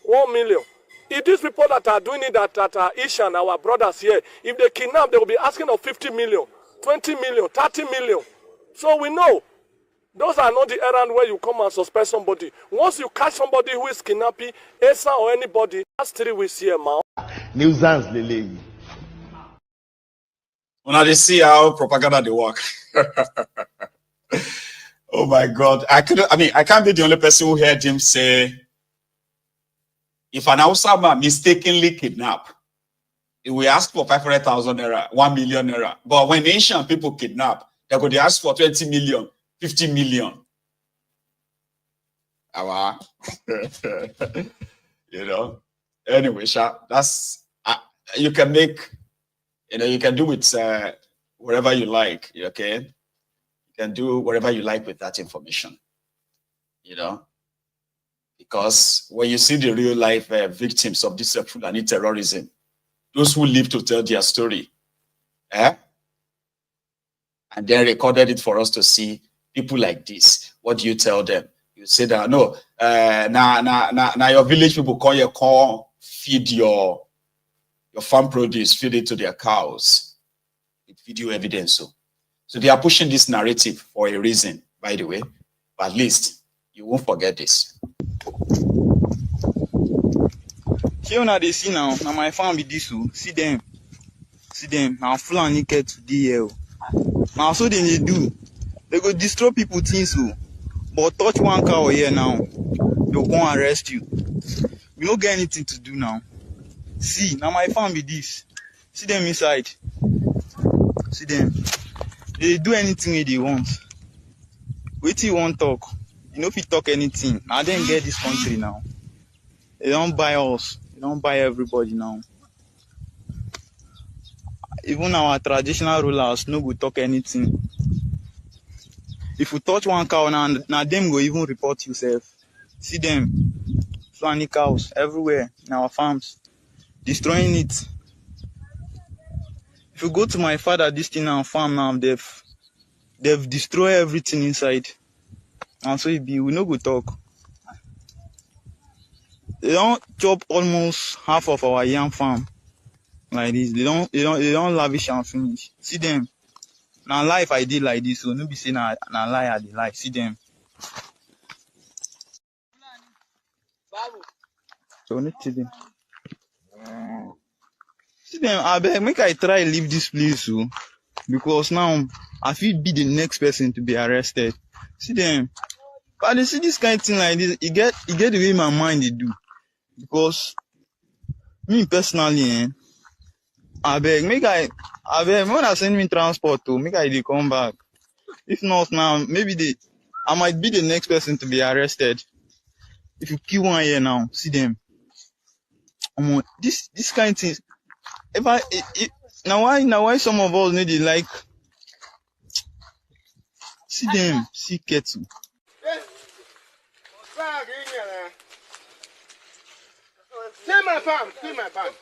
1 million. If these people that are doing it, that are Ishan, our brothers here, if they kidnap, they will be asking of 50 million, 20 million, 30 million. So we know those are not the errand where you come and suspect somebody. Once you catch somebody who is kidnapping, Esa or anybody, that's 3 weeks here, man. Nuisance, Lily. When I see how propaganda they work. Oh my God. I can't be the only person who heard him say, if an Hausa man mistakenly kidnap, he will ask for 500,000 naira, 1 million naira. But when Asian people kidnap, they go to ask for 20 million, 50 million. You know. Anyway, that's you can make, you can do it whatever you like. Okay, you can do whatever you like with that information. You know. Because when you see the real life victims of this Fulani terrorism, those who live to tell their story, and then recorded it for us to see people like this, what do you tell them? You say that, no, now your village people call feed your farm produce, feed it to their cows with video evidence. So they are pushing this narrative for a reason, by the way, but at least you won't forget this. Here now they see now my farm be this. See them. Now Fulani get today here. Now so they do. They go destroy people things so. But touch one cow here now, they'll go and arrest you. We don't get anything to do now. See, now my farm be this. See them inside. See them. They do anything they want. Wait till you want talk. You know if you talk anything. Now then get this country now. They don't buy us. They don't buy everybody now. Even our traditional rulers no go talk anything. If you touch one cow now them go even report yourself. See them. Fulani cows everywhere in our farms. Destroying it. If you go to my father this thing now farm now, they've destroyed everything inside. And so it be we no go talk. They don't chop almost half of our yam farm like this. They don't lavish and finish. See them. Now life I did like this, so no be say na lie I did like. See them. So no see them. See them, I beg make I try leave this place so, because now I feel be the next person to be arrested. See them. But they see this kind of thing like this, it get the way my mind they do. Because me personally, I beg when I send me transport to make I they come back. If not now, maybe I might be the next person to be arrested. If you kill one here now, see them. This kind of things. Now why some of us need to like see them, see kettle. See my farm, see my farm.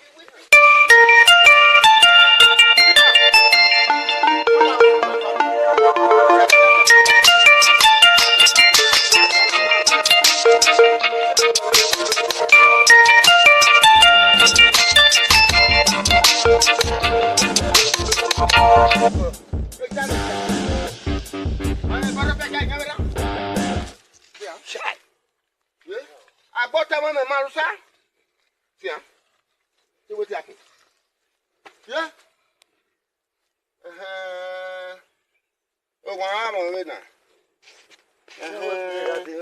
I bought a woman, Marusa. See what happened. Yeah? Oh, I'm on it now.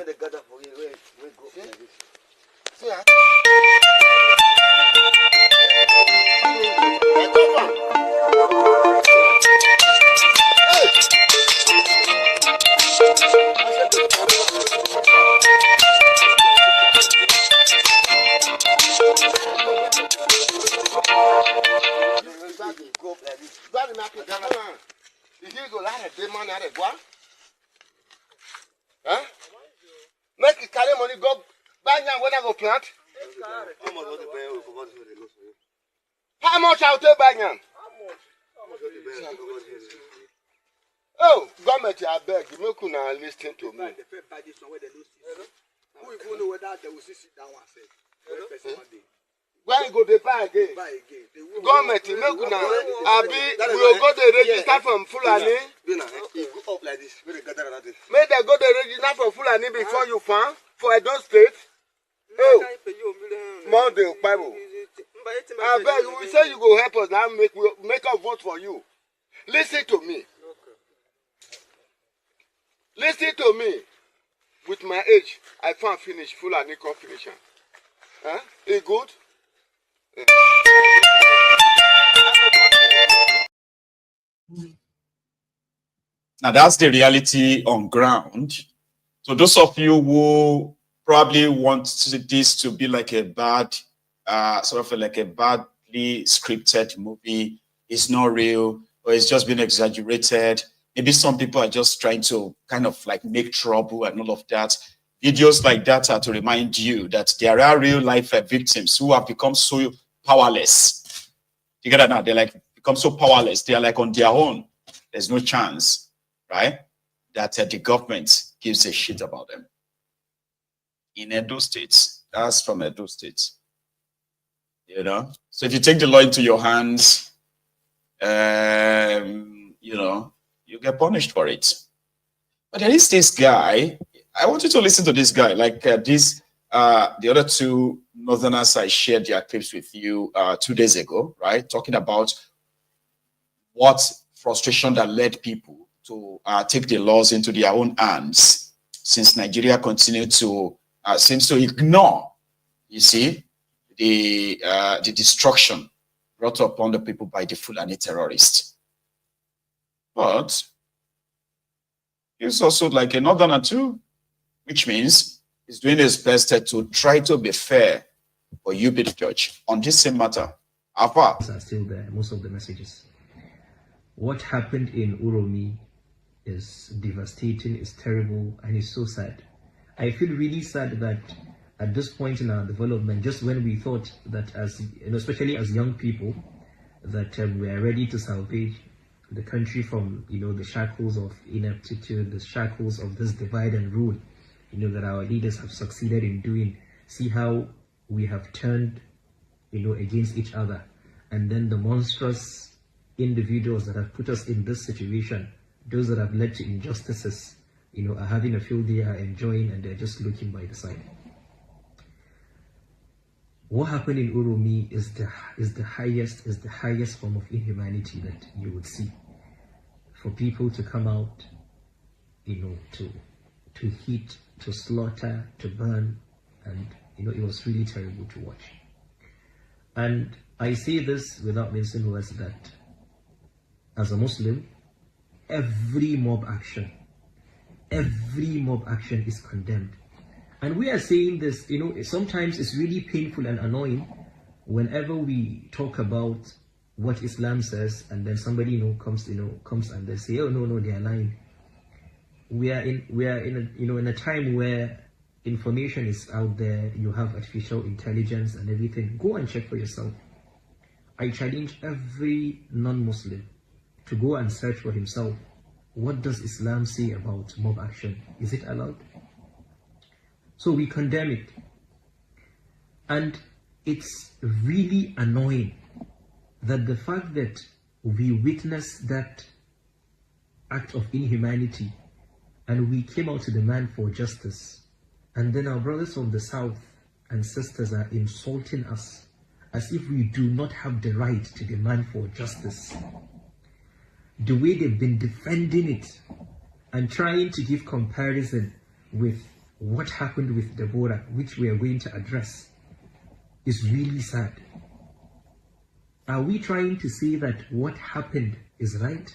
They gather for you. Wait, go. See ya. Make it carry money, go buy now when I go plant. How much I'll take buy now? Oh, government, I beg you, make you listen to me. Who even know whether they will sit down and say? When you go to buy again, government make una abi we will go to register from Fulani. Make them go to register from Fulani before you farm for Edo State. Oh, Monday Bible. I beg we say you go help us now. Make us vote for you. Listen to me. Listen to me. With my age, I can't finish Fulani competition. Huh? Is good? Now that's the reality on ground. So those of you who probably want this to be like a bad, sort of like a badly scripted movie, it's not real, or it's just been exaggerated. Maybe some people are just trying to kind of like make trouble and all of that. Videos like that are to remind you that there are real life victims who have become so powerless. You get that now? They're like become so powerless. They are like on their own. There's no chance, right? That the government gives a shit about them. In Edo State, that's from Edo State. You know? So if you take the law into your hands, you know, you get punished for it. But there is this guy. I want you to listen to this guy. Like the other two Northerners, I shared their clips with you 2 days ago, right? Talking about what frustration that led people to take the laws into their own hands, since Nigeria continued to seems to ignore, you see, the destruction brought upon the people by the Fulani terrorists. But he's also like a Northerner too, which means he's doing his best to try to be fair for you be the judge on this same matter. How far? Are still there, most of the messages. What happened in Uromi is devastating, is terrible, and is so sad. I feel really sad that at this point in our development, just when we thought that as, you know, especially as young people, that we are ready to salvage the country from, you know, the shackles of ineptitude, the shackles of this divide and rule, you know, that our leaders have succeeded in doing. See how we have turned, you know, against each other. And then the monstrous individuals that have put us in this situation, those that have led to injustices, you know, are having a field day, are enjoying, and they're just looking by the side. What happened in Uromi is the highest form of inhumanity that you would see. For people to come out, you know, to hit, to slaughter, to burn, and you know, it was really terrible to watch. And I say this without mincing words that as a Muslim, every mob action is condemned. And we are saying this, you know, sometimes it's really painful and annoying whenever we talk about what Islam says, and then somebody, you know, comes and they say, oh no, they are lying. We are in a time where information is out there. You have artificial intelligence and everything. Go and check for yourself. I challenge every non-Muslim to go and search for himself. What does Islam say about mob action? Is it allowed? So we condemn it. And it's really annoying that the fact that we witnessed that act of inhumanity and we came out to demand for justice, and then our brothers from the south and sisters are insulting us as if we do not have the right to demand for justice. The way they've been defending it and trying to give comparison with what happened with Deborah, which we are going to address, is really sad. Are we trying to say that what happened is right?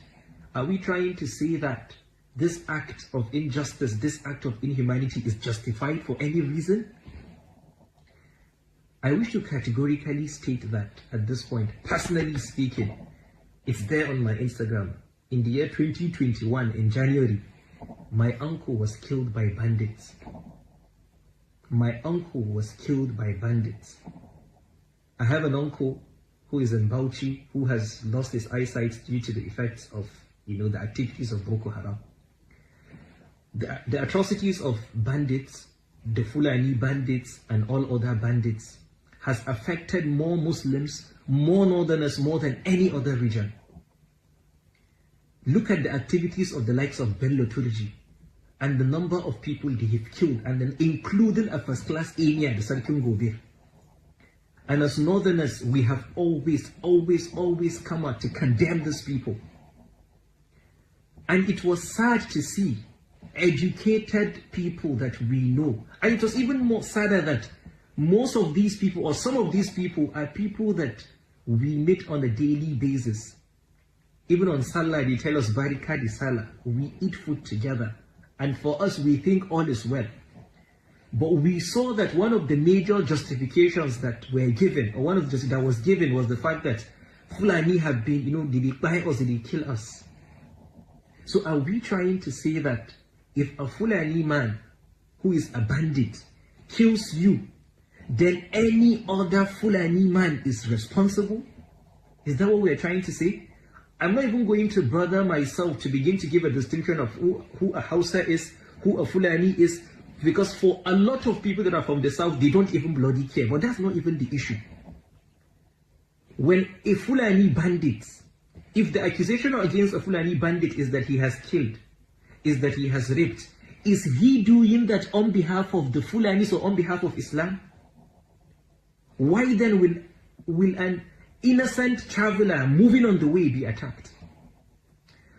Are we trying to say that this act of injustice, this act of inhumanity is justified for any reason? I wish to categorically state that at this point, personally speaking, it's there on my Instagram. In the year 2021, in January, my uncle was killed by bandits. My uncle was killed by bandits. I have an uncle who is in Bauchi, who has lost his eyesight due to the effects of, you know, the activities of Boko Haram. The atrocities of bandits the Fulani bandits and all other bandits has affected more Muslims, more Northerners, more than any other region. Look at the activities of the likes of Bello Turji and the number of people they have killed, and then including a first-class emir, the Sarkin Gobir. And as Northerners, we have always come out to condemn these people. And it was sad to see educated people that we know. And it was even more sadder that most of these people, or some of these people, are people that we meet on a daily basis. Even on Salah, they tell us, Barika di Salah, we eat food together. And for us, we think all is well. But we saw that one of the major justifications that were given, or one of the that was given, was the fact that Fulani have been, did they buy us, did they kill us? So are we trying to say that if a Fulani man who is a bandit kills you, then any other Fulani man is responsible? Is that what we are trying to say? I'm not even going to bother myself to begin to give a distinction of who a Hausa is, who a Fulani is, because for a lot of people that are from the south, they don't even bloody care. But that's not even the issue. When a Fulani bandit, if the accusation against a Fulani bandit is that he has killed, is that he has raped, is he doing that on behalf of the Fulanis or on behalf of Islam? Why then will an innocent traveler moving on the way be attacked?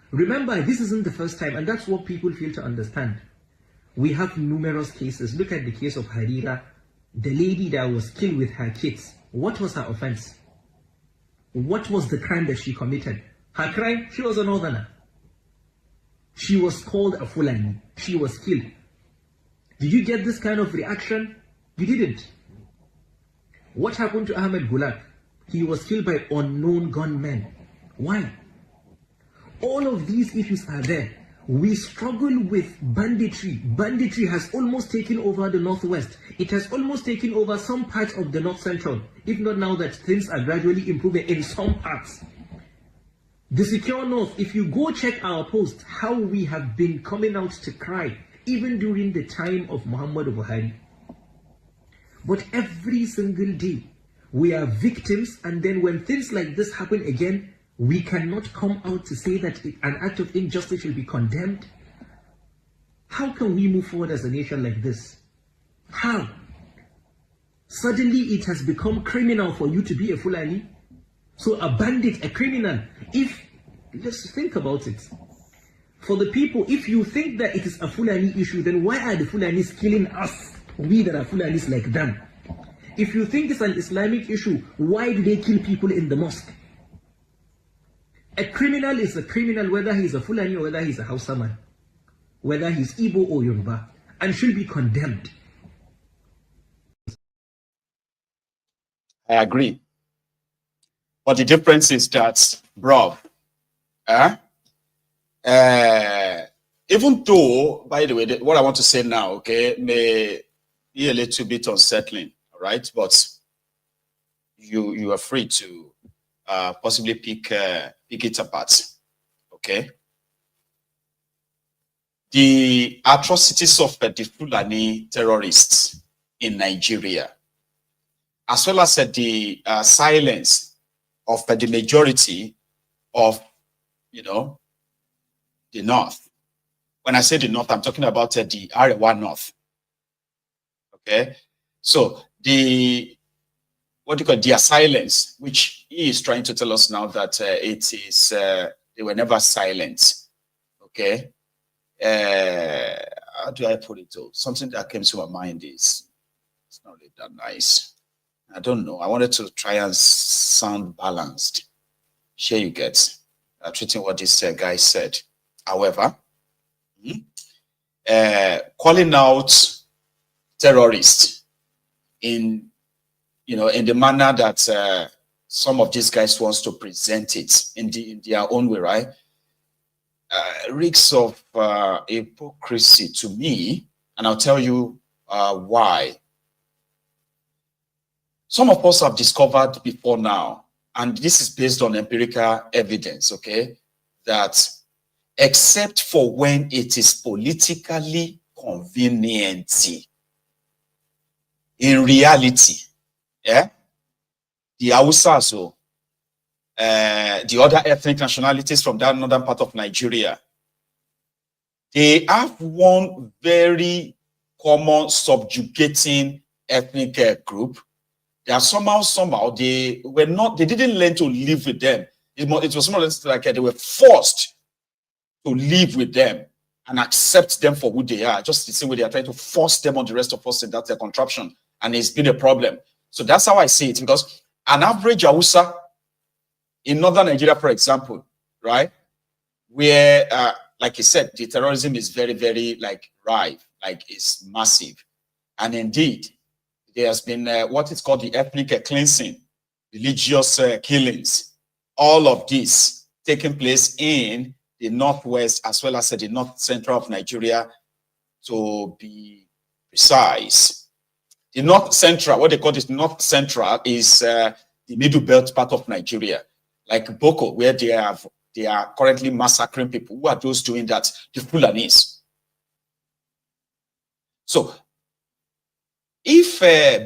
Remember, this isn't the first time, and that's what people fail to understand. We have numerous cases. Look at the case of Harira, the lady that was killed with her kids. What was her offense? What was the crime that she committed? Her crime? She was a northerner. She was called a Fulani. She was killed. Did you get this kind of reaction? You didn't. What happened to Ahmed Gulak? He was killed by unknown gunmen. Why? All of these issues are there. We struggle with banditry. Banditry has almost taken over the northwest. It has almost taken over some parts of the north central. If not now that things are gradually improving in some parts. The secure north, if you go check our post, how we have been coming out to cry, even during the time of Muhammad Buhari. But every single day, we are victims, and then when things like this happen again, we cannot come out to say that an act of injustice should be condemned. How can we move forward as a nation like this? How? Suddenly it has become criminal for you to be a Fulani? So a bandit, a criminal, let's think about it. For the people, if you think that it is a Fulani issue, then why are the Fulanis killing us? We that are Fulanis like them. If you think it's an Islamic issue, why do they kill people in the mosque? A criminal is a criminal, whether he's a Fulani or whether he's a Hausa man, whether he's Igbo or Yoruba, and should be condemned. I agree. But the difference is that, bro, even though, by the way, what I want to say now, okay, may be a little bit unsettling, right? But you are free to possibly pick it apart, okay? The atrocities of the Fulani terrorists in Nigeria, as well as the silence of the majority of, the North. When I say the North, I'm talking about the Arewa North. Okay, so their silence, which he is trying to tell us now that it is they were never silent. Okay, how do I put it? Something that came to my mind is it's not really that nice. I don't know. I wanted to try and sound balanced. Sure, you get treating what this guy said. However, calling out terrorists in the manner that some of these guys wants to present it in their own way, right? Reeks of hypocrisy to me, and I'll tell you why. Some of us have discovered before now, and this is based on empirical evidence, okay, that except for when it is politically convenient, in reality, yeah, the Hausas, the other ethnic nationalities from that northern part of Nigeria, they have one very common subjugating ethnic group. They are somehow they didn't learn to live with them. It was more or less like they were forced to live with them and accept them for who they are. Just the same way they are trying to force them on the rest of us, and that's a contraption, and it's been a problem. So that's how I see it, because an average Hausa in northern Nigeria, for example, right, where like you said, the terrorism is very, very like rife, like it's massive, and indeed there has been what is called the ethnic cleansing, religious killings, all of this taking place in the northwest as well as the north central of Nigeria, to be precise. The north central, what they call this north central, is the middle belt part of Nigeria, like Boko, where they are currently massacring people. Who are those doing that? The Fulanis. So, if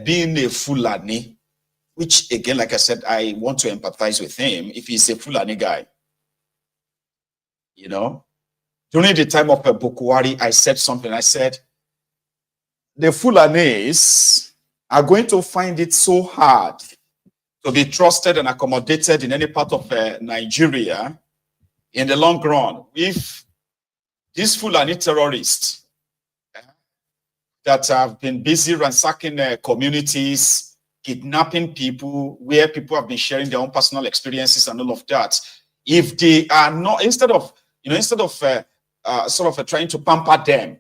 being a Fulani, which again, like I said, I want to empathize with him, if he's a Fulani guy, you know, during the time of Boko Haram, I said something. I said, the Fulanis are going to find it so hard to be trusted and accommodated in any part of Nigeria in the long run if these Fulani terrorists that have been busy ransacking communities, kidnapping people, where people have been sharing their own personal experiences and all of that, if they are not, instead of trying to pamper them,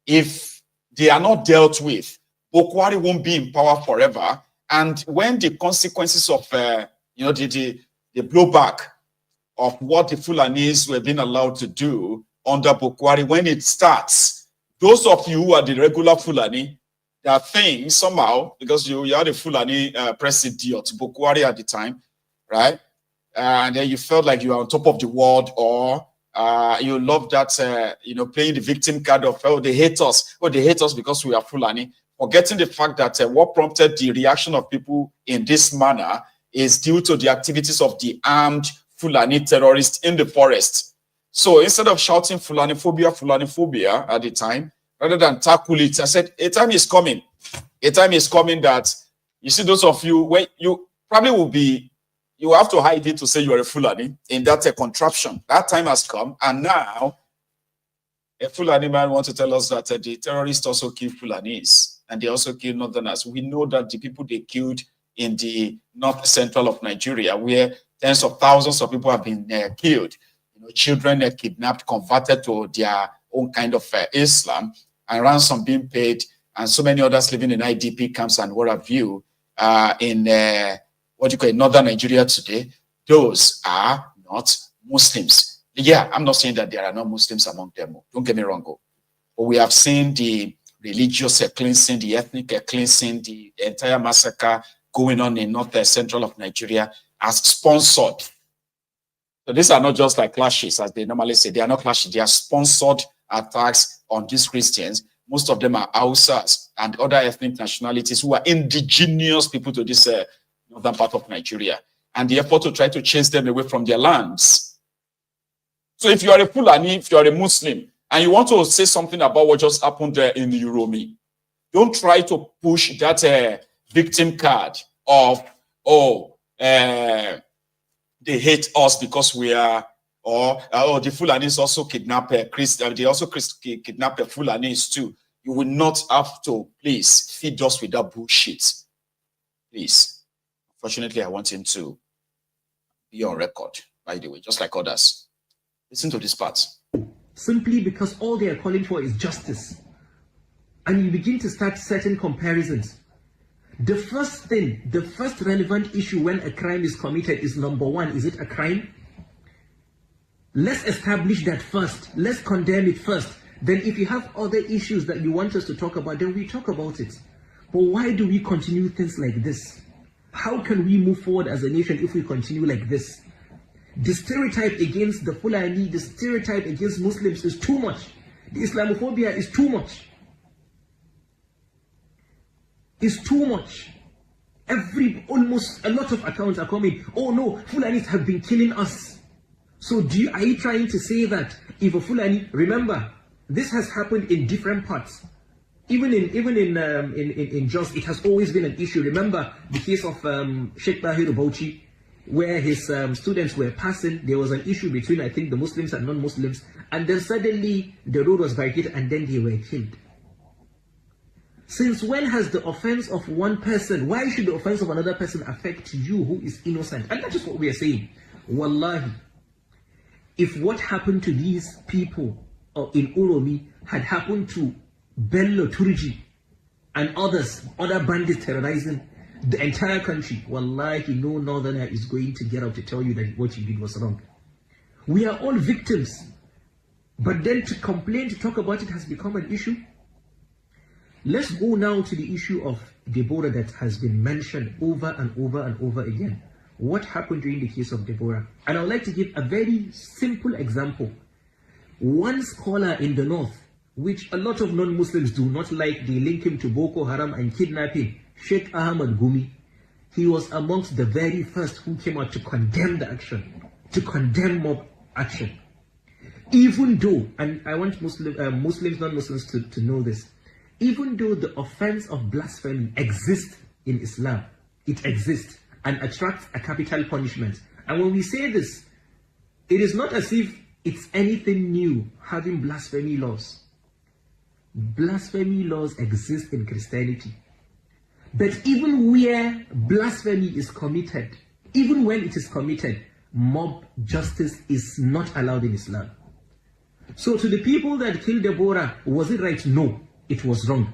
if they are not dealt with, Boko Haram won't be in power forever. And when the consequences of the blowback of what the Fulanis were being allowed to do under Boko Haram, when it starts, those of you who are the regular Fulani, there are things somehow, because you are the Fulani president Boko Haram at the time, right? And then you felt like you are on top of the world, or you love that, playing the victim card of, oh, they hate us. Oh, they hate us because we are Fulani. Forgetting the fact that what prompted the reaction of people in this manner is due to the activities of the armed Fulani terrorists in the forest. So instead of shouting Fulani phobia at the time, rather than tackle it, I said, a time is coming. A time is coming that, you see, those of you, when you probably will be, you have to hide it to say you are a Fulani in that contraption. That time has come, and now a Fulani man wants to tell us that the terrorists also kill Fulanis, and they also kill Northerners. We know that the people they killed in the north central of Nigeria, where tens of thousands of people have been killed, children kidnapped, converted to their own kind of Islam, and ransom being paid, and so many others living in IDP camps and what have you, in what you call northern Nigeria today. Those are not Muslims. Yeah, I'm not saying that there are no Muslims among them. Don't get me wrong. But we have seen the religious cleansing, the ethnic cleansing, the entire massacre going on in north central of Nigeria as sponsored. So these are not just like clashes, as they normally say. They are not clashes. They are sponsored attacks on these Christians. Most of them are Hausas and other ethnic nationalities who are indigenous people to this northern part of Nigeria. And the effort to try to chase them away from their lands. So if you are a Fulani, if you are a Muslim, and you want to say something about what just happened there in the Uromi, don't try to push that victim card of, they hate us because we are, or the Fulanis also kidnap Christians. They also kidnap the Fulanis too. You will not have to, please, feed us with that bullshit. Please. Fortunately, I want him to be on record, by the way, just like others. Listen to this part. Simply because all they are calling for is justice. And you begin to start certain comparisons. The first thing, the first relevant issue when a crime is committed is number one, is it a crime? Let's establish that first. Let's condemn it first. Then if you have other issues that you want us to talk about, then we talk about it. But why do we continue things like this? How can we move forward as a nation if we continue like this? The stereotype against the Fulani, the stereotype against Muslims is too much. The Islamophobia is too much. is too much. Almost a lot of accounts are coming. Oh no, Fulanis have been killing us. So are you trying to say that if a Fulani, remember, this has happened in different parts. Even in Jos, it has always been an issue. Remember the case of Sheikh Bahir Bauchi, where his students were passing. There was an issue between, I think, the Muslims and non-Muslims, and then suddenly the road was barricaded and then they were killed. Since when has the offense of one person, why should the offense of another person affect you who is innocent? And that is what we are saying. Wallahi, if what happened to these people in Uromi had happened to Bello Turji and other bandits terrorizing the entire country, wallahi, no northerner is going to get out to tell you that what you did was wrong. We are all victims. But then to complain, to talk about it has become an issue. Let's go now to the issue of Deborah that has been mentioned over and over and over again. What happened during the case of Deborah? And I would like to give a very simple example. One scholar in the north, which a lot of non-Muslims do not like, they link him to Boko Haram and kidnapping, Sheikh Ahmad Gumi. He was amongst the very first who came out to condemn the action, to condemn mob action. Even though, and I want Muslims, non-Muslims to know this, even though the offense of blasphemy exists in Islam, it exists and attracts a capital punishment. And when we say this, it is not as if it's anything new having blasphemy laws. Blasphemy laws exist in Christianity. But even where blasphemy is committed, even when it is committed, mob justice is not allowed in Islam. So to the people that killed Deborah, was it right? No, it was wrong.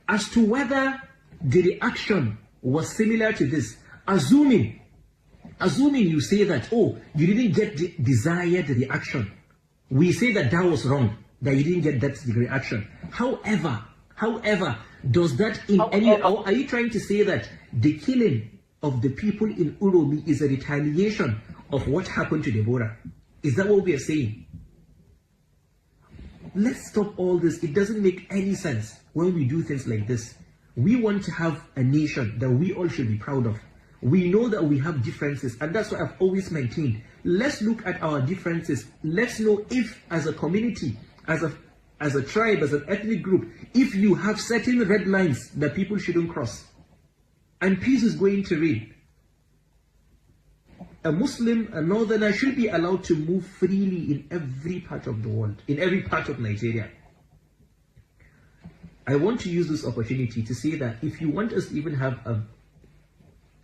As to whether the reaction was similar to this, assuming you say that, oh, you didn't get the desired reaction, we say that that was wrong, that you didn't get that reaction. However, does that in any, or are you trying to say that the killing of the people in Uromi is a retaliation of what happened to Deborah? Is that what we are saying? Let's stop all this. It doesn't make any sense when we do things like this. We want to have a nation that we all should be proud of. We know that we have differences, and that's what I've always maintained. Let's look at our differences. Let's know if, as a community, as a tribe, as an ethnic group, if you have certain red lines that people shouldn't cross, and peace is going to reign. A Muslim, a northerner, should be allowed to move freely in every part of the world, in every part of Nigeria. I want to use this opportunity to say that if you want us to even have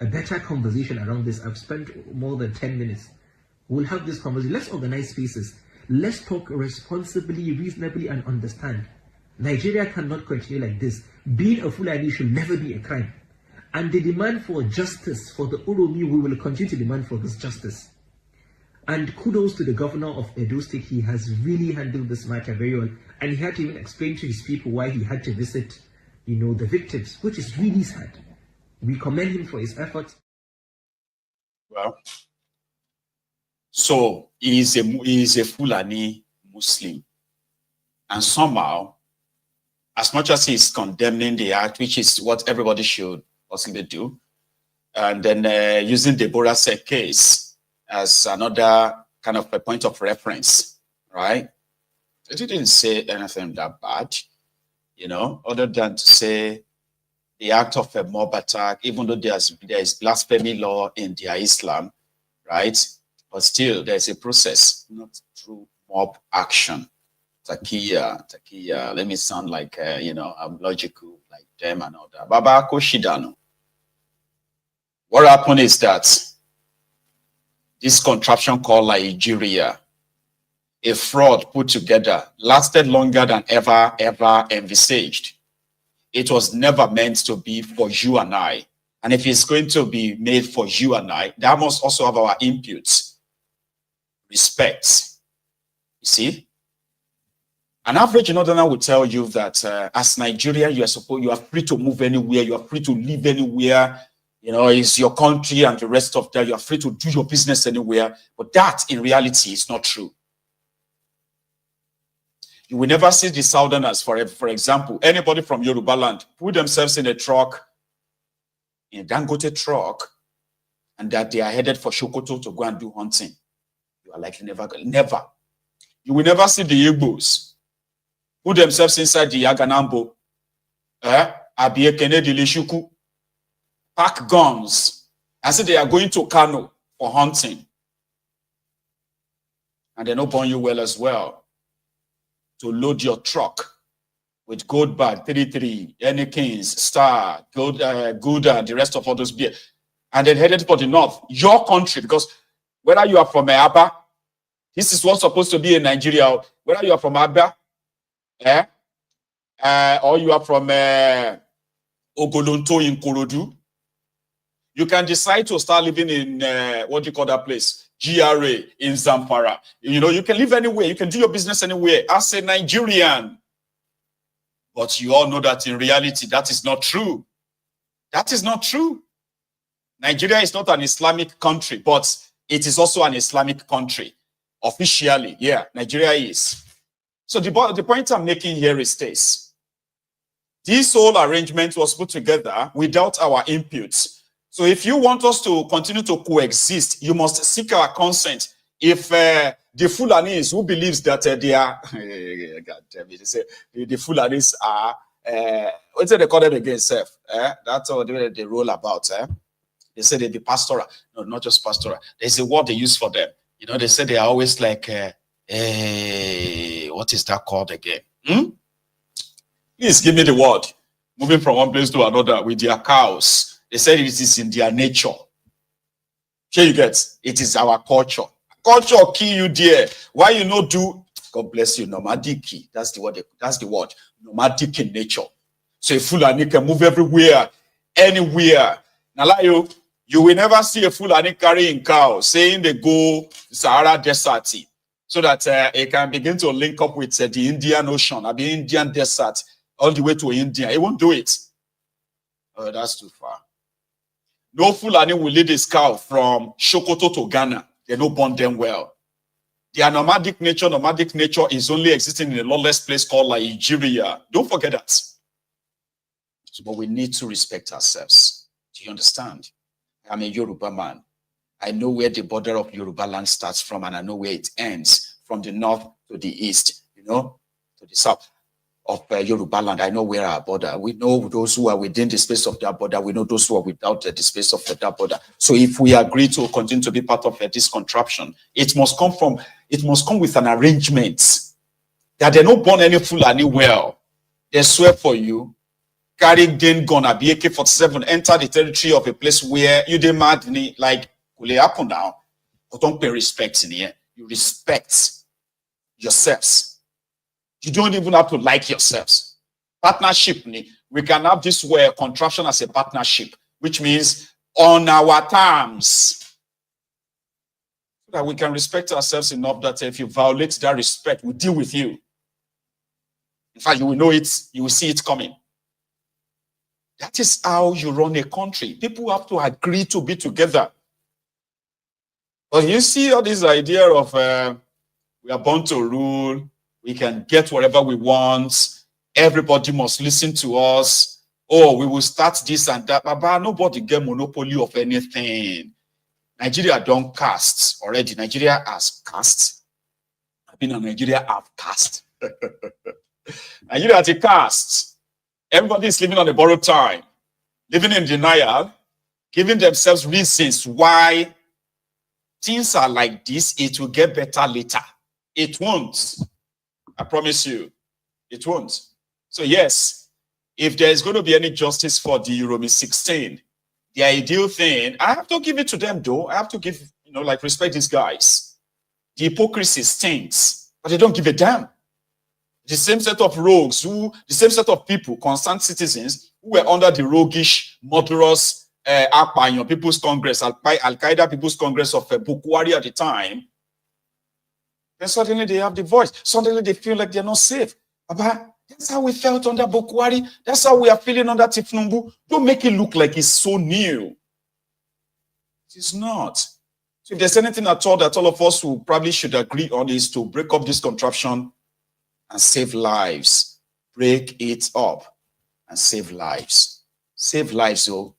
a better conversation around this, I've spent more than 10 minutes. We'll have this conversation. Let's organize spaces. Let's talk responsibly, reasonably, and understand. Nigeria cannot continue like this. Being a Fulani should never be a crime. And the demand for justice for the Uromi, we will continue to demand for this justice. And kudos to the governor of Edo State. He has really handled this matter very well. And he had to even explain to his people why he had to visit, the victims, which is really sad. We commend him for his efforts. Well, so he is a Fulani Muslim. And somehow, as much as he's condemning the act, which is what everybody should possibly do, and then using Deborah's case as another kind of a point of reference, right? They didn't say anything that bad, other than to say the act of a mob attack, even though there is blasphemy law in their Islam, right? But still, there's a process, not through mob action. Takia, let me sound like, I'm logical like them and all that. Baba Koshidano. What happened is that this contraption called Nigeria, a fraud put together, lasted longer than ever envisaged. It was never meant to be for you and I. And if it's going to be made for you and I, that must also have our inputs. Respect. You see? An average northerner will tell you that as Nigeria, you are free to move anywhere, you are free to live anywhere. It's your country and the rest of that. You are free to do your business anywhere. But that, in reality, is not true. You will never see the Southerners, for example, anybody from Yoruba land, put themselves in a truck in a Dangote truck and that they are headed for Sokoto to go and do hunting, you are likely never. You will never see the Igbos put themselves inside the Yaganambo, Abiekene Dilishuku, pack guns, and say they are going to Kano for hunting. And they don't burn you well as well. To load your truck with gold bag, 33, any Kings, Star, Gouda, the rest of all those beer, and then headed for the north, your country, because whether you are from Aba, this is what's supposed to be in Nigeria, whether you are from Aba, or you are from Ogolonto in Korodu, you can decide to start living in, what do you call that place? GRA in Zamfara. You know, you can live anywhere. You can do your business anywhere as a Nigerian. But you all know that in reality, that is not true. That is not true. Nigeria is not an Islamic country, but it is also an Islamic country. Officially, yeah, Nigeria is. So the point I'm making here is this. This whole arrangement was put together without our inputs. So if you want us to continue to coexist, you must seek our consent. If the Fulanis who believes that they are, God damn it, they say the Fulanis are, what do they call them again, Seth? That's all they roll about. They say they're the pastoral. No, not just pastoral. There's a word they use for them. You know, they say they are always like, what is that called again? Please give me the word. Moving from one place to another with their cows. They said it is in their nature. Here you get, it is our culture. Culture kill you there. Why you not do, God bless you, nomadic. That's the word. That's the word. Nomadic in nature. So a Fulani can move everywhere, anywhere. Now, you will never see a Fulani carrying cow saying they go Sahara Desert so that it can begin to link up with the Indian Ocean or the Indian Desert all the way to India. It won't do it. Oh, that's too far. No Fulani will lead his cow from Sokoto to Ghana. They don't bond them well. Their nomadic nature is only existing in a lawless place called Nigeria. Don't forget that. So, but we need to respect ourselves. Do you understand? I'm a Yoruba man. I know where the border of Yoruba land starts from, and I know where it ends, from the north to the east, you know, to the south of Yoruba land. I know where our border. We know those who are within the space of that border. We know those who are without the space of that border. So if we agree to continue to be part of this contraption, it must come with an arrangement that they don't burn any Fulani well. They swear for you, carry gun a AK-47, enter the territory of a place where you demand, like, will it happen now? But don't pay respect in here. You respect yourselves. You don't even have to like yourselves. Partnership, we can have this contraption as a partnership, which means on our terms. So that we can respect ourselves enough that if you violate that respect, we deal with you. In fact, you will know it, you will see it coming. That is how you run a country. People have to agree to be together. But you see all this idea of we are born to rule, we can get whatever we want, everybody must listen to us. Oh, we will start this and that. But nobody get monopoly of anything. Nigeria don't cast already. Nigeria has cast. I've been in Nigeria, have cast. Nigeria has a cast. Everybody is living on a borrowed time, living in denial, giving themselves reasons why things are like this. It will get better later. It won't. I promise you, it won't. So yes, if there's going to be any justice for the Uromi 16, the ideal thing, I have to give it to them though. I have to give, like respect these guys. The hypocrisy stinks, but they don't give a damn. The same set of rogues, the same set of people, concerned citizens, who were under the roguish, murderous People's Congress, Al-Qaeda People's Congress of Bukwari at the time, then suddenly they have the voice. Suddenly they feel like they're not safe. Baba, that's how we felt under Bukwari. That's how we are feeling under thiefnubu. Don't make it look like it's so new. It is not. So if there's anything at all that all of us who probably should agree on is to break up this contraption and save lives. Break it up and save lives. Save lives, oh.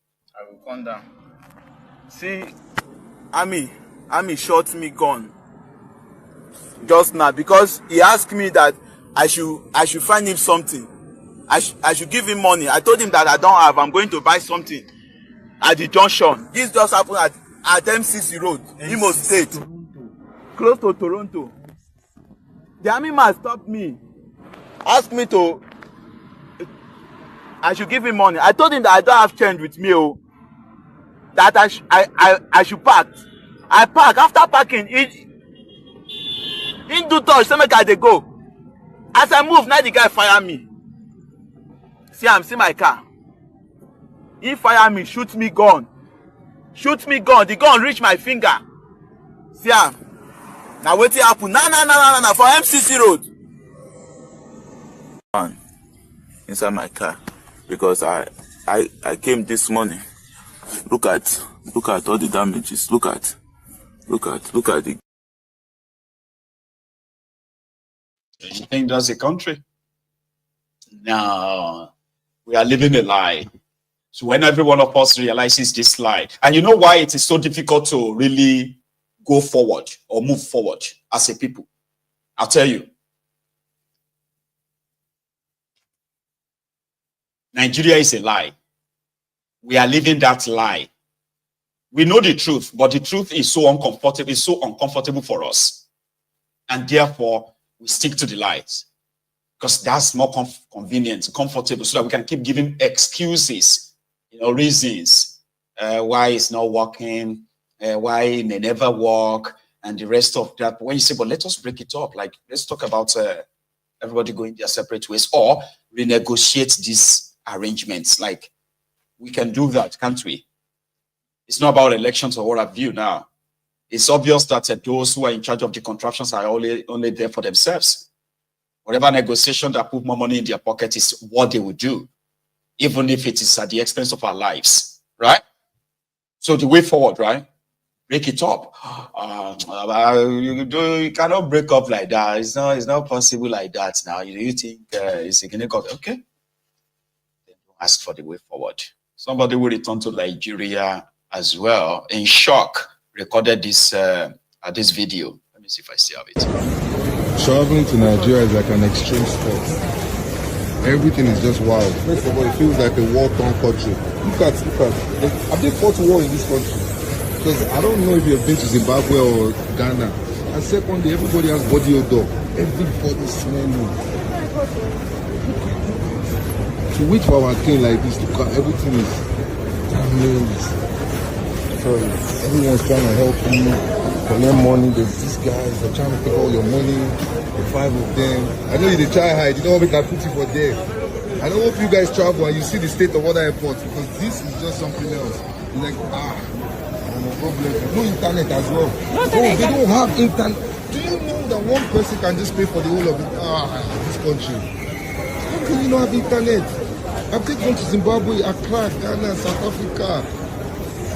calm down. See, Ami shot me gun just now because he asked me that I should find him something. I should give him money. I told him that I don't have. I'm going to buy something at the junction. This just happened at MCC Road, Imo State, close to Toronto. The army man stopped me, asked me to. I should give him money. I told him that I don't have change with me. Oh, that I should park. I park. After parking, he do touch. So make I dey go. As I move, now the guy fire me. See my car. He fire me, shoot me gun. The gun reach my finger. See am. Now wetin happen? Na for MCC Road. Inside my car because I came this morning. Look at all the damages. Look at the. You think that's a country? No. We are living a lie. So when every one of us realizes this lie, and you know why it is so difficult to really go forward or move forward as a people? I'll tell you. Nigeria is a lie. We are living that lie. We know the truth, but the truth is so uncomfortable for us. And therefore, we stick to the lies. Because that's more convenient, comfortable, so that we can keep giving excuses, reasons why it's not working, why it may never work, and the rest of that. But when you say, but let us break it up, like let's talk about everybody going their separate ways or renegotiate these arrangements. Like we can do that, can't we? It's not about elections or what have you now. It's obvious that those who are in charge of the contraptions are only there for themselves. Whatever negotiation that put more money in their pocket is what they will do, even if it is at the expense of our lives, right? So the way forward, right? Break it up. You cannot break up like that. It's not possible like that now. You think it's going to go okay? Then don't ask for the way forward. Somebody will return to Nigeria as well in shock. Recorded this this video. Let me see if I still have it. Traveling to Nigeria is like an extreme sport. Everything is just wild. First of all, it feels like a war-torn country. Look at. Have they fought war in this country? Because I don't know if you've been to Zimbabwe or Ghana. And secondly, everybody has body odor. Everybody smelling. To wait for our king like this to come, everything is damaged. Everyone's trying to help you collect money. There's these guys, they're trying to take all your money, the 5 of them. I know you try hide, you know we can put you for there. I don't hope you guys travel and you see the state of other airports because this is just something else. You're like, no problem. No internet as well. They don't have internet. Do you know that one person can just pay for the whole of it? This country. How can you not have internet? I've taken to Zimbabwe, Accra, Ghana, South Africa.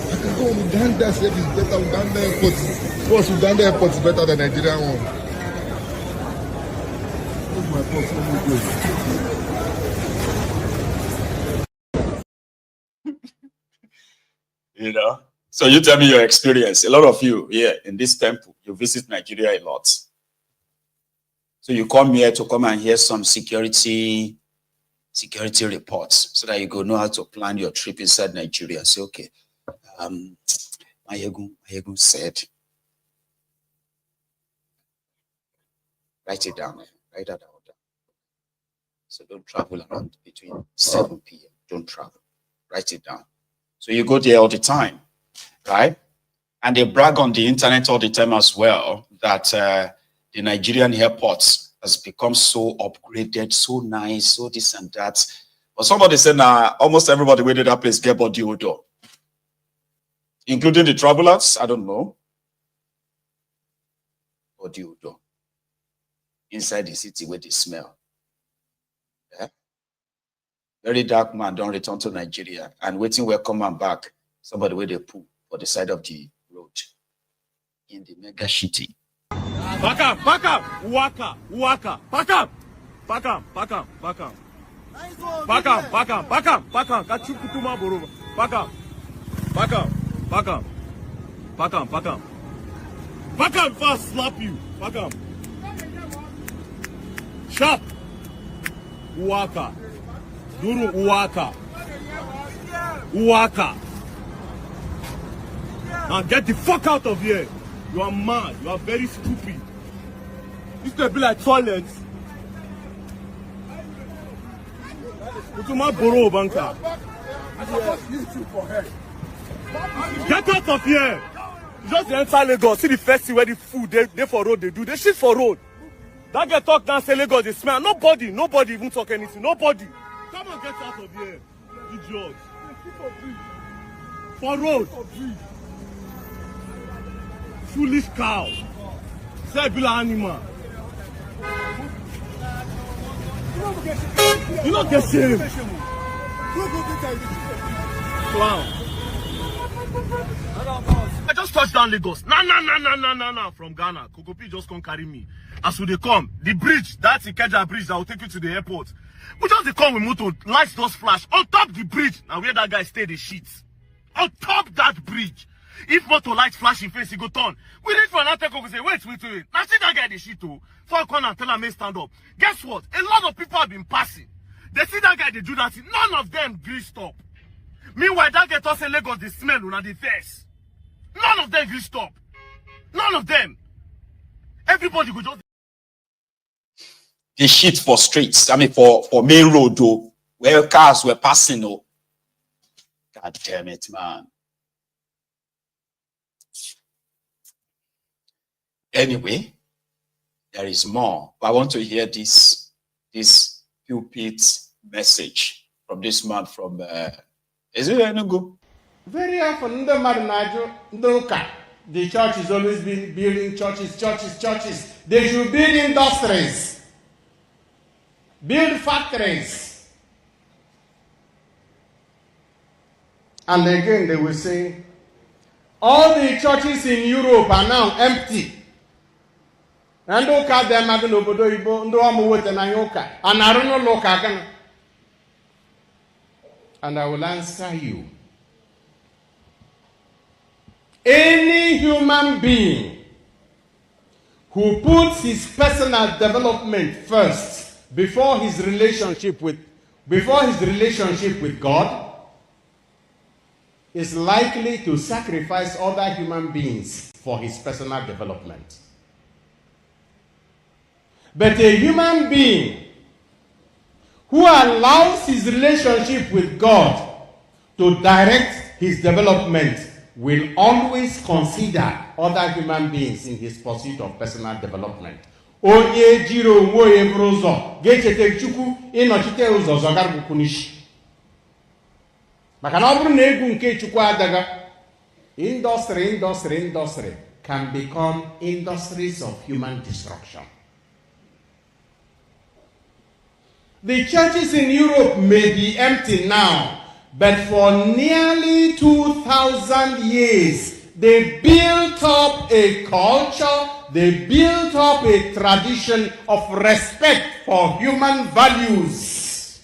I can go Uganda, say it's better. Uganda airport. Of course, Uganda airport is better than Nigerian one. Where's my box? Let me go. So you tell me your experience. A lot of you here in this temple, you visit Nigeria a lot. So you come here to come and hear some security reports so that you go know how to plan your trip inside Nigeria. Say, okay. Mayegun said, write it down, write that down. So don't travel around between 7 p.m. Don't travel, write it down. So you go there all the time, right? And they brag on the internet all the time as well that the Nigerian airports has become so upgraded, so nice, so this and that. But somebody said, almost everybody waited that place get body odor. Including the travelers, I don't know. Body odor. Inside the city where they smell. Yeah? Very dark man don't return to Nigeria and waiting will come and back. Somebody where they poo for the side of the road. In the mega city. Back up, waka, back up. Back up. Kachukutuma boroba, back up. Back up. Back up. Back up. Back up. Back up before I slap you. Back up. Sharp. Uwaka. Duru Uwaka. Uwaka. Now get the fuck out of here. You are mad. You are very stupid. This could be like toilets. Go to my borough, banker. Get out of here. Just enter Lagos. See the first thing where the food they for road they do. They shit for road. That get talk down say Lagos they smell. Nobody even talk anything. Nobody. Come on, get out of here. Idiot. For road. Foolish cow. Say bila animal. You don't get shame. Clown. I just touched down Lagos. Nah. From Ghana. Kokopi just come carry me. As we they come, the bridge, that's the Ikeja bridge that will take you to the airport. We just they come with motor, lights just flash. On top the bridge, now where that guy stay, the sheets. On top that bridge. If motor lights flash in face, he go turn. We reach for another take, we say, wait. Now see that guy the shit too. For a corner and tell him, stand up. Guess what? A lot of people have been passing. They see that guy, they do that. None of them agree stop. Meanwhile, that guy toss a Lagos, they smell on the face. None of them agree stop. None of them. Everybody go just. The shit for streets. I mean, for main road, though, where cars were passing, oh. God damn it, man. Anyway, there is more. But I want to hear this pulpit message from this man from is it Enugu? Very often the church has always been building churches. They should build industries, build factories. And again they will say, all the churches in Europe are now empty. And and I will answer you. Any human being who puts his personal development first before his relationship with God is likely to sacrifice other human beings for his personal development. But a human being who allows his relationship with God to direct his development will always consider other human beings in his pursuit of personal development. Onye jiro onwe ya bụrụ ụzọ ga-echete Chukwu ịnọchite ụzọ zọgarbukwunishi. Maka na ọ bụrụ na egwu nke Chukwu adaga, industry can become industries of human destruction. The churches in Europe may be empty now, but for nearly 2,000 years, they built up a culture, they built up a tradition of respect for human values,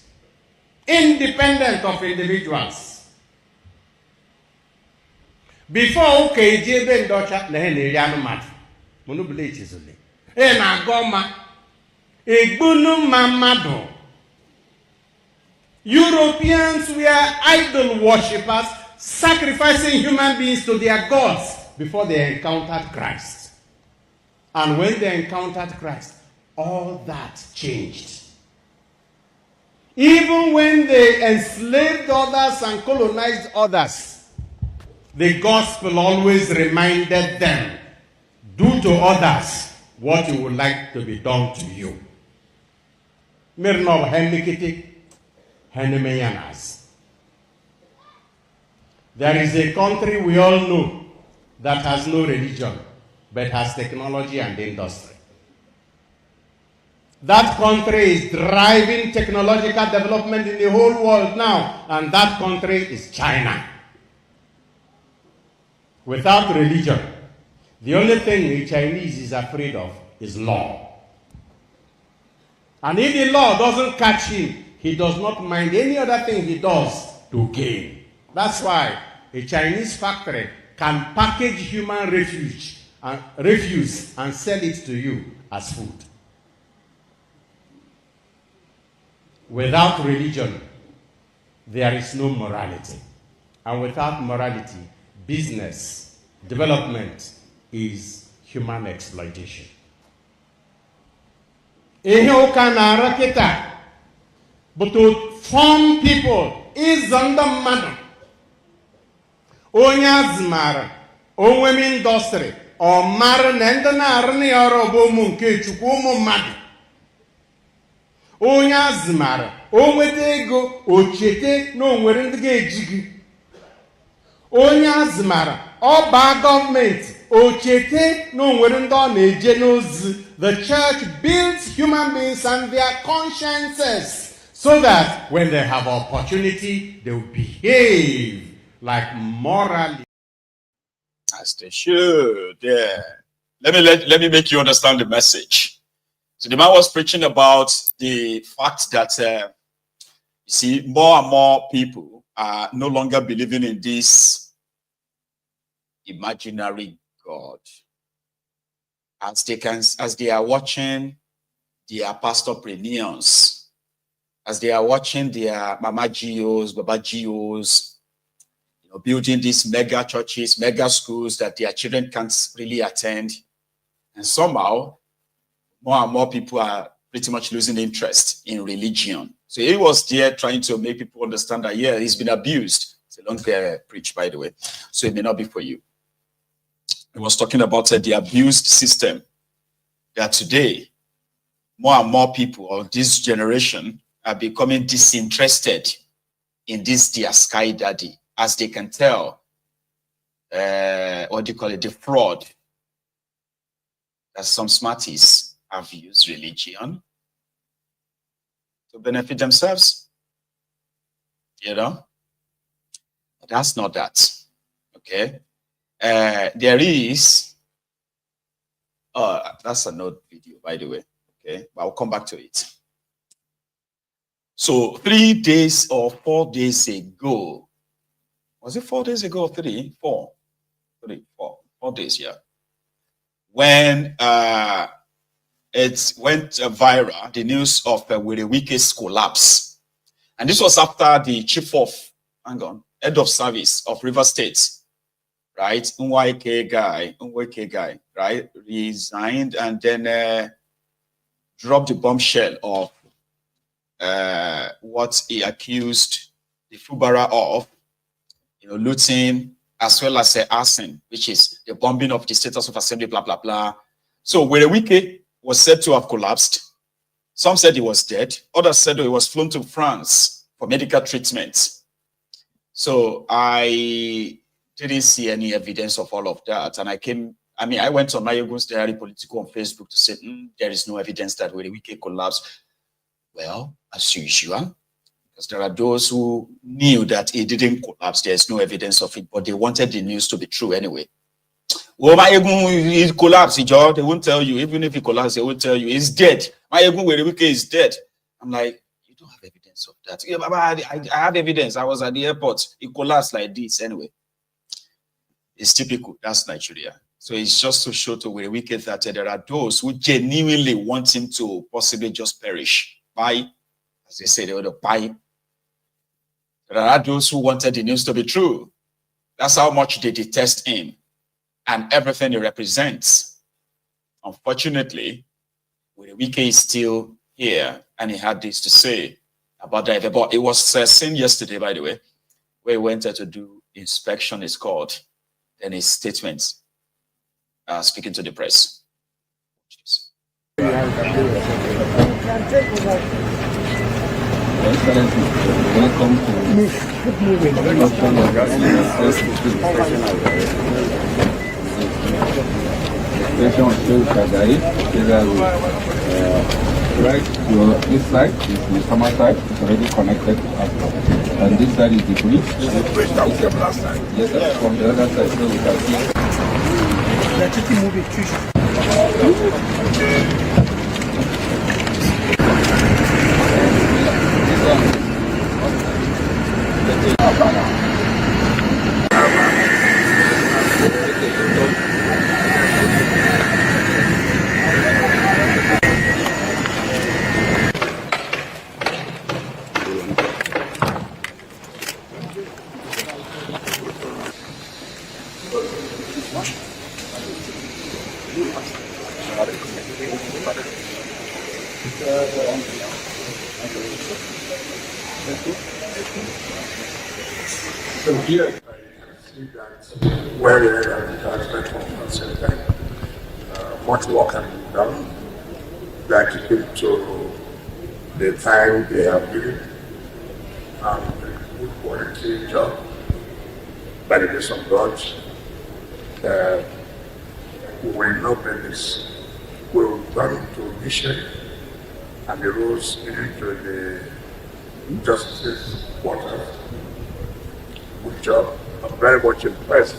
independent of individuals. Before Ukejebe Ndocha, Nehene Mat, Monobile Chisole, Enagoma, Egbunu Mamado. Europeans were idol worshippers, sacrificing human beings to their gods before they encountered Christ. And when they encountered Christ, all that changed. Even when they enslaved others and colonized others, the gospel always reminded them, do to others what you would like to be done to you. There is a country we all know that has no religion, but has technology and industry. That country is driving technological development in the whole world now, and that country is China. Without religion, the only thing the Chinese is afraid of is law. And if the law doesn't catch him, he does not mind any other thing he does to gain. That's why a Chinese factory can package human refuse and sell it to you as food. Without religion, there is no morality. And without morality, business, development is human exploitation. Ihe ụka na-arụ kịta bụ to form people ịzọ ndị mmadụ. Onye azụmara onwe indọstrị ọ mara na ndị na-arụ na ya ọrụ bụ ụmụ nke Chukwu, ụmụ mmadụ. Onye azụmara o nweta ego o chete na o nwere ndị ga-eji gị. Onye azụmara ọ baa gọọmenti o chete na o nwere ndị ọ na-eje n'ozi. The church builds human beings and their consciences so that when they have opportunity, they will behave like morally. As they should, yeah. Let me make you understand the message. So the man was preaching about the fact that, you see, more and more people are no longer believing in this imaginary God. As they are watching their pastorpreneurs, as they are watching their Mama Gios, Baba Gios, building these mega churches, mega schools that their children can't really attend. And somehow, more and more people are pretty much losing interest in religion. So he was there trying to make people understand that, yeah, he's been abused. It's a long preach, by the way. So it may not be for you. He was talking about the abused system that today, more and more people of this generation are becoming disinterested in this their sky daddy, as they can tell, what do you call it, the fraud that some smarties have used religion to benefit themselves. But that's not that. Okay. There is, that's another video, by the way. Okay, but I'll come back to it. So 3 days or 4 days ago, was it 4 days ago or 3? 4 days, yeah. When it went viral, the news of Werey Wike's collapse. And this was after the chief of, head of service of River State, right? Nwaeke guy, right? Resigned and then dropped the bombshell of what he accused the Fubara of, looting as well as arson, which is the bombing of the Status of Assembly, blah, blah, blah. So Werey Wike was said to have collapsed. Some said he was dead. Others said he was flown to France for medical treatment. So I didn't see any evidence of all of that. And I went on Nayegun's Diary Political on Facebook to say, there is no evidence that Werey Wike collapsed. Well, as usual, because there are those who knew that he didn't collapse. There's no evidence of it, but they wanted the news to be true anyway. Well, he collapsed, they won't tell you. Even if he collapsed, they won't tell you. He's dead. Werey Wike is dead. I'm like, you don't have evidence of that. Yeah, but I have evidence. I was at the airport. He collapsed like this anyway. It's typical. That's Nigeria. So it's just to show to Werey Wike that there are those who genuinely want him to possibly just perish. By, as they say, they would buy. There are those who wanted the news to be true. That's how much they detest him and everything he represents. Unfortunately, Werey Wike is still here, and he had this to say about that. But it was seen yesterday, by the way, where he went to do inspection, it's called, and his statements, speaking to the press. Welcome to right, this side is the summer side, it's already connected, and this side is the bridge. The bridge that we came last time. Yes, sir. From the other side, so we can see. So here, I see that where the advertisement of much work can be done, that keeping to the time they have given, and a good quality job by the grace of God. We will not make this. We will run to mission and the rules leading to the justice quarters. Good job. I'm very much impressed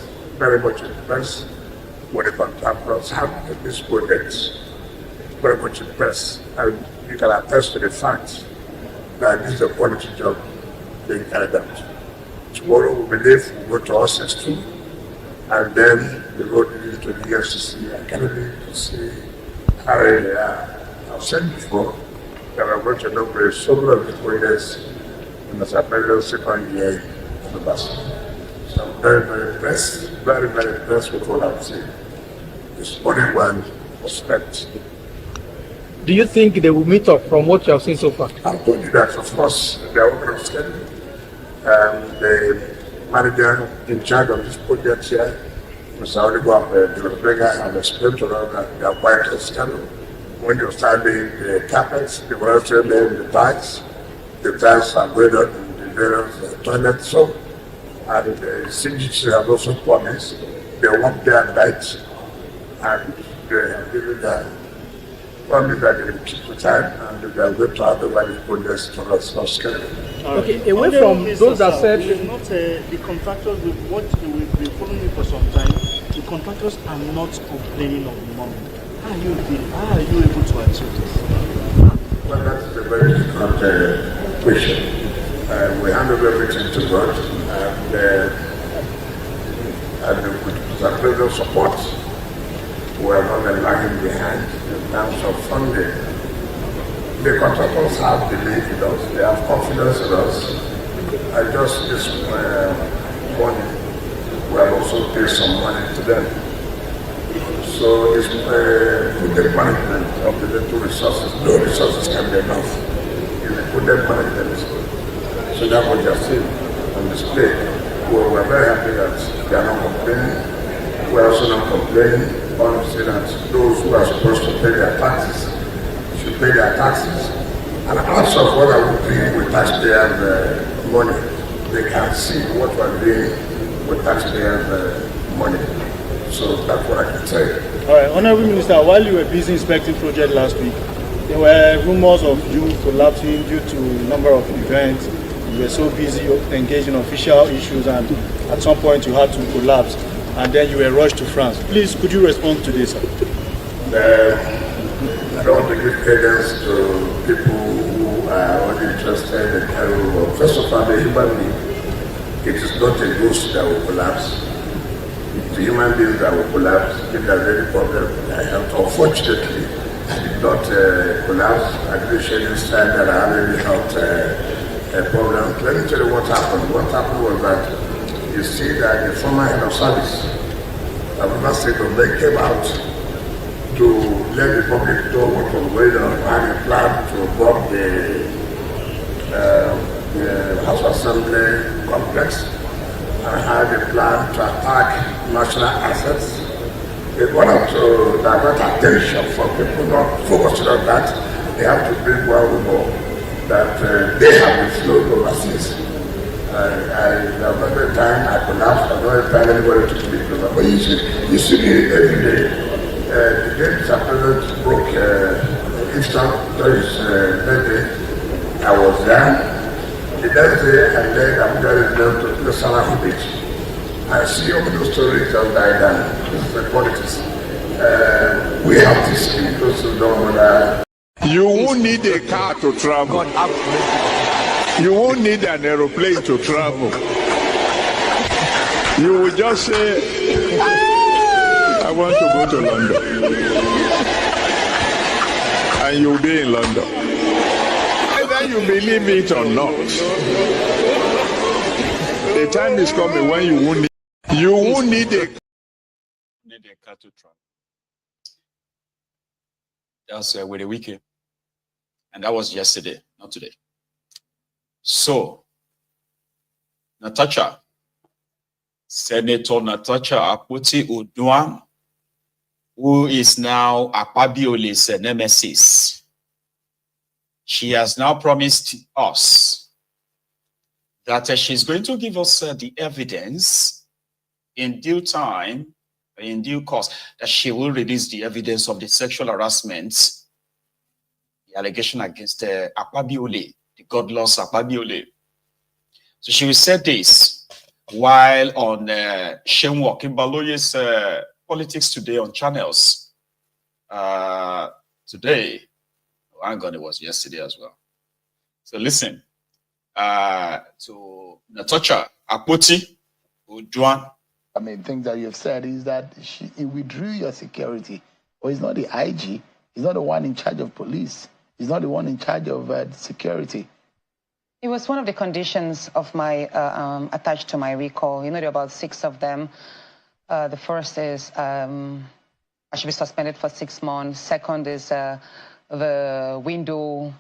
with the contractors handling this project. Very much impressed. And you can attest to the fact that this is a quality job being carried out. Tomorrow we believe we'll go to R62 and then we go into the FCC Academy to see how they are. I've said before that I'm going to inaugurate several of the projects in the second year of the bus. So I'm very impressed, very impressed with what I've seen. It's only one respect. Do you think they will meet up from what you have seen so far? I've told you that, of course, they are working on schedule. The manager in charge of this project here, Mr. Oliver, and explained to them that they are quite on schedule. When you start the carpets, they will also lay the tiles. The tiles are going on in the various toilets. So, and the CGC have also promised they work day and night, and they have given the promise that they will keep the time and they are going to have the right projects to us on schedule. Okay, away from those that said not the contractors with what we've been following for some time, the contractors are not complaining of the money. How are you able to achieve this? Well, that's a very difficult question. We hand over everything to God, and with the present support, we are not lagging behind in terms of funding. The contractors have belief in us, they have confidence in us. I just this morning, we have also paid some money to them. So it's good management of the little resources. No resources can be enough. It's a good management. So that's what you're seeing on display. We're very happy that they are not complaining. We're also not complaining. Honestly, that those who are supposed to pay their taxes should pay their taxes. And out of what I would do with taxpayers' money, they can see what we're doing with taxpayers' money. So that's what I can say. All right, Honorable Minister, while you were busy inspecting project last week, there were rumors of you collapsing due to a number of events. You were so busy engaged in official issues, and at some point you had to collapse, and then you were rushed to France. Please, could you respond to this? I don't want to give credence to people who are only interested in terror. First of all, the human being, it is not a ghost that will collapse. It's the human beings that will collapse if there's any problem with their health. Unfortunately, I did not collapse. I didn't share this time that I had any health problem. Let me tell you what happened. What happened was that you see that the former head of service, Fubara State of Bay, came out to let the public know what was going on, and a plan to bomb the House Assembly complex, and had a plan to attack national assets. They wanted to divert attention from people not focusing on that. They have to bring one rumor that they have been flown overseas. Another time I collapsed, I don't tell anybody to speak to them. But you see me every day. The day Mr. President broke Eastern during his birthday, I was there. The next day I led Abuja down to the Salafi Beach. I see all those stories of die down. This is the politics. We have to see those who don't want. You won't need a car to travel. You won't need an aeroplane to travel. You will just say, I want to go to London. And you'll be in London. Either you believe it or not. The time is coming when you won't need a Need a cattle truck. That's Werey Wike. And that was yesterday, not today. So, Natasha, Senator Natasha Akpoti-Uduaghan, who is now Akpabiole's nemesis, she has now promised us that she's going to give us the evidence in due time, in due course, that she will release the evidence of the sexual harassment, the allegation against Akpabiole, the godless Akpabiole. So she will say this while on Shenwo Kimbaloye's Politics Today on channels. Today, hang on, it was yesterday as well. So listen to Natasha Akpoti-Uduaghan. I mean, things that you've said is that he withdrew your security. Well, he's not the IG. He's not the one in charge of police. He's not the one in charge of security. It was one of the conditions of my attached to my recall. You know, there are about 6 of them. The first is I should be suspended for 6 months. Second is the window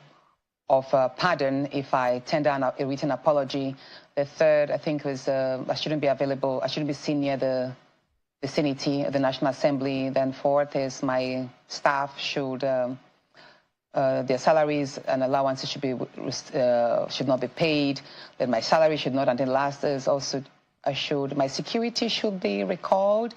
of pardon if I tender a written apology. The third, I think, was I shouldn't be available. I shouldn't be seen near the vicinity of the National Assembly. Then fourth is my staff should their salaries and allowances should not be paid. Then my salary should not. And then last is also my security should be recalled.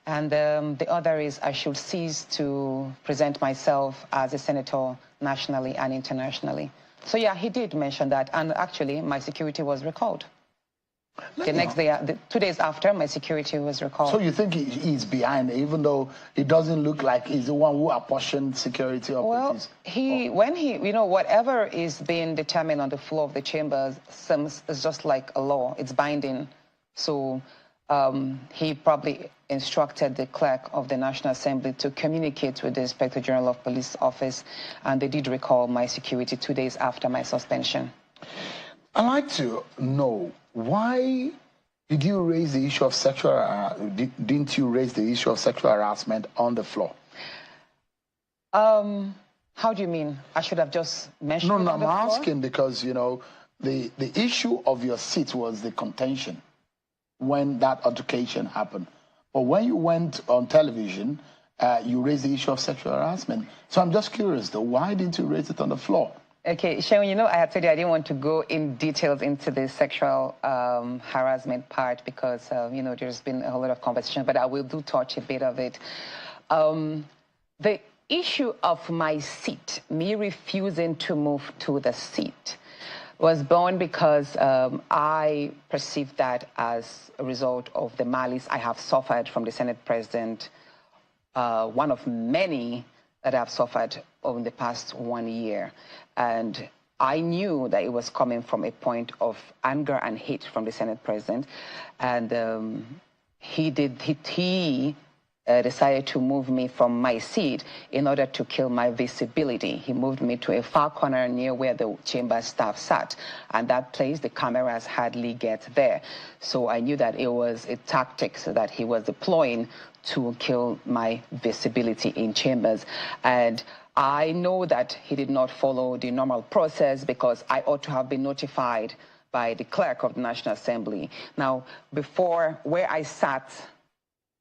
And the other is I should cease to present myself as a senator nationally and internationally. So yeah, he did mention that, and actually my security was recalled. The next day, 2 days after, my security was recalled. So you think he's behind, even though it doesn't look like he's the one who apportioned security operatives? Well, whatever is being determined on the floor of the chambers, is just like a law. It's binding. So he probably instructed the clerk of the National Assembly to communicate with the Inspector General of Police office, and they did recall my security 2 days after my suspension. I'd like to know, why did you raise the issue of didn't you raise the issue of sexual harassment on the floor? How do you mean? I should have just mentioned it on the floor? I'm asking because, you know, the issue of your seat was the contention when that altercation happened. But when you went on television, you raised the issue of sexual harassment. So I'm just curious, though, why didn't you raise it on the floor? Okay, Sharon, you know, I had said I didn't want to go in details into the sexual harassment part because, you know, there's been a whole lot of conversation, but I will touch a bit of it. The issue of my seat, me refusing to move to the seat, was born because I perceived that as a result of the malice I have suffered from the Senate President, one of many that I've suffered over the past 1 year. And I knew that it was coming from a point of anger and hate from the Senate President. And he decided to move me from my seat in order to kill my visibility. He moved me to a far corner near where the chamber staff sat. And that place, the cameras hardly get there. So I knew that it was a tactic that he was deploying to kill my visibility in chambers. And I know that he did not follow the normal process because I ought to have been notified by the clerk of the National Assembly. Now, before where I sat,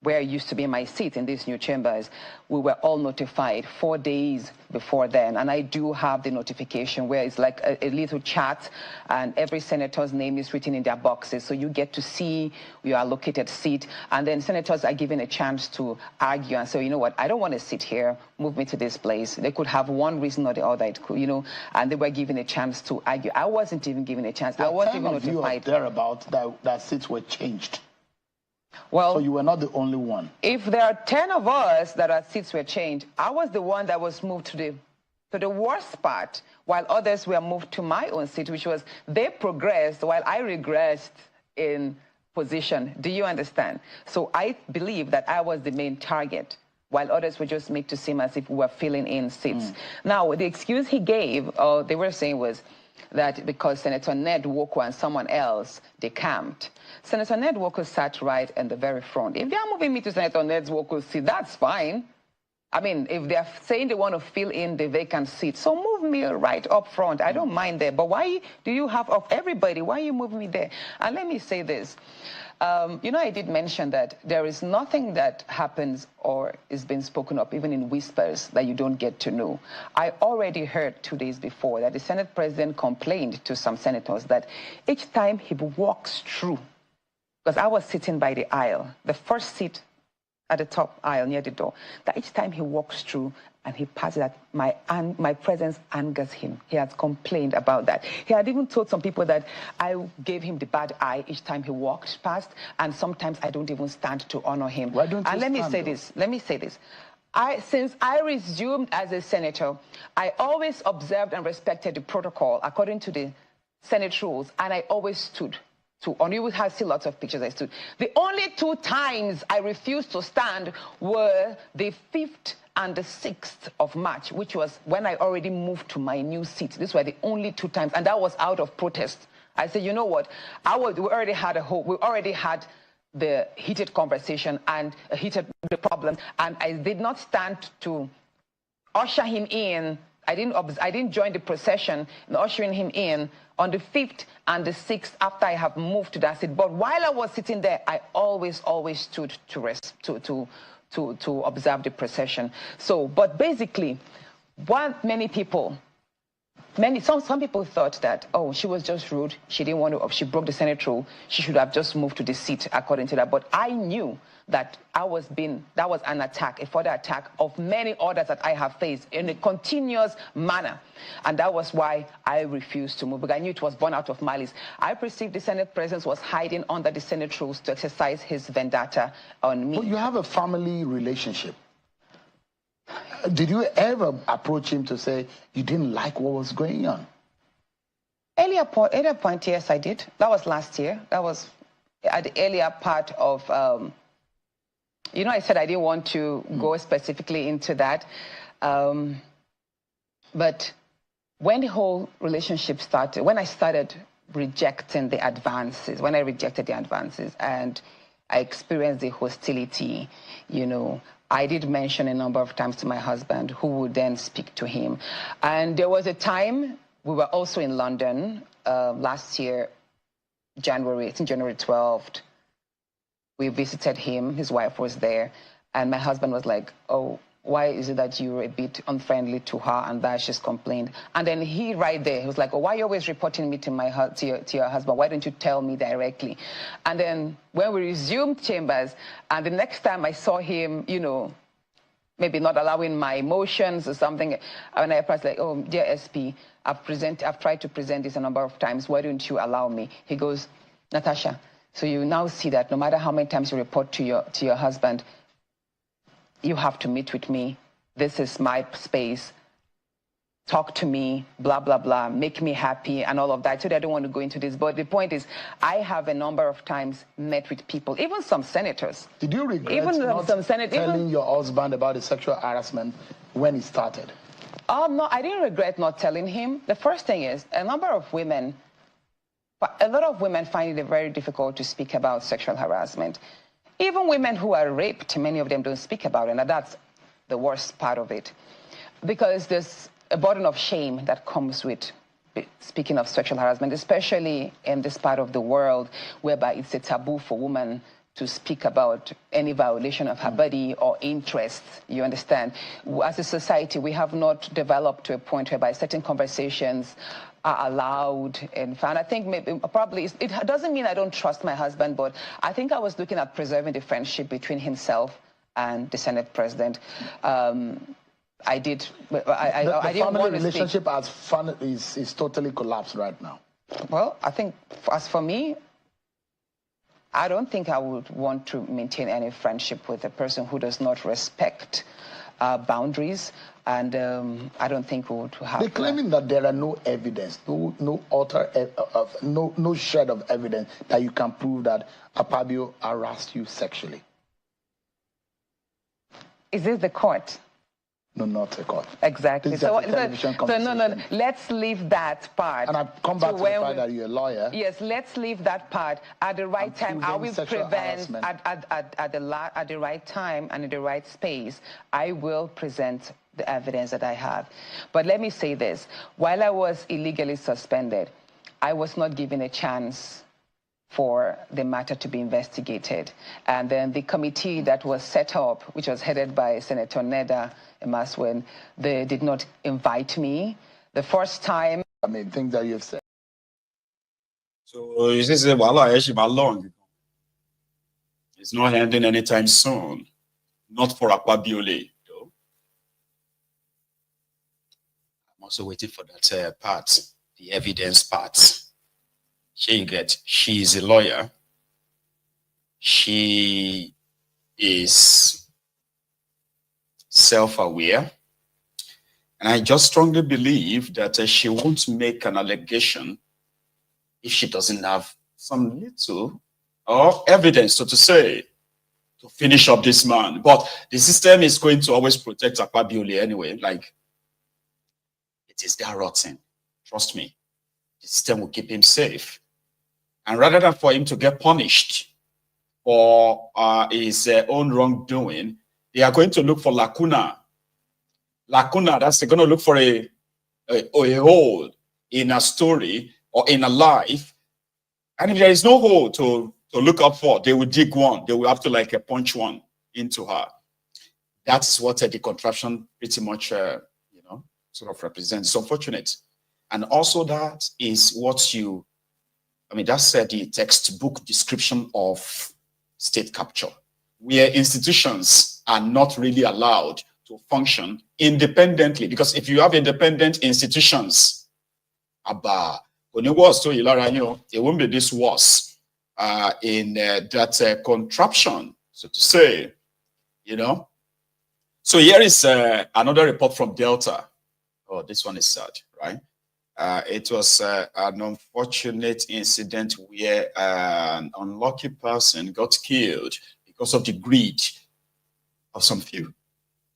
where used to be my seat in these new chambers, we were all notified 4 days before then. And I do have the notification where it's like a little chat and every senator's name is written in their boxes. So you get to see your allocated seat. And then senators are given a chance to argue and say, you know what, I don't want to sit here, move me to this place. They could have one reason or the other, it could, you know, and they were given a chance to argue. I wasn't even given a chance. I wasn't even notified. Thereabouts that seats were changed. Well, so you were not the only one. If there are 10 of us that our seats were changed, I was the one that was moved to the worst part, while others were moved to my own seat, which was they progressed while I regressed in position. Do you understand? So I believe that I was the main target, while others were just made to seem as if we were filling in seats. Now, the excuse he gave, they were saying was, that because Senator Ned Nwoko and someone else, they camped. Senator Ned Nwoko sat right in the very front. If they are moving me to Senator Ned Nwoko's seat, that's fine. I mean, if they're saying they want to fill in the vacant seat, so move me right up front. I don't mind there. But why do you have, of everybody, why are you moving me there? And let me say this. You know, I did mention that there is nothing that happens or is being spoken of, even in whispers, that you don't get to know. I already heard 2 days before that the Senate president complained to some senators that each time he walks through, because I was sitting by the aisle, the first seat at the top aisle near the door, that each time he walks through and he passes that, my presence angers him. He has complained about that. He had even told some people that I gave him the bad eye each time he walked past, and sometimes I don't even stand to honor him. Why don't you and let me say this. Since I resumed as a senator, I always observed and respected the protocol according to the Senate rules, and I always stood. You will have see lots of pictures I stood. The only 2 times I refused to stand were the 5th and the 6th of March, which was when I already moved to my new seat. These were the only 2 times, and that was out of protest. I said, you know what? We already had the heated conversation and a heated problem, and I did not stand to usher him in. I didn't join the procession in ushering him in on the 5th and the 6th after I have moved to that seat. But while I was sitting there, I always stood to observe the procession. So, but basically, what many people, some people thought that, oh, she was just rude. She didn't want to, she broke the Senate rule. She should have just moved to the seat according to that. But I knew that that was an attack, a further attack of many others that I have faced in a continuous manner. And that was why I refused to move, because I knew it was born out of malice. I perceived the Senate president was hiding under the Senate rules to exercise his vendetta on me. But you have a family relationship. Did you ever approach him to say you didn't like what was going on? Earlier point, yes, I did. That was last year. That was at the earlier part of, you know, I said I didn't want to go specifically into that. But when the whole relationship started, when I started rejecting the advances, when I rejected the advances and I experienced the hostility, you know, I did mention a number of times to my husband, who would then speak to him. And there was a time, we were also in London last year, January 12th. We visited him, his wife was there, and my husband was like, oh, why is it that you're a bit unfriendly to her and that she's complained? And then he right there, he was like, oh, why are you always reporting me to your husband? Why don't you tell me directly? And then when we resumed chambers, and the next time I saw him, you know, maybe not allowing my emotions or something, and I was like, oh, dear SP, I've tried to present this a number of times. Why don't you allow me? He goes, Natasha, so you now see that no matter how many times you report to your husband, you have to meet with me. This is my space. Talk to me, blah, blah, blah, make me happy and all of that. So I don't want to go into this. But the point is, I have a number of times met with people, even some senators. Did you regret telling your husband about the sexual harassment when it started? No, I didn't regret not telling him. The first thing is, a lot of women find it very difficult to speak about sexual harassment. Even women who are raped, many of them don't speak about it, and that's the worst part of it. Because there's a burden of shame that comes with speaking of sexual harassment, especially in this part of the world, whereby it's a taboo for women to speak about any violation of her body or interests, you understand? As a society, we have not developed to a point whereby certain conversations are allowed. And I think probably, it doesn't mean I don't trust my husband, but I think I was looking at preserving the friendship between himself and the Senate president. I didn't family relationship is totally collapsed right now. Well, I think as for me, I don't think I would want to maintain any friendship with a person who does not respect boundaries, and I don't think we would have. They're claiming that there are no evidence, no shred of evidence that you can prove that Akpabio harassed you sexually. Is this the court? No, not a court. Exactly. This is just a television conversation. No. Let's leave that part. And I come back to the fact that you're a lawyer. Yes, let's leave that part. At the right time, I will prevent at the right time and in the right space. I will present the evidence that I have. But let me say this: while I was illegally suspended, I was not given a chance for the matter to be investigated. And then the committee that was set up, which was headed by Senator Neda Emaswen, they did not invite me. The first time... I mean, things that you've said. So you say, well, long. It's not ending anytime soon. Not for Akwabiole, though. I'm also waiting for that part, the evidence part. She is a lawyer. She is self-aware. And I just strongly believe that she won't make an allegation if she doesn't have some little or evidence, so to say, to finish up this man. But the system is going to always protect Akwabiole anyway. Like, it is that rotten. Trust me. The system will keep him safe. And rather than for him to get punished for his own wrongdoing, they are going to look for lacuna. Lacuna, that's they're going to look for a hole in a story or in a life. And if there is no hole to look up for, they will dig one. They will have to like punch one into her. That's what the contraption pretty much, sort of represents. It's unfortunate. And also that is what that's the textbook description of state capture, where institutions are not really allowed to function independently. Because if you have independent institutions, when it was it won't be this worse in that contraption, so to say, So here is another report from Delta. Oh, this one is sad, right? It was an unfortunate incident where an unlucky person got killed because of the greed of some few.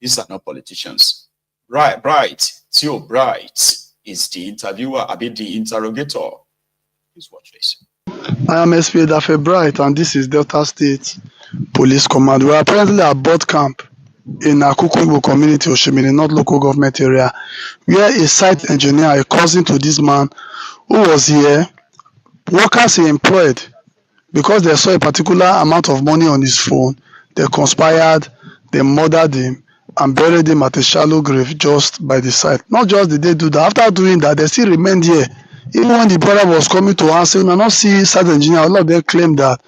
These are not politicians. Bright, Theo Bright is the interviewer, the interrogator. Please watch this. I am SP Dafe Bright, and this is Delta State Police Command. We are presently at boot camp in Akukunbo community, Oshimini, not local government area, where a site engineer, a cousin to this man who was here, workers he employed, because they saw a particular amount of money on his phone, they conspired, they murdered him, and buried him at a shallow grave just by the site. Not just did they do that, after doing that, they still remained here. Even when the brother was coming to answer, we not see site engineer, a lot of them claimed that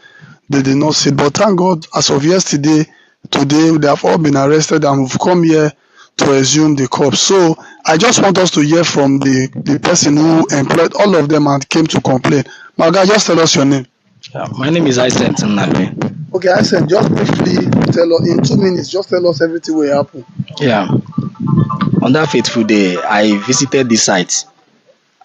they did not see it. But thank God, as of yesterday, today, they have all been arrested and we've come here to resume the corps. So I just want us to hear from the person who employed all of them and came to complain. My guy, just tell us your name. My name is Aisen Nabe. Okay, Aisen, just briefly tell us, in 2 minutes, just tell us everything will happen. Yeah. On that fateful day, I visited the site.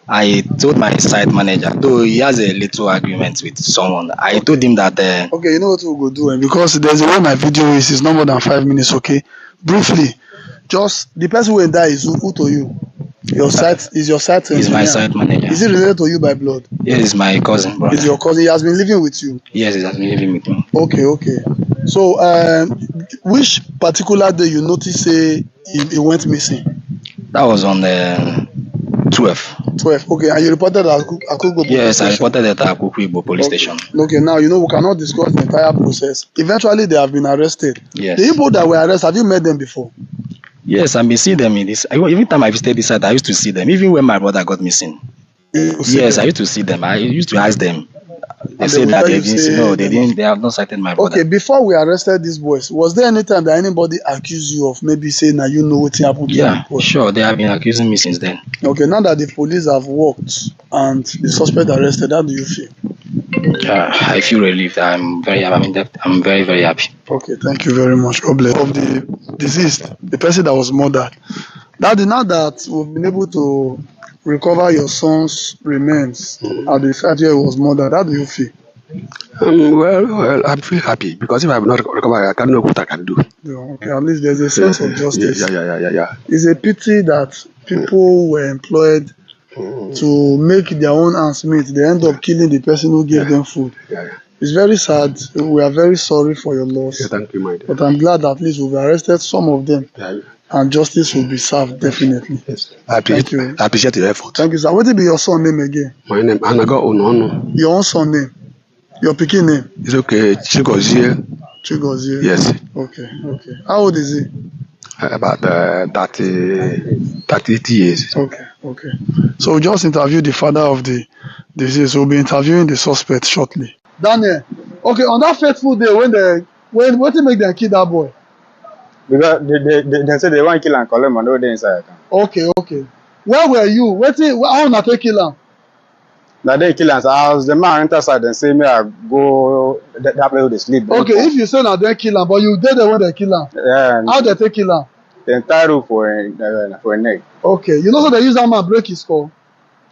I told my site manager, though he has a little agreement with someone, I told him that... okay, you know what we'll go do? Because there's a way my video is not more than 5 minutes, okay? Briefly, just the person who die is who to you? Your site is your site engineer? He's my site manager. Is he related to you by blood? Yes, he's my cousin, brother. Is your cousin? He has been living with you? Yes, he has been living with me. Okay. So, which particular day you notice he went missing? That was on the 12. Okay, and you reported at Akugbo Police Yes, Station? I reported at Akugbo Police Station. Okay, now, we cannot discuss the entire process. Eventually, they have been arrested. Yes. The people that were arrested, have you met them before? Yes, I've been seeing them in this. Every time I visited this site, I used to see them. Even when my brother got missing. Yes, I used to see them. I used to ask them. They said that they didn't see. No, they have not cited my brother. Okay, before we arrested these boys, was there any time that anybody accused you of maybe saying that what happened to Yeah, sure. They have been accusing me since then. Okay, now that the police have worked and the suspect arrested, how do you feel? I feel relieved. I'm very happy. Okay, thank you very much. God bless. Of the deceased, the person that was murdered. Now that we've been able to recover your son's remains at the site where he was murdered, how do you feel? Well, I'm feeling happy because if I'm not recovered, I can't know what I can do. Okay, at least there's a sense of justice. Yeah. It's a pity that people were employed to make their own ends meet. They end up killing the person who gave them food. It's very sad. We are very sorry for your loss. Thank you, my dear. But I'm glad at least we've arrested some of them. And justice will be served, definitely. I appreciate your effort. Thank you, sir. What will be your son name again? My name, Anago Onono. Your own son name? Your picking name? It's okay. Chigozie. Chigozie? Yes. Okay. How old is he? About 38 years. Okay. So we just interviewed the father of the deceased. We'll be interviewing the suspect shortly. Daniel, okay, on that fateful day when what make them kill that boy? Because they said they want to kill and collect money they inside. Okay. Where were you? How na take kill him? That they kill us. As the man enter inside and say me I go that place where they sleep. Okay, if you say na they kill him, but you did there when they kill him. Yeah. How they take kill him? The entire roof for a neck. Okay, you know so they use hammer break his skull.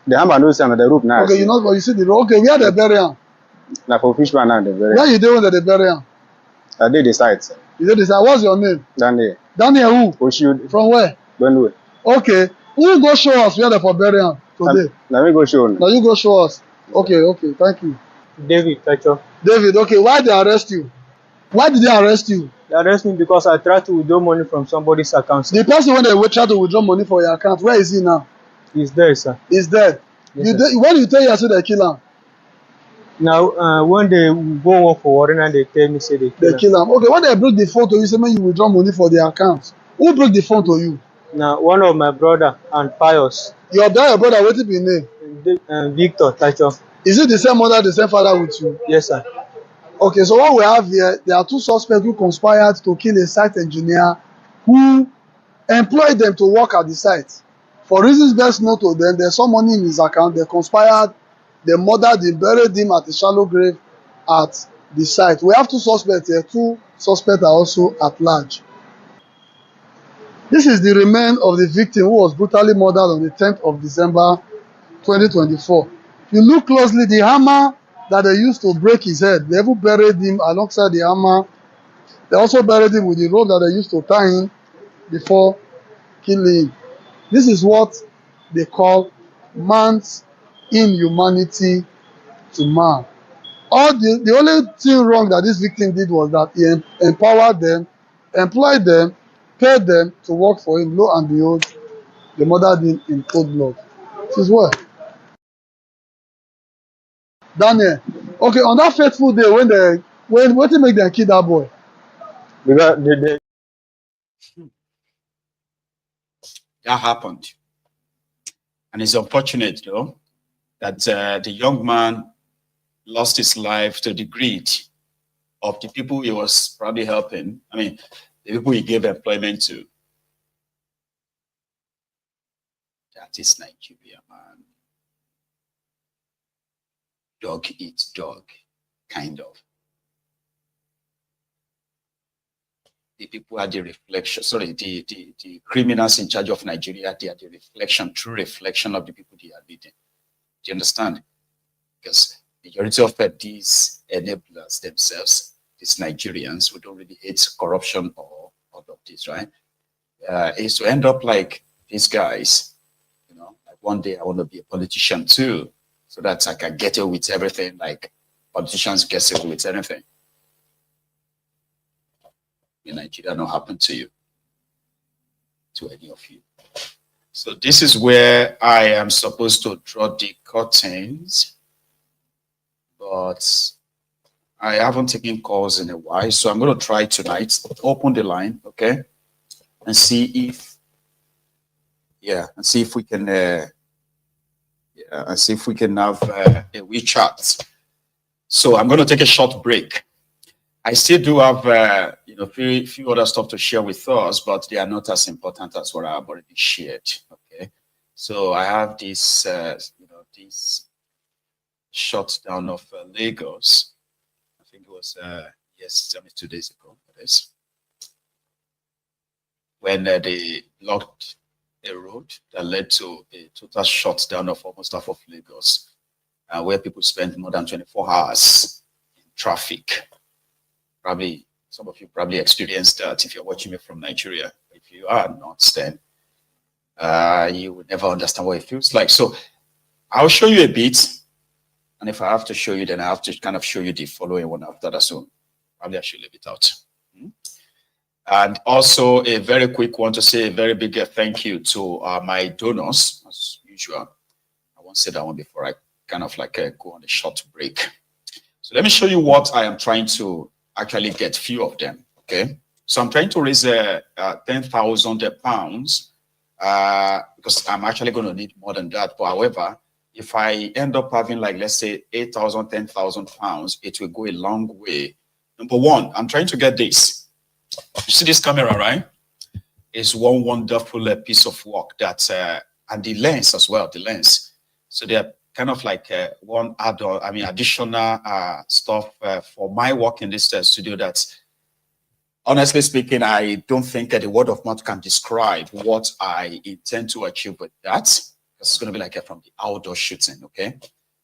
The hammer knows on the roof now. Okay, you know, but you see the road. Okay, where they bury him? Now for fishman now they bury. Where you doing when they bury him? I did the site. You did the site. What's your name? Daniel. Daniel who? Oshiud. From where? Benue. Okay, who go show us where they for bury him today? Let me go show you. Now you go show us. Okay, thank you. David, Plateau. David, okay, why they arrest you? Why did they arrest you? They arrest me because I tried to withdraw money from somebody's account. The person when they try to withdraw money for your account, where is he now? He's dead, sir. He's dead. Yes, when you tell you say they kill him? Now, when they go work for Warren and they tell me say they kill him. Okay, when they break the phone to you, say man you withdraw money for the account. Who broke the phone to you? Now, one of my brother and Pius. Your brother, what is his name? Victor Tacho. Is it the same mother, the same father with you? Yes, sir. Okay, so what we have here, there are two suspects who conspired to kill a site engineer who employed them to work at the site. For reasons best known to them, there's some money in his account. They conspired, they murdered him, buried him at a shallow grave at the site. We have two suspects here. Two suspects are also at large. This is the remains of the victim who was brutally murdered on the 10th of December 2024. If you look closely, the hammer that they used to break his head, they even buried him alongside the hammer. They also buried him with the rope that they used to tie him before killing him. This is what they call man's inhumanity to man. The only thing wrong that this victim did was that he empowered them, employed them, paid them to work for him. Lo and behold, they murdered him in cold blood. This is what? Daniel, okay, on that fateful day when what make them kill that boy? Because that happened. And it's unfortunate, though, that the young man lost his life to the greed of the people he was probably helping. I mean, the people he gave employment to. That is Nigeria, man. Dog eats dog, kind of. The people are the reflection, the criminals in charge of Nigeria, they are the true reflection of the people they are leading. Do you understand? Because the majority of these enablers themselves, these Nigerians who don't really hate corruption or all of this, right? Is to end up like these guys, you know, like one day I want to be a politician too, so that I can get away with everything, like politicians get away with anything. In Nigeria, not happen to you, to any of you. So this is where I am supposed to draw the curtains, but I haven't taken calls in a while, so I'm going to try tonight, open the line, okay, and see if, and see if we can, and see if we can have a wee chat. So I'm going to take a short break. I still do have, you know, few other stuff to share with us, but they are not as important as what I've already shared. Okay, so I have this, you know, this shutdown of Lagos. I think it was yes, 2 days ago. Yes, when they blocked a road that led to a total shutdown of almost half of Lagos, where people spent more than 24 hours traffic. Probably some of you probably experienced that if you're watching me from Nigeria. If you are not, then you would never understand what it feels like. So I'll show you a bit. And if I have to show you, then I have to kind of show you the following one after that. So probably I should leave it out. And also a very quick one to say a very big thank you to my donors, as usual. I won't say that one before I kind of like go on a short break. So let me show you what I am trying to actually get, few of them, okay? So I'm trying to raise 10,000 pounds because I'm actually going to need more than that. But however, if I end up having like, let's say 8,000, 10,000 pounds, it will go a long way. Number one, I'm trying to get this. You see this camera, right? It's one wonderful piece of work that, and the lens as well, the lens. So they're kind of like one additional stuff for my work in this studio that, honestly speaking, I don't think the word of mouth can describe what I intend to achieve with that. It's going to be like from the outdoor shooting, okay?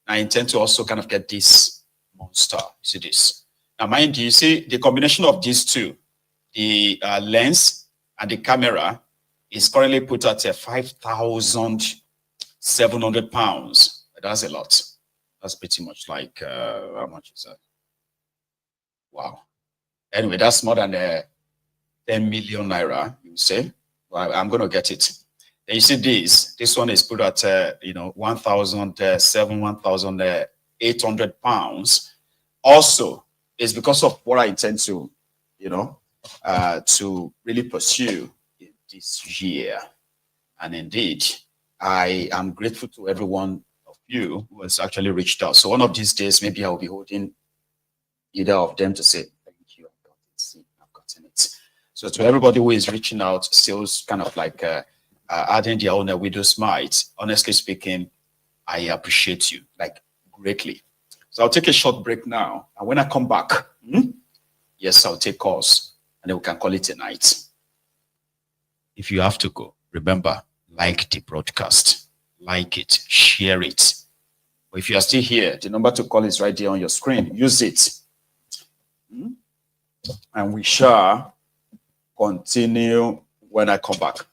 I intend to also kind of get this monster. You see this? Now, mind you, see the combination of these two, the lens and the camera is currently put at 5,700 pounds. That's a lot. That's pretty much like, how much is that? Wow. Anyway, that's more than 10 million naira, you say. Well, I'm going to get it. And you see this one is put at, 1,800 pounds. Also, it's because of what I intend to, to really pursue this year. And indeed, I am grateful to every one of you who has actually reached out. So one of these days, maybe I'll be holding either of them to say, thank you, I've gotten it. So to everybody who is reaching out, still kind of like adding their own widow's mite, honestly speaking, I appreciate you, like, greatly. So I'll take a short break now. And when I come back, yes, I'll take calls, and then we can call it a night. If you have to go, remember, like the broadcast, like it, share it. But if you are still here, the number to call is right there on your screen. Use it. And we shall continue when I come back.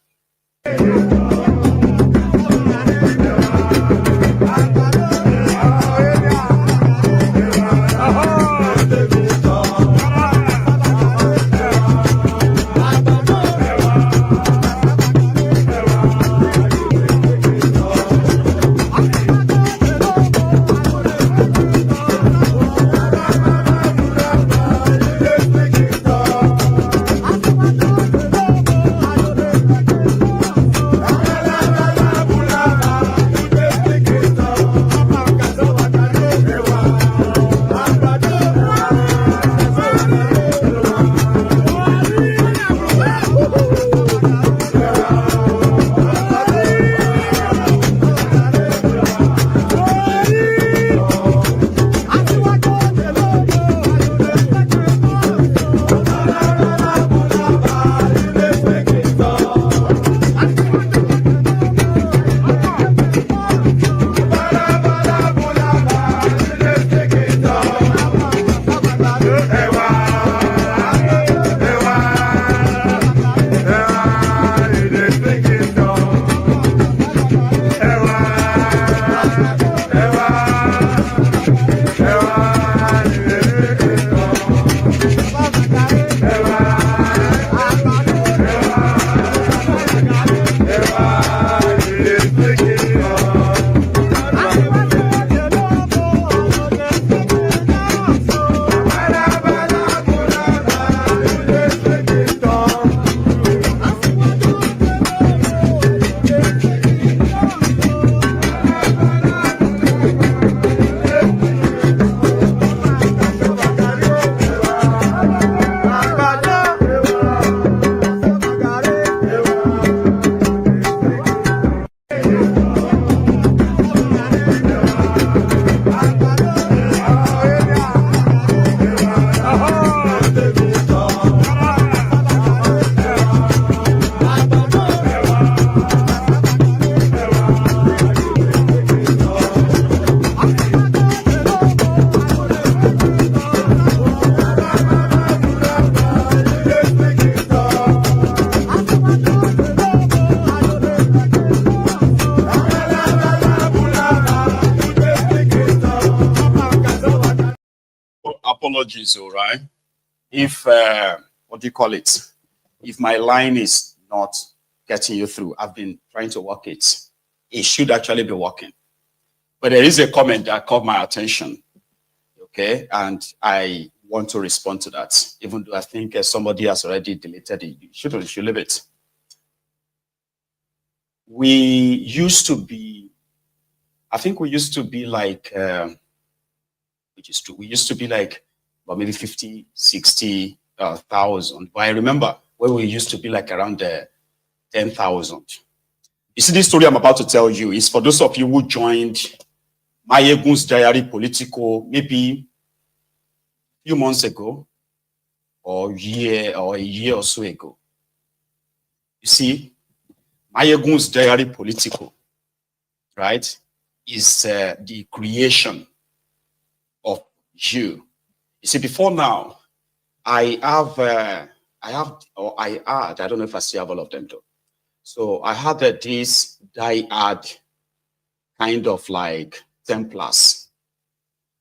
apologies, all right? If, what do you call it? If my line is not getting you through, I've been trying to work it. It should actually be working. But there is a comment that caught my attention, okay? And I want to respond to that, even though I think somebody has already deleted it. You should leave it. We used to be, I think we used to be like, which is true, we used to be like, well, maybe 50, 60,000. But I remember when we used to be like around 10,000. You see, this story I'm about to tell you is for those of you who joined Mayegun's Diary Politico maybe a few months ago, or a year or so ago. You see, Mayegun's Diary Politico, right, is the creation of you. You see, before now, I had, I don't know if I still have all of them though. So I had this die-hard kind of like Templars.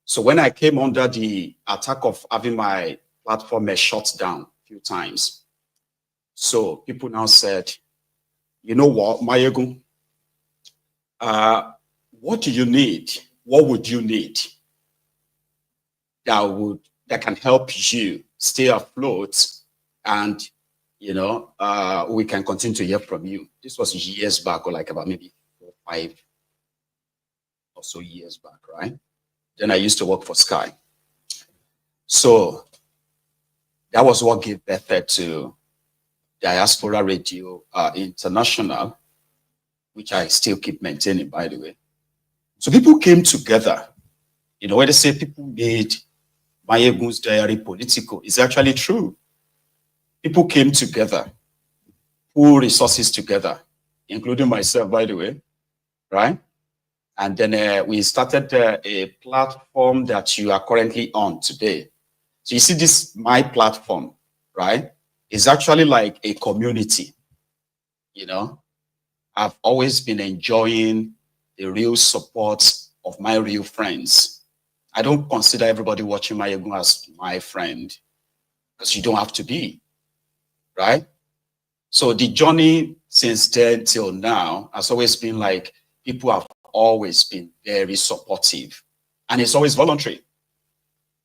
So when I came under the attack of having my platform shut down a few times, so people now said, you know what, Mayegun, what do you need? What would you need that can help you stay afloat, and you know, we can continue to hear from you? This was years back, or like about maybe 4 or 5 or so years back, right? Then I used to work for Sky. So that was what gave birth to Diaspora Radio International, which I still keep maintaining, by the way. So people came together. You know, when they say people made Mayegun's Diary Politico, it's actually true. People came together, pulled resources together, including myself, by the way, right? And then we started a platform that you are currently on today. So you see this, my platform, right? It's actually like a community, you know? I've always been enjoying the real support of my real friends. I don't consider everybody watching Mayegun as my friend, because you don't have to be, right? So the journey since then till now has always been like, people have always been very supportive, and it's always voluntary.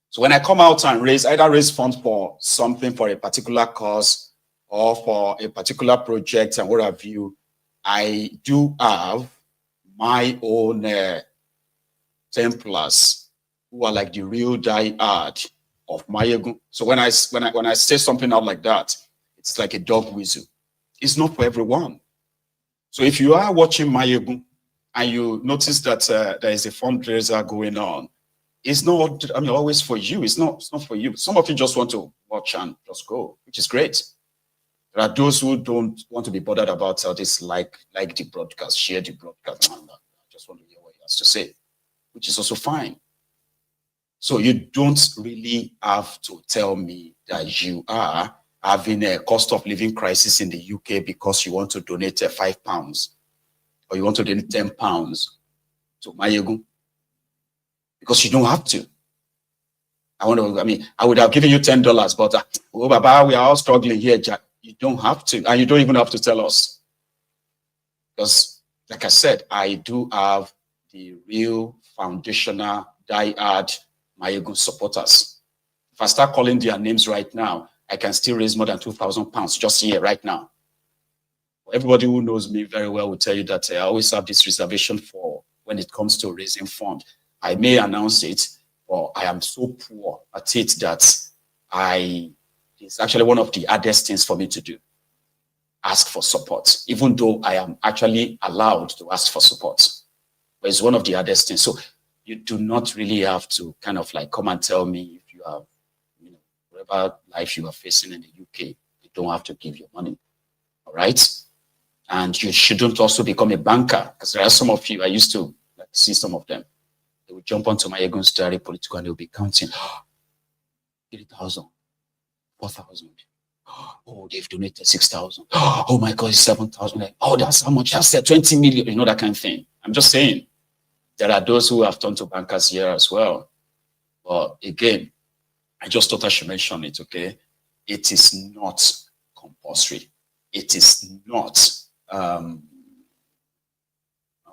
So when I come out and either raise funds for something, for a particular cause or for a particular project and what have you, I do have my own Templars who are like the real die-hard of Mayegun. So when I say something out like that, it's like a dog whistle. It's not for everyone. So if you are watching Mayegun and you notice that there is a fundraiser going on, it's not, I mean, always for you. It's not for you. Some of you just want to watch and just go, which is great. There are those who don't want to be bothered about this, like the broadcast, share the broadcast. I just want to hear what he has to say, which is also fine. So you don't really have to tell me that you are having a cost of living crisis in the UK because you want to donate £5 or you want to donate £10 to Mayegun, because you don't have to. I would have given you $10, but oh, Baba, we are all struggling here, Jack. You don't have to, and you don't even have to tell us. Because, like I said, I do have the real foundational, die-hard Mayegun supporters. If I start calling their names right now, I can still raise more than £2,000 just here, right now. Everybody who knows me very well will tell you that I always have this reservation for when it comes to raising funds. I may announce it, but I am so poor at it that it's actually one of the hardest things for me to do. Ask for support, even though I am actually allowed to ask for support. But it's one of the hardest things. So you do not really have to kind of like come and tell me if you have, you know, whatever life you are facing in the UK, you don't have to give your money. All right? And you shouldn't also become a banker, because there are some of you, I used to see some of them. They would jump onto Mayegun's Diary Political and they'll be counting 3,000, 4,000. Oh, they've donated 6,000. Oh my God, it's 7,000. Oh, that's how much. That's 20 million. You know, that kind of thing. I'm just saying, there are those who have turned to bankers here as well. But again, I just thought I should mention it, okay? It is not compulsory. It is not, I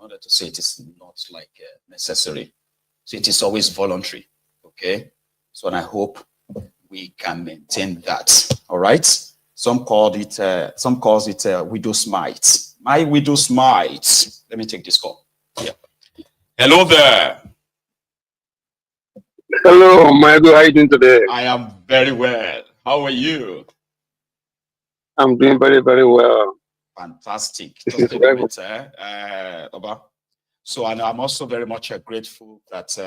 wanted to say it is not like necessary. So it is always voluntary, okay? So and I hope we can maintain that, all right? Some calls it widow's mite. My widow's mite. Let me take this call. Yeah. Hello there. Hello, Michael. How are you doing today? I am very well. How are you? I'm doing very, very well. Fantastic. This Just is a moment, Oba. So and I'm also very much grateful that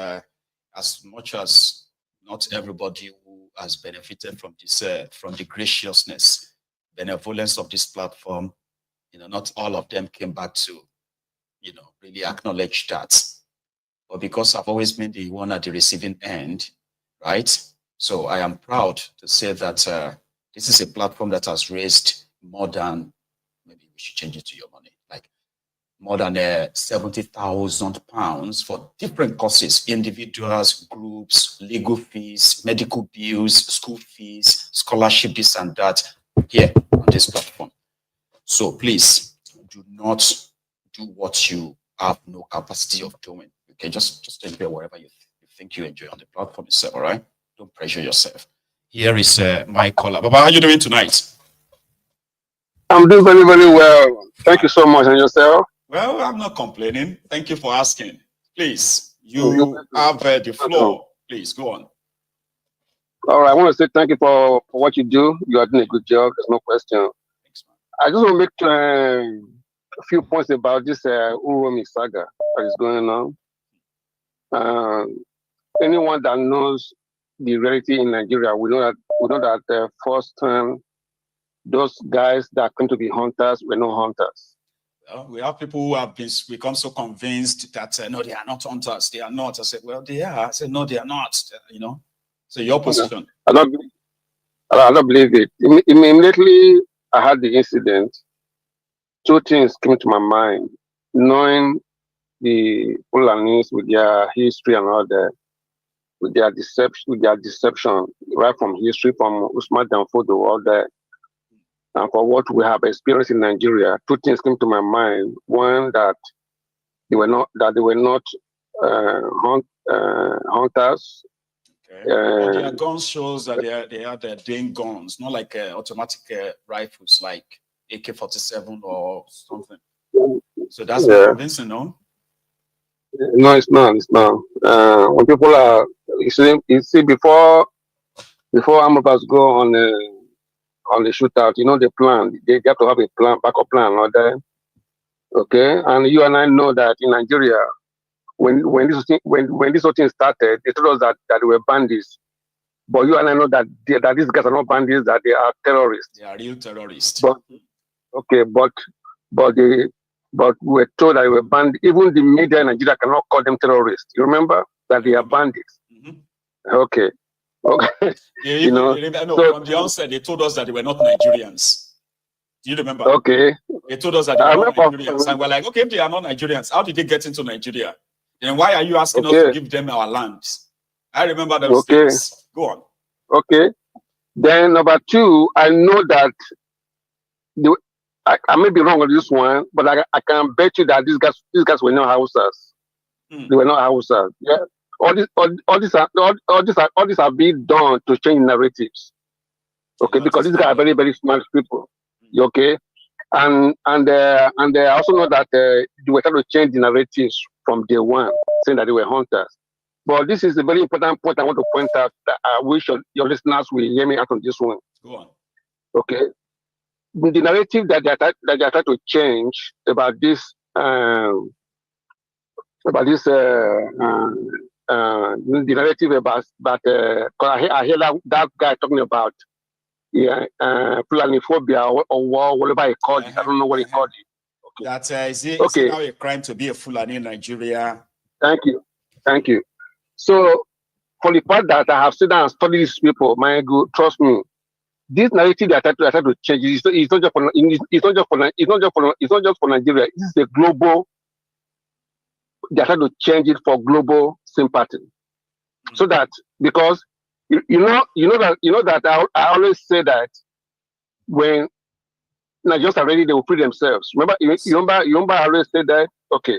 as much as not everybody who has benefited from this, from the graciousness, benevolence of this platform, not all of them came back to, really acknowledge that. But because I've always been the one at the receiving end, right? So I am proud to say that this is a platform that has raised more than, maybe we should change it to your money, like more than £70,000 for different causes, individuals, groups, legal fees, medical bills, school fees, scholarship, this and that, here on this platform. So please do not do what you have no capacity of doing. You can just enjoy whatever you think you enjoy on the platform itself, all right? Don't pressure yourself. Here is my caller. Baba, how are you doing tonight? I'm doing very, very well. Thank you so much. And yourself? Well, I'm not complaining. Thank you for asking. Please, you have the floor. Please, go on. All right. I want to say thank you for what you do. You are doing a good job. There's no question. Thanks, man. I just want to make a few points about this Uromi saga that is going on. Anyone that knows the reality in Nigeria, we know that first time those guys that come to be hunters were not hunters. Well, we have people who have become so convinced that no, they are not hunters. They are not. I said, well, they are. I said, no, they are not. So your position. I don't believe it. Immediately I had the incident, two things came to my mind. Knowing the Fulanis with their history and all that, with their deception, right from history, from Usman Danfodo, all that, and for what we have experienced in Nigeria, two things came to my mind. One, that they were not hunters. Okay. But their guns shows that they are Dane guns, not like automatic rifles like AK-47 or something. So that's not convincing, no? No, it's not. It's not. When people are, you see, before Amabas go on the shootout, the plan. They have to have a plan, backup plan, not that. Okay, and you and I know that in Nigeria, when this whole thing started, they told us that they were bandits. But you and I know that these guys are not bandits; that they are terrorists. They are real terrorists. But we're told that they were bandits. Even the media in Nigeria cannot call them terrorists. You remember that they are bandits. Mm-hmm. Okay. No, from the onset, they told us that they were not Nigerians. Do you remember? Okay. They told us that they were not Nigerians. And we're like, okay, if they are not Nigerians, how did they get into Nigeria? Then why are you asking us to give them our land? I remember those things. Go on. Okay. Then number two, I know that I may be wrong on this one, but I can bet you that these guys were not Hausas. They were not Hausas. Yeah. All these are being done to change narratives. Okay, because these guys are very, very smart people. Okay, and I also know that they were trying to change the narratives from day one, saying that they were hunters. But this is a very important point I want to point out that I wish your listeners will hear me out on this one. Go on. Okay, the narrative that they are trying to change about this the narrative about I hear that guy talking about Fulani phobia or whatever he called it. I don't know what he called it. Okay. That is it now a crime to be a Fulani in Nigeria? Thank you. So for the part that I have sat down and studied these people, my good, trust me, this narrative that I try to change it's not just for Nigeria. This is a global. They are trying to change it for global sympathy, so that because You know that I always say that when Nigerians are ready, they will free themselves. Remember, I always say that. Okay,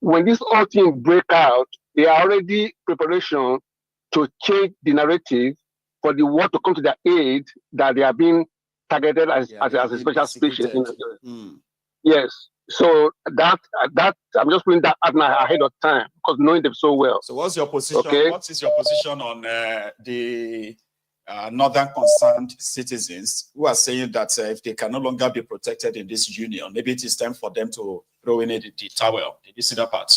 when this whole thing break out, they are already preparation to change the narrative for the world to come to their aid that they are being targeted as a special species in Nigeria. Yes. So that I'm just putting that out now ahead of time because knowing them so well. So what's your position? Okay. What is your position on the northern concerned citizens who are saying that if they can no longer be protected in this union, maybe it is time for them to throw in the towel? Did you see that part?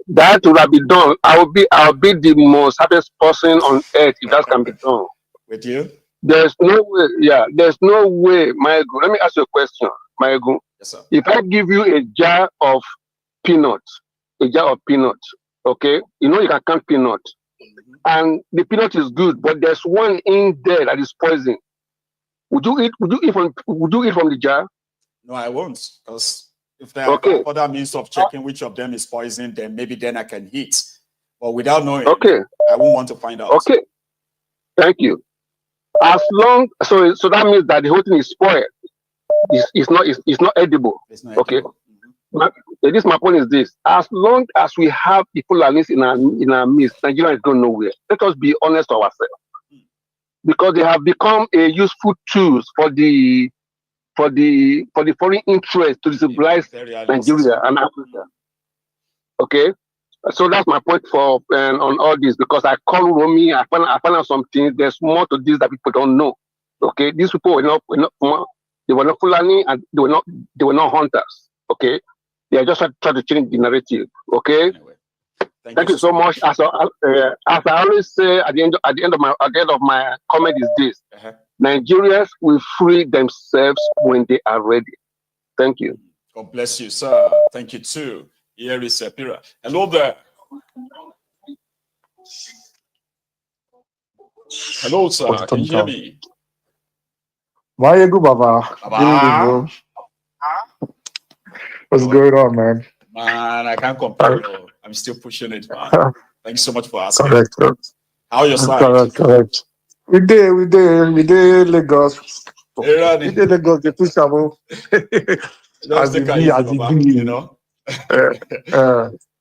That would have been done. I'll be the most happiest person on earth if that can be done. With you? There's no way. Yeah, there's no way, Maegu. Let me ask you a question, Maegu. Yes, sir. If I give you a jar of peanuts, okay, you know you can count peanuts, and the peanut is good, but there's one in there that is poison. Would you eat from the jar? No, I won't, because if there are other means of checking which of them is poison, then maybe I can eat. But without knowing, I won't want to find out. Okay, thank you. As long so that means that the whole thing is spoiled. It's not edible. It's not edible. This my point is this: as long as we have the Fulanis in our midst, Nigeria is going nowhere. Let us be honest to ourselves, because they have become a useful tools for the foreign interest to destabilize Nigeria and Africa. Okay, so that's my point for on all this, because I call Uromi, I found out some things. There's more to this that people don't know. Okay, these people were not Fulani, and they were not hunters. Okay, they are just trying to change the narrative. Okay, anyway, thank you so much. As I always say at the end of my comment is this: Nigerians will free themselves when they are ready. Thank you. God bless you, sir. Thank you too. Here is Pira. Hello there. Hello, sir. Can you hear me? Good, Baba. Good evening, bro. What's going on, man? Man, I can't compare. I'm still pushing it, man. Thanks so much for asking. Correct. How are your side? Correct. We did Lagos. We did Lagos. They push them. Just take it easy, Baba, you know.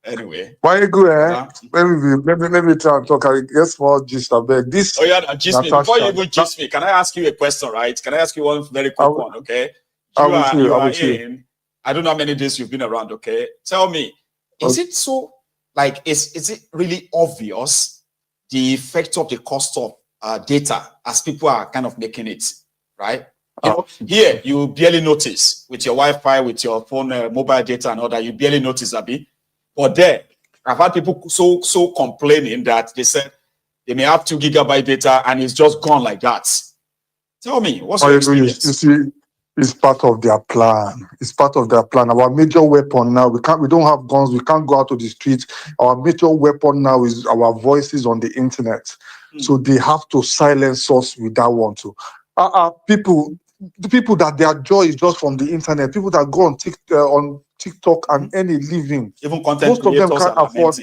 Anyway. Why good, eh? Let me try and talk. I guess more gist about this. Oh yeah, gist me. Before you even gist me, can I ask you a question, right? Can I ask you one very quick one, okay? You are in. I don't know how many days you've been around, okay? Tell me, is it so, like, is it really obvious the effect of the cost of data as people are kind of making it, right? You know, here, you barely notice with your Wi-Fi, with your phone, mobile data and all that, you barely notice, Abi. But there, I've had people so complaining that they said they may have 2 GB data and it's just gone like that. Tell me, what's your experience? You see, it's part of their plan. It's part of their plan. Our major weapon now, we don't have guns, we can't go out to the streets. Our major weapon now is our voices on the internet. So they have to silence us with that one too. The people that their joy is just from the internet, people that go on TikTok and any living, even content most of them can't afford.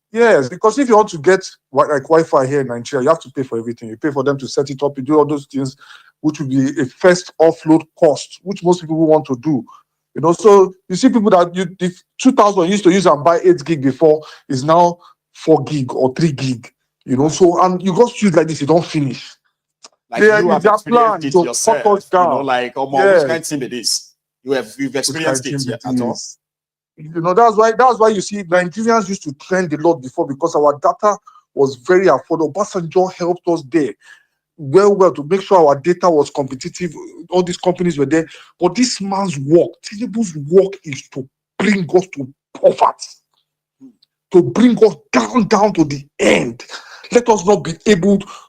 Yes, because if you want to get like Wi-Fi here in Nigeria, you have to pay for everything. You pay for them to set it up, you do all those things, which will be a first offload cost, which most people want to do. You know, so you see people that the 2000 used to use and buy 8 gig before is now 4 gig or 3 gig. You know, so and you just use like this, you don't finish. Like you have experienced it yourself, you know, like which kind of thing it is. You've experienced it at all. You know, that's why you see Nigerians used to trend a lot before, because our data was very affordable. Obasanjo helped us there well to make sure our data was competitive. All these companies were there. But this man's work, Tinubu's work, is to bring us to poverty, to bring us down to the end. Let us not be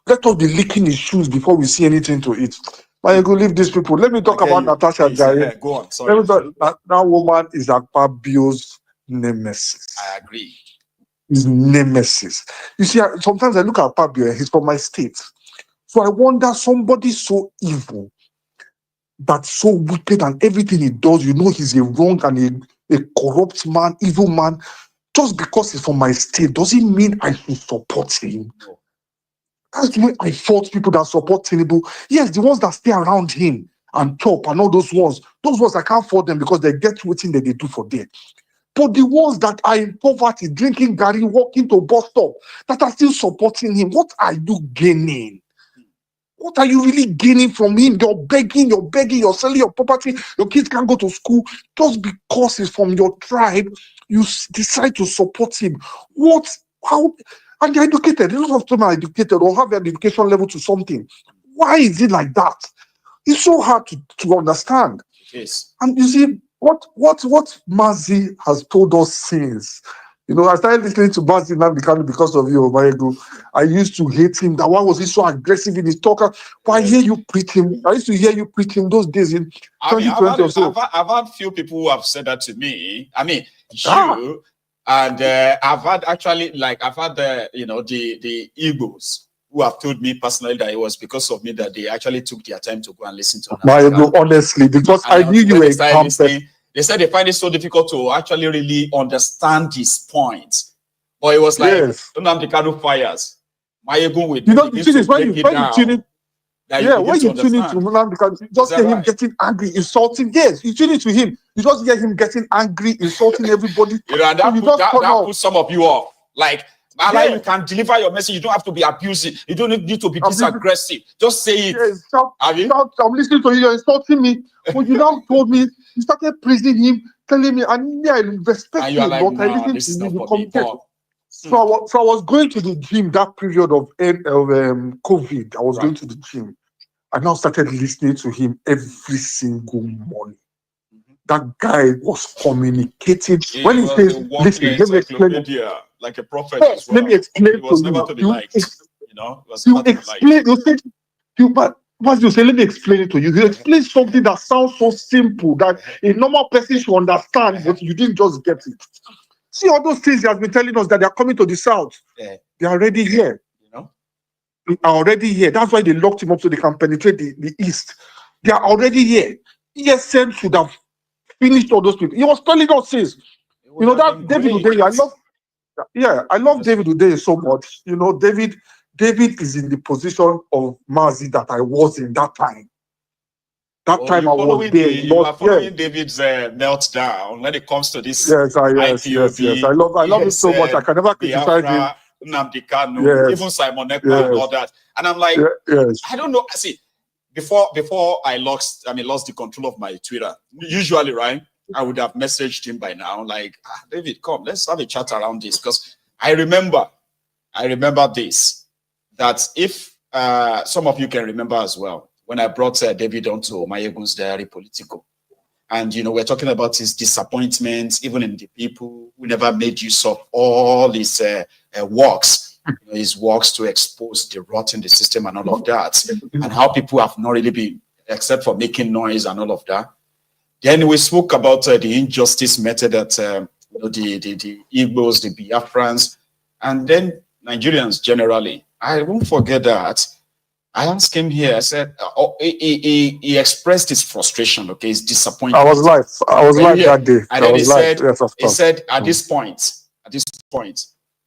let us be licking his shoes before we see anything to eat. I go leave these people. Let me talk about Natasha Jai. Go on. Sorry. That woman is Akpabio's nemesis. I agree. His nemesis. You see, sometimes I look at Akpabio, he's from my state. So I wonder, somebody so evil, that's so wicked, and everything he does, you know, he's a wrong and a corrupt man, evil man. just because he's from my state doesn't mean I should support him. No. That's the way I fault people that support Tinubu. Yes, the ones that stay around him and chop and all those ones I can't fault them because they get everything that they do for them. But the ones that are in poverty, drinking gari, walking to bus stop, that are still supporting him, what are you gaining? What are you really gaining from him? You're begging, you're selling your property, your kids can't go to school. Just because he's from your tribe, you decide to support him. What? How? And they're educated. A lot of them are educated or have an education level to something. Why is it like that? It's so hard to understand. Yes. And you see, what Mazi has told us since, I started listening to Mazi now because of you, Omayegu. I used to hate him. That why was he so aggressive in his talk? Why hear you preach him? I used to hear you preach him those days in 2020 or so. I've had few people who have said that to me. I mean, you and I've had the Igbos who have told me personally that it was because of me that they actually took their time to go and listen to Mayego, honestly, because I knew you were a they said they find it so difficult to actually really understand his point. But it was like, don't have the kind of fires. Mayego with you see this when you tune in. Yeah, when you tune into Mulan, because you just hear him getting angry, insulting. Yes, you tune into him. You just hear him getting angry, insulting everybody. And that puts some of you off. Like, you can deliver your message. You don't have to be abusive. You don't need to be this aggressive. Just say it. Yes, I'm listening to you. You're insulting me. When you now told me, you started praising him, telling me, and I respect you, but I listened to you. You communicate. So I was going to the gym that period of COVID. I was going to the gym. I now started listening to him every single morning. That guy was communicating. When he says, listen, let me explain it. Like a prophet. Yes, let me explain it was to never you. To be liked. Let me explain it to you. You explain something that sounds so simple that a normal person should understand, but you didn't just get it. See all those things he has been telling us that they are coming to the south. Yeah. They are already here. They are already here. That's why they locked him up so they can penetrate the east. They are already here. ESN should have finished all those people. He was telling us this. That David Udeye, I love David Udeye so much. David is in the position of Mazi that I was in that time. That time I was there. You are following David's meltdown when it comes to this. Yes. I love it so much. I can never criticize him. Nnamdi Kanu, even Simon Ekpa and all that. And I'm like, I don't know. See, before I lost the control of my Twitter. Usually, right, I would have messaged him by now, like, David, come, let's have a chat around this. Because I remember this, that if some of you can remember as well, when I brought David onto Mayegun's Diary Political, and we're talking about his disappointments, even in the people who never made use of all his works, his works to expose the rot in the system and all of that, and how people have not really been, except for making noise and all of that. Then we spoke about the injustice method that the Igbos, the Biafrans, and then Nigerians generally. I won't forget that. I asked him here. I said, he expressed his frustration, his disappointment. I was live that day. And then he said, at this point,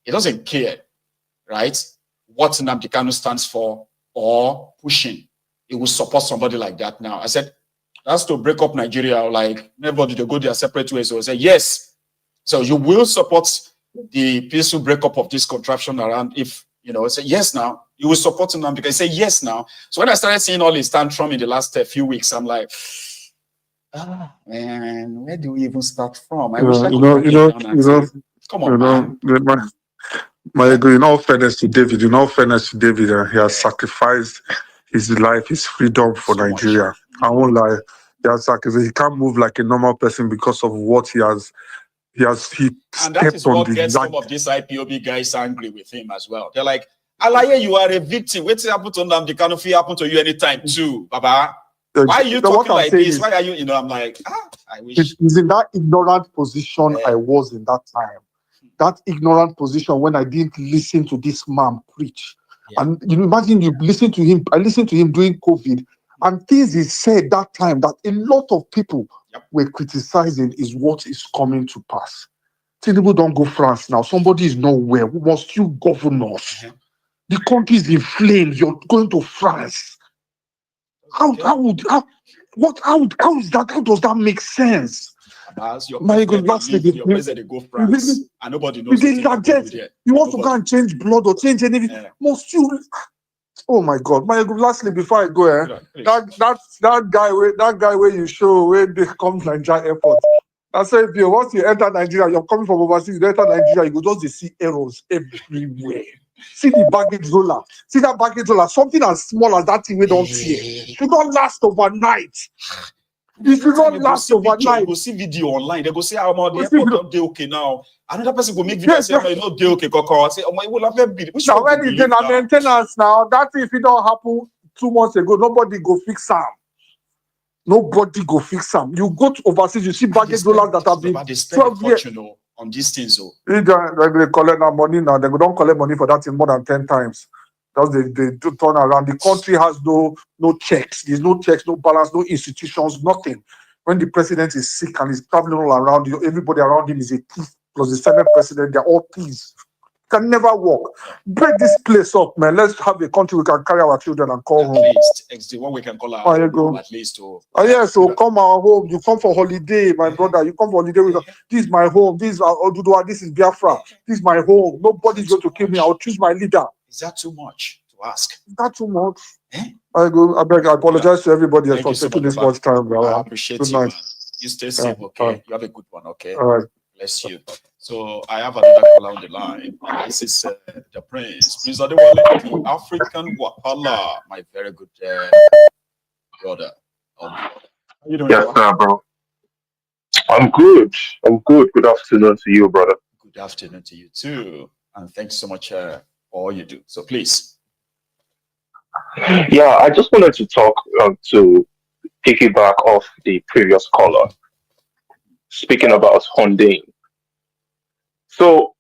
he doesn't care, right, what Nnamdi Kanu stands for or pushing. He will support somebody like that now. I said, that's to break up Nigeria. Like, everybody to go their separate ways. So I said, yes. So you will support the peaceful breakup of this contraption around if, I said, yes, now. You will support him now because he said yes now. So when I started seeing all his tantrum in the last few weeks, I'm like, man, where do we even start from? I wish I could come on, man. In all fairness to David, he has sacrificed his life, his freedom for Nigeria. I won't lie. He has sacrificed. He can't move like a normal person because of what he has. And that is what gets some of these IPOB guys angry with him as well. They're like, Alaye, you are a victim. What's happened to Nnamdi Kanu happen to you anytime too, Baba? Why are you talking like this? Why are you, I'm like, I wish. He's in that ignorant position I was in that time. That ignorant position when I didn't listen to this man preach. Yeah. And imagine you listen to him. I listened to him during COVID. And things he said that time that a lot of people were criticizing is what is coming to pass. Tinubu don't go France now. Somebody is not well. Who must you govern us? The country is in flames. You're going to France. How is that? How does that make sense? As your My God, president, lastly, your president go France, and nobody knows what you want to go and change blood or change anything? Must you? Oh my God! My God, lastly, before I go, that guy where you show where they come to Nigeria airport. I said, if you once you enter Nigeria, you're coming from overseas. You enter Nigeria, you go just see errors everywhere. See the baggage roller. See that baggage roller. Something as small as that thing we don't see. Should not last overnight. It should not last overnight. You go see video online. They go say, "I'm on the airport don't dey okay now." Another person go make video say, "I'm not dey okay." Koko say, "Oh my, will have been." Which now when it's in a maintenance now, that if it don't happen 2 months ago, nobody go fix them. Nobody go fix them. You go to overseas, you see baggage rollers that have been 12 years on these things. They collect that money now. They don't collect money for that in more than 10 times. Because they do turn around. The country has no checks. There's no checks, no balance, no institutions, nothing. When the president is sick and he's traveling all around, everybody around him is a thief. Plus the Senate president, they're all thieves. Can never work. Break this place up, man. Let's have a country we can carry our children and call home. At least, it's the one we can call our home, at least. So come our home. You come for holiday, my brother. You come for holiday with us. This is my home. This is Oduduwa. This is Biafra. This is my home. Nobody's going to kill me. I'll choose my leader. Is that too much to ask? Is that too much? I apologize to everybody for taking this much time. I appreciate Good you. night. You stay safe, okay? You have a good one, okay? All right. Bless you. So I have another caller on the line. This is the Prince Adewale, the African Wahala, my very good brother. How you doing? Yes, sir, bro. I'm good. Good afternoon to you, brother. Good afternoon to you too, and thanks so much for all you do. So please. Yeah, I just wanted to talk to piggyback off the previous caller, speaking about Hunding. So,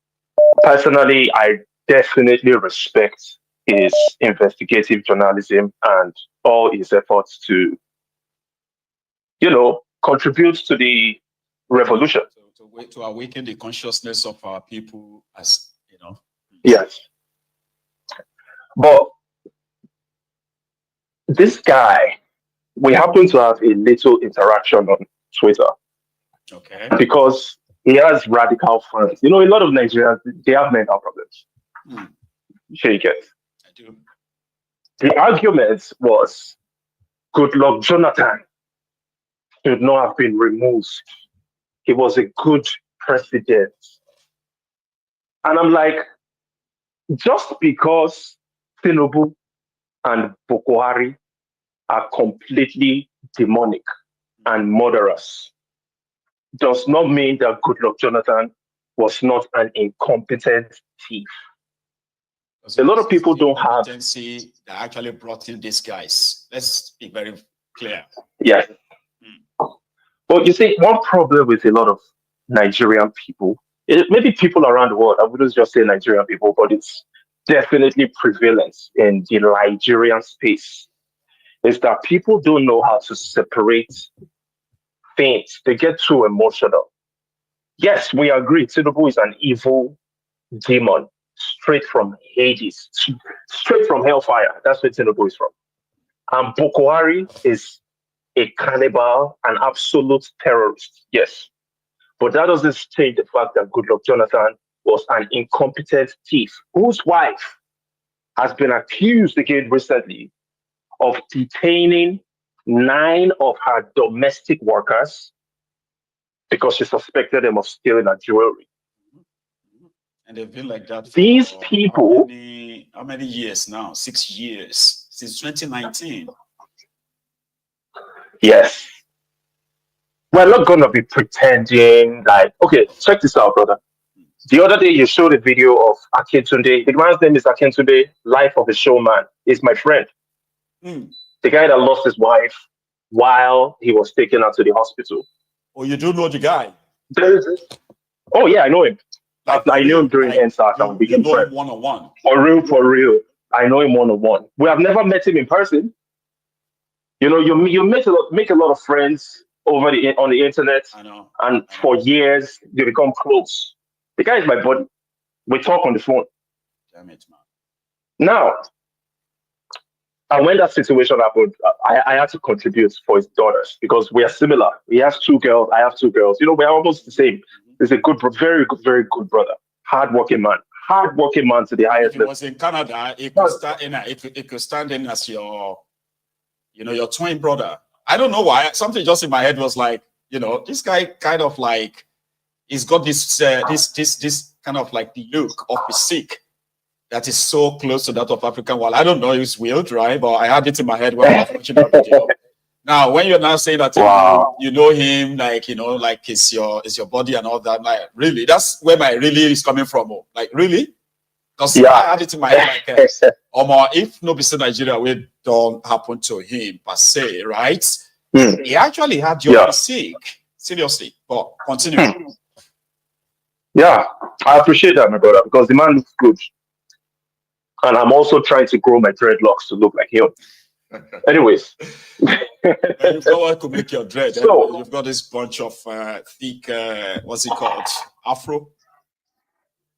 personally, I definitely respect his investigative journalism and all his efforts to, contribute to the revolution. To awaken the consciousness of our people, as you know. Yes. But this guy, we happen to have a little interaction on Twitter. Okay. Because he has radical fans. A lot of Nigerians, they have mental problems. Sure you get. I do. The argument was Goodluck Jonathan should not have been removed. He was a good president. And I'm like, just because Tinubu and Boko Haram are completely demonic and murderous does not mean that Goodluck Jonathan was not an incompetent thief. A lot of people don't have that actually brought in these guys. Let's be very clear. Yes. But you see, one problem with a lot of Nigerian people, maybe people around the world, I wouldn't just say Nigerian people, but it's definitely prevalent in the Nigerian space, is that people don't know how to separate things. They get too emotional. Yes, we agree, Tinubu is an evil demon, straight from Hades, straight from hellfire. That's where Tinubu is from. And Boko Haram is a cannibal, an absolute terrorist. Yes. But that doesn't change the fact that Goodluck Jonathan was an incompetent thief whose wife has been accused again recently of detaining 9 of her domestic workers because she suspected them of stealing her jewelry. And they've been like that for these people. How many years now? 6 years since 2019. Yes. We're not going to be pretending like, okay, check this out, brother. The other day you showed a video of Akintunde. The man's name is Akintunde, Life of a Showman. He's my friend. The guy that lost his wife while he was taken out to the hospital. Oh, you do know the guy? Oh, yeah, I know him. I knew him during NSAS and we became friends. One-on-one. For real. I know him one-on-one. We have never met him in person. You make a lot of friends on the internet. I know. And for years, you become close. The guy is my buddy. We talk on the phone. Damn it, man. Now, and when that situation happened, I had to contribute for his daughters because we are similar. He has 2 girls. I have 2 girls. You know, we're almost the same. He's a good, very good, very good brother. Hardworking man. Hardworking man to the highest level. If he was in Canada, it could stand in as your, your twin brother. I don't know why. Something just in my head was like, this guy kind of like, he's got this this kind of like the look of physique that is so close to that of African Wall. I don't know if it's weird, right? But I had it in my head when I was watching that video. Now, when you're now saying that you know him, like like it's your body and all that, like really, that's where my really is coming from. Like really, because I had it in my head like, if no business Nigeria will don't happen to him per se, right? He actually had your physique, seriously. But continue. Yeah, I appreciate that, my brother, because the man looks good. And I'm also trying to grow my dreadlocks to look like him. Anyways. You've got what could make your dread. So, you've got this bunch of thick, what's it called? Afro.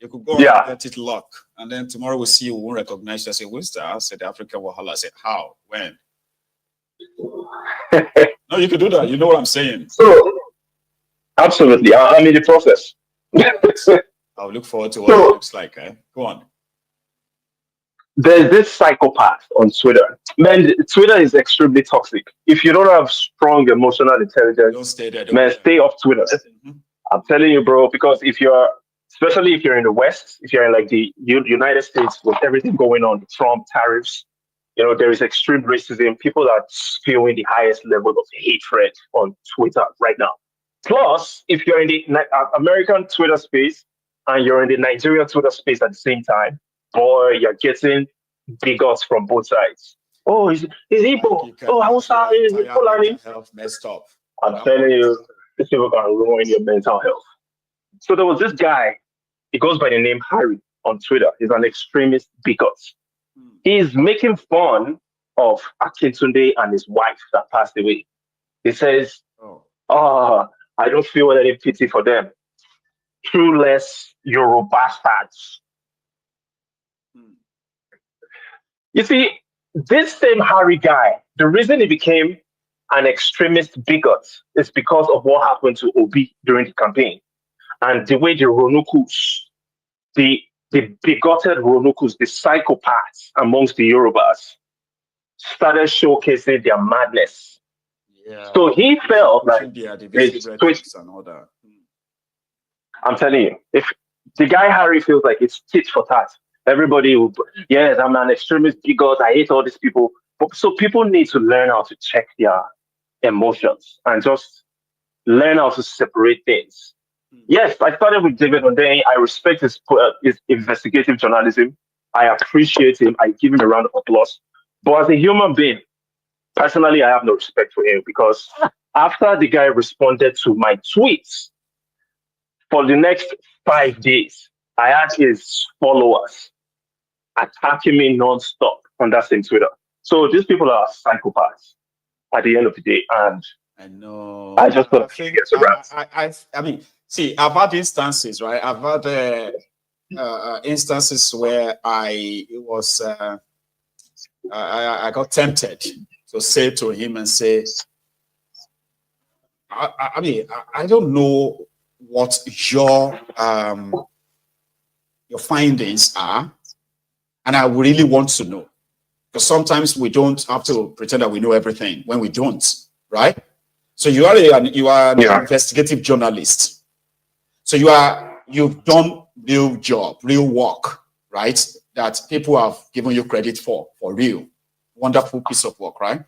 You could go and get it lock. And then tomorrow we'll see you won't recognize you. I say, who's that? I said, the African Wahala. I said, how? When? No, you could do that. You know what I'm saying. So, absolutely. I'm in the process. I'll look forward to what it looks like. Go on. There's this psychopath on Twitter. Man, Twitter is extremely toxic. If you don't have strong emotional intelligence, don't stay there. Man, stay off Twitter. I'm telling you, bro, because especially if you're in the West, if you're in like the United States with everything going on, Trump, tariffs, there is extreme racism. People are spewing the highest level of hatred on Twitter right now. Plus, if you're in the American Twitter space and you're in the Nigerian Twitter space at the same time, boy, you're getting bigots from both sides. Oh, is Igbo? Oh, Hausa is Fulani. Health messed up. I'm telling you, these people can ruin your mental health. So there was this guy. He goes by the name Harry on Twitter. He's an extremist bigot. He's making fun of Akintunde and his wife that passed away. He says, I don't feel any pity for them. Trueless Euro bastards. You see, this same Harry guy, the reason he became an extremist bigot is because of what happened to Obi during the campaign. And the way the Ronukus, the bigoted Ronukus, the psychopaths amongst the Yorubas, started showcasing their madness. Yeah. So he felt like I'm telling you, if the guy Harry feels like it's tit for tat, everybody will, yes, I'm an extremist bigot, I hate all these people. But so people need to learn how to check their emotions and just learn how to separate things. Yes, I started with David Ondeni. I respect his investigative journalism. I appreciate him. I give him a round of applause. But as a human being, personally, I have no respect for him because after the guy responded to my tweets, for the next 5 days, I had his followers attacking me non-stop on that same Twitter. So these people are psychopaths at the end of the day. And I know. I just thought I mean, see, I've had instances, right? I've had instances where I got tempted to say to him and say, I mean, I don't know what your findings are, and I really want to know, because sometimes we don't have to pretend that we know everything when we don't, right? So you are an investigative journalist. So you've done real job, real work, right? That people have given you credit for real. Wonderful piece of work, right?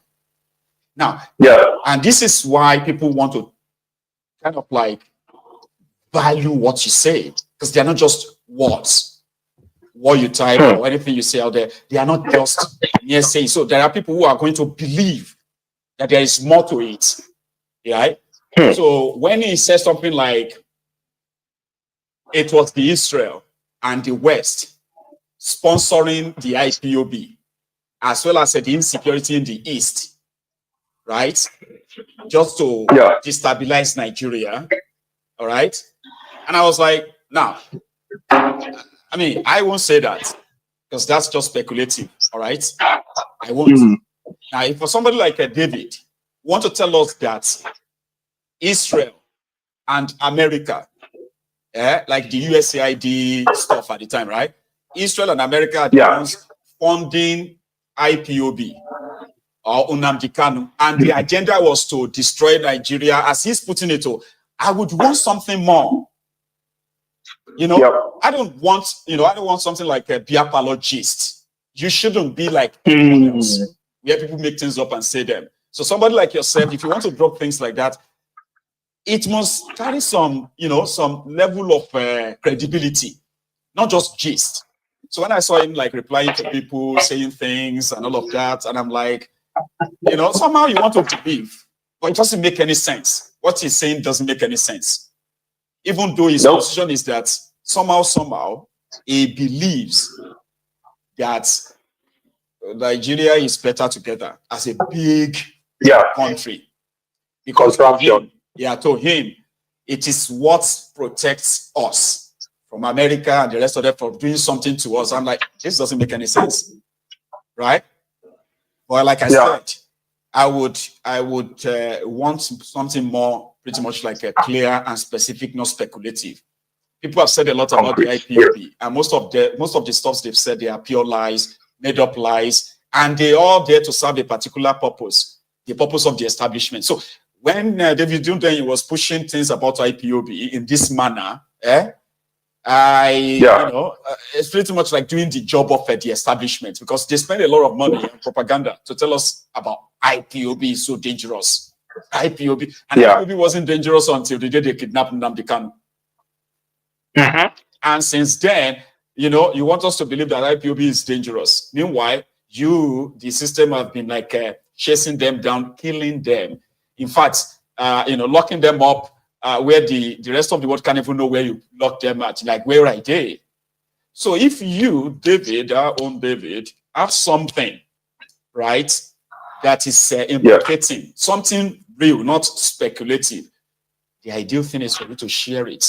Now, and this is why people want to kind of like value what you say, because they're not just words, what you type or anything you say out there. They are not just mere saying. So there are people who are going to believe that there is more to it, right? So when he says something like, it was the Israel and the West sponsoring the IPOB, as well as the insecurity in the East, right? Just to destabilize Nigeria, all right? And I was like, Now, I mean, I won't say that because that's just speculative. All right, I won't. Now, if for somebody like David want to tell us that Israel and America, like the USAID stuff at the time, right? Israel and America are the ones funding IPOB or Nnamdi Kanu, and the agenda was to destroy Nigeria, as he's putting it. I would want something more. You know, I don't want something like a biapologist. You shouldn't be like anyone else, where people make things up and say them. So somebody like yourself, if you want to drop things like that, it must carry some, some level of credibility, not just gist. So when I saw him like replying to people, saying things and all of that, and I'm like, somehow you want to believe, but it doesn't make any sense. What he's saying doesn't make any sense. Even though his position is that somehow he believes that Nigeria is better together as a big country. Because to him, it is what protects us from America and the rest of them from doing something to us. I'm like, this doesn't make any sense, right? Well, like I said, I would want something more, pretty much like a clear and specific, not speculative. People have said a lot about the IPOB, and most of the stuff they've said, they are pure lies, made up lies, and they are there to serve a particular purpose, the purpose of the establishment. So when David Duncan was pushing things about IPOB in this manner, it's pretty much like doing the job of the establishment, because they spend a lot of money on propaganda to tell us about IPOB is so dangerous. IPOB wasn't dangerous until the day they kidnapped Nnamdi Kanu. And since then, you want us to believe that IPOB is dangerous. Meanwhile, the system have been like chasing them down, killing them. In fact, locking them up where the rest of the world can't even know where you lock them at. Like, where are they? So if you, David, our own David, have something, right, that is implicating something real, not speculative, the ideal thing is for you to share it.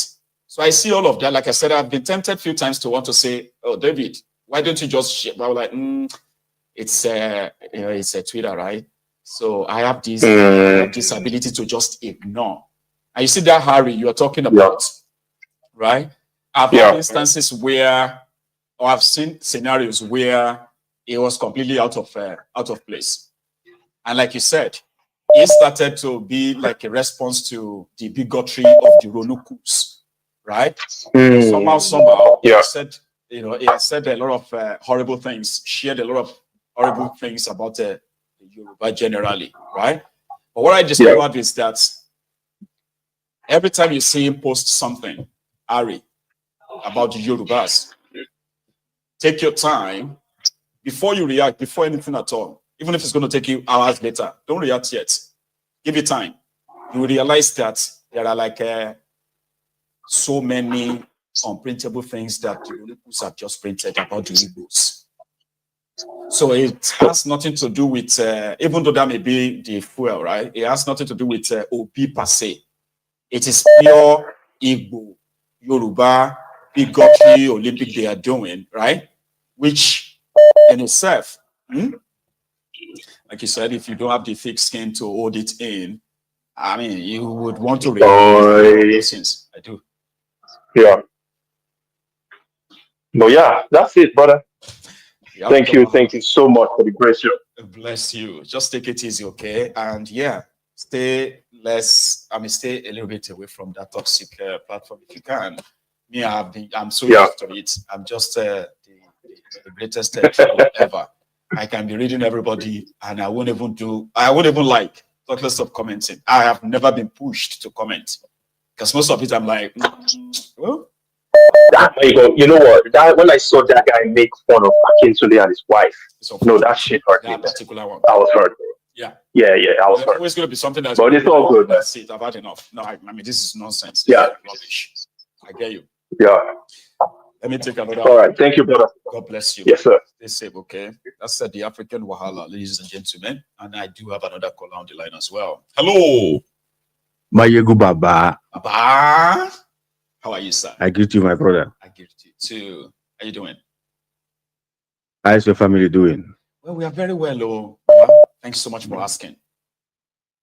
So I see all of that. Like I said, I've been tempted a few times to want to say, "Oh, David, why don't you just share?" But I was like, it's a Twitter, right? So I have this ability to just ignore. And you see that Harry you're talking about, right? I've had instances where, or I've seen scenarios where it was completely out of place. And like you said, it started to be like a response to the bigotry of the Ronukus, right? Somehow, he said, he has said a lot of horrible things, shared a lot of horrible things about the Yoruba generally, right? But what I discovered is that every time you see him post something, Ari, about the Yorubas, take your time before you react, before anything at all. Even if it's going to take you hours later, don't react yet. Give it time. You will realize that there are like so many unprintable things that the Olympics have just printed about the Igbos. So it has nothing to do with, even though that may be the fuel, right? It has nothing to do with OP per se. It is pure Igbo, Yoruba, bigotry, Olympic they are doing, right? Which in itself, like you said, if you don't have the thick skin to hold it in, I mean, you would want to react. I do. Yeah. But yeah, that's it, brother. Thank you so much for the great show. Bless you. Just take it easy, okay? And yeah, stay a little bit away from that toxic platform if you can. Me, I'm so used to it. I'm just the greatest ever. I can be reading everybody, and I won't even like, talk less of commenting. I have never been pushed to comment, because most of it I'm like, well. There you go. You know what? When I saw that guy make fun of Akintunde and his wife, that shit hurt me. That particular one. I was hurt. Yeah. I was hurt. There's always going to be something that's. But it's all good. That's it. I've had enough. No, I mean, this is nonsense. Yeah. Rubbish. I get you. Yeah. Let me take another. All right. Thank you, brother. God bless you. Yes, sir. Stay safe, okay? That's the African Wahala, ladies and gentlemen. And I do have another caller on the line as well. Hello. Mayegu Baba. Baba. How are you, sir? I greet you, my brother. I greet you too. How you doing? How's your family doing? Well, we are very well, oh. Well, thanks so much for asking.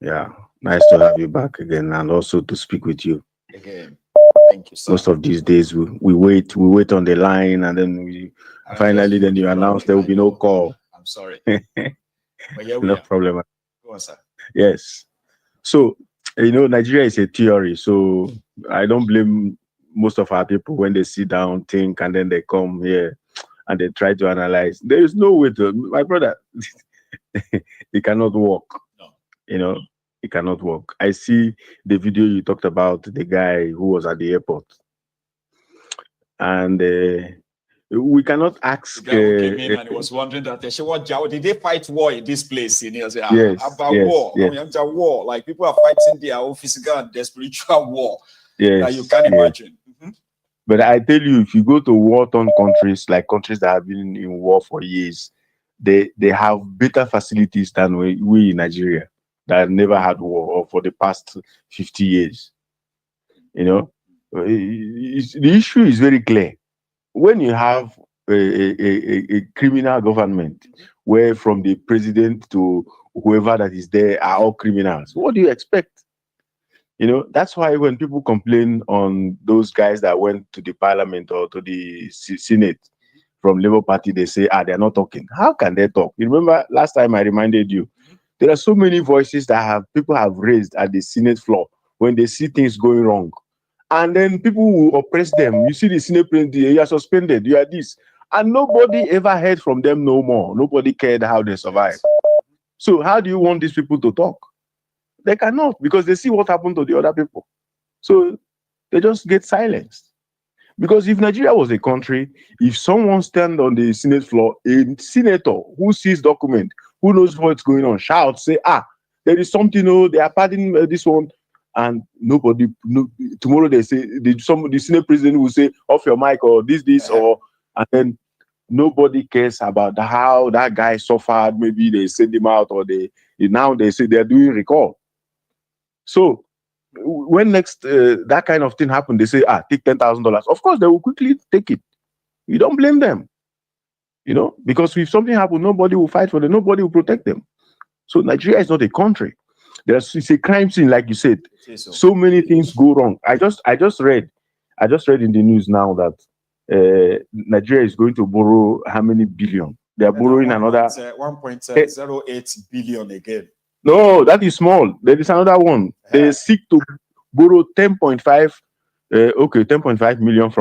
Yeah, nice to have you back again and also to speak with you. Again, thank you, sir. Most of these days we wait on the line and then we finally then you announce there will be no call. I'm sorry. But yeah, no problem. Go on, sir. Yes. So, Nigeria is a theory. So I don't blame most of our people when they sit down, think, and then they come here and they try to analyze. There is no way to, my brother, it cannot work. No. It cannot work. I see the video you talked about, the guy who was at the airport. And we cannot ask. The guy who came in and he was wondering that did they fight war in this place? And he was like, yes, about yes, war. yes. I mean, war. Like people are fighting their own physical and their spiritual war. Yes, that you can imagine. Mm-hmm. But I tell you, if you go to war-torn countries, like countries that have been in war for years, they have better facilities than we in Nigeria that never had war or for the past 50 years. The issue is very clear. When you have a criminal government where from the president to whoever that is there are all criminals, what do you expect? That's why when people complain on those guys that went to the parliament or to the Senate from Labour Party, they say, they're not talking. How can they talk? You remember last time I reminded you, there are so many voices that people have raised at the Senate floor when they see things going wrong. And then people will oppress them. You see the Senate president, you are suspended, you are this. And nobody ever heard from them no more. Nobody cared how they survived. So how do you want these people to talk? They cannot, because they see what happened to the other people. So they just get silenced. Because if Nigeria was a country, if someone stand on the Senate floor, a senator who sees document, who knows what's going on, shout, say, there is something, they are pardoning this one, and nobody, tomorrow they say, the Senate president will say, off your mic, or this, and then nobody cares about how that guy suffered. Maybe they send him out, or now they say they're doing recall. So when next that kind of thing happen, they say, take $10,000. Of course, they will quickly take it. You don't blame them, because if something happens, nobody will fight for them, nobody will protect them. So Nigeria is not a country. It's a crime scene, like you said. So many things go wrong. I just read in the news now that Nigeria is going to borrow how many billion? They are borrowing another 1.08 billion again. No, that is small. There is another one. They seek to borrow 10.5 million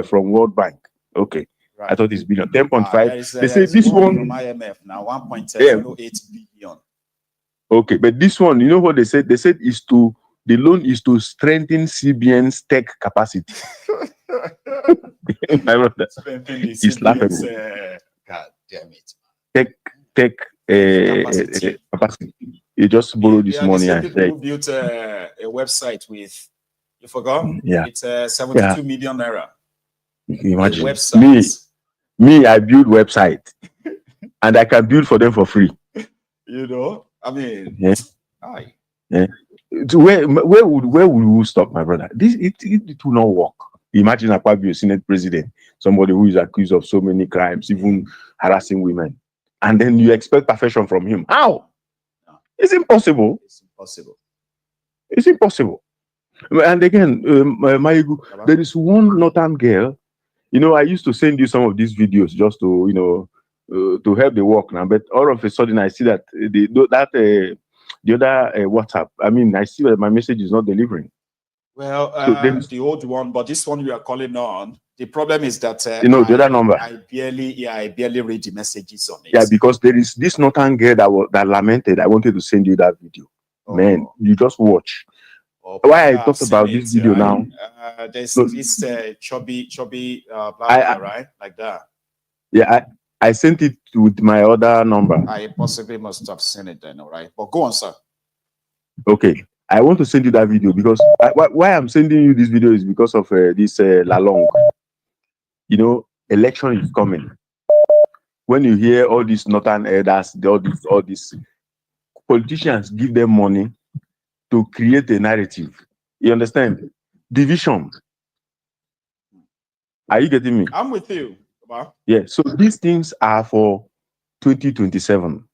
from World Bank. Okay, right. I thought it's billion. 10.5. They say this one from IMF now 1.08 billion. Okay, but this one, you know what they said? They said the loan is to strengthen CBN's tech capacity. I wrote that. It's laughable. God damn it. Tech capacity. You just borrow this money and people who built a website with, you forgot? Yeah. It's 72 million naira. Imagine me, I build website and I can build for them for free. I mean, yeah. Where would we stop, my brother? It will not work. Imagine a Akpabio, Senate president, somebody who is accused of so many crimes, even harassing women, and then you expect perfection from him. How? No. It's impossible. It's impossible. It's impossible. And again, Maigu, there is one northern girl. I used to send you some of these videos just to, to help the work now. But all of a sudden, I see that the other WhatsApp. I mean, I see that my message is not delivering. Well, the old one, but this one you are calling on. The problem is that the other number. I barely read the messages on it. Yeah, because there is this northern girl that lamented. I wanted to send you that video. Oh. Man, you just watch. Why I talked about this video now? There's this chubby black, right? Like that. Yeah, I sent it with my other number. I possibly must have seen it then, all right? But go on, sir. Okay. I want to send you that video because why I'm sending you this video is because of this Dalong. Election is coming. When you hear all these northern elders, all these politicians give them money to create a narrative. You understand? Division. Are you getting me? I'm with you. Yeah. So these things are for 2027.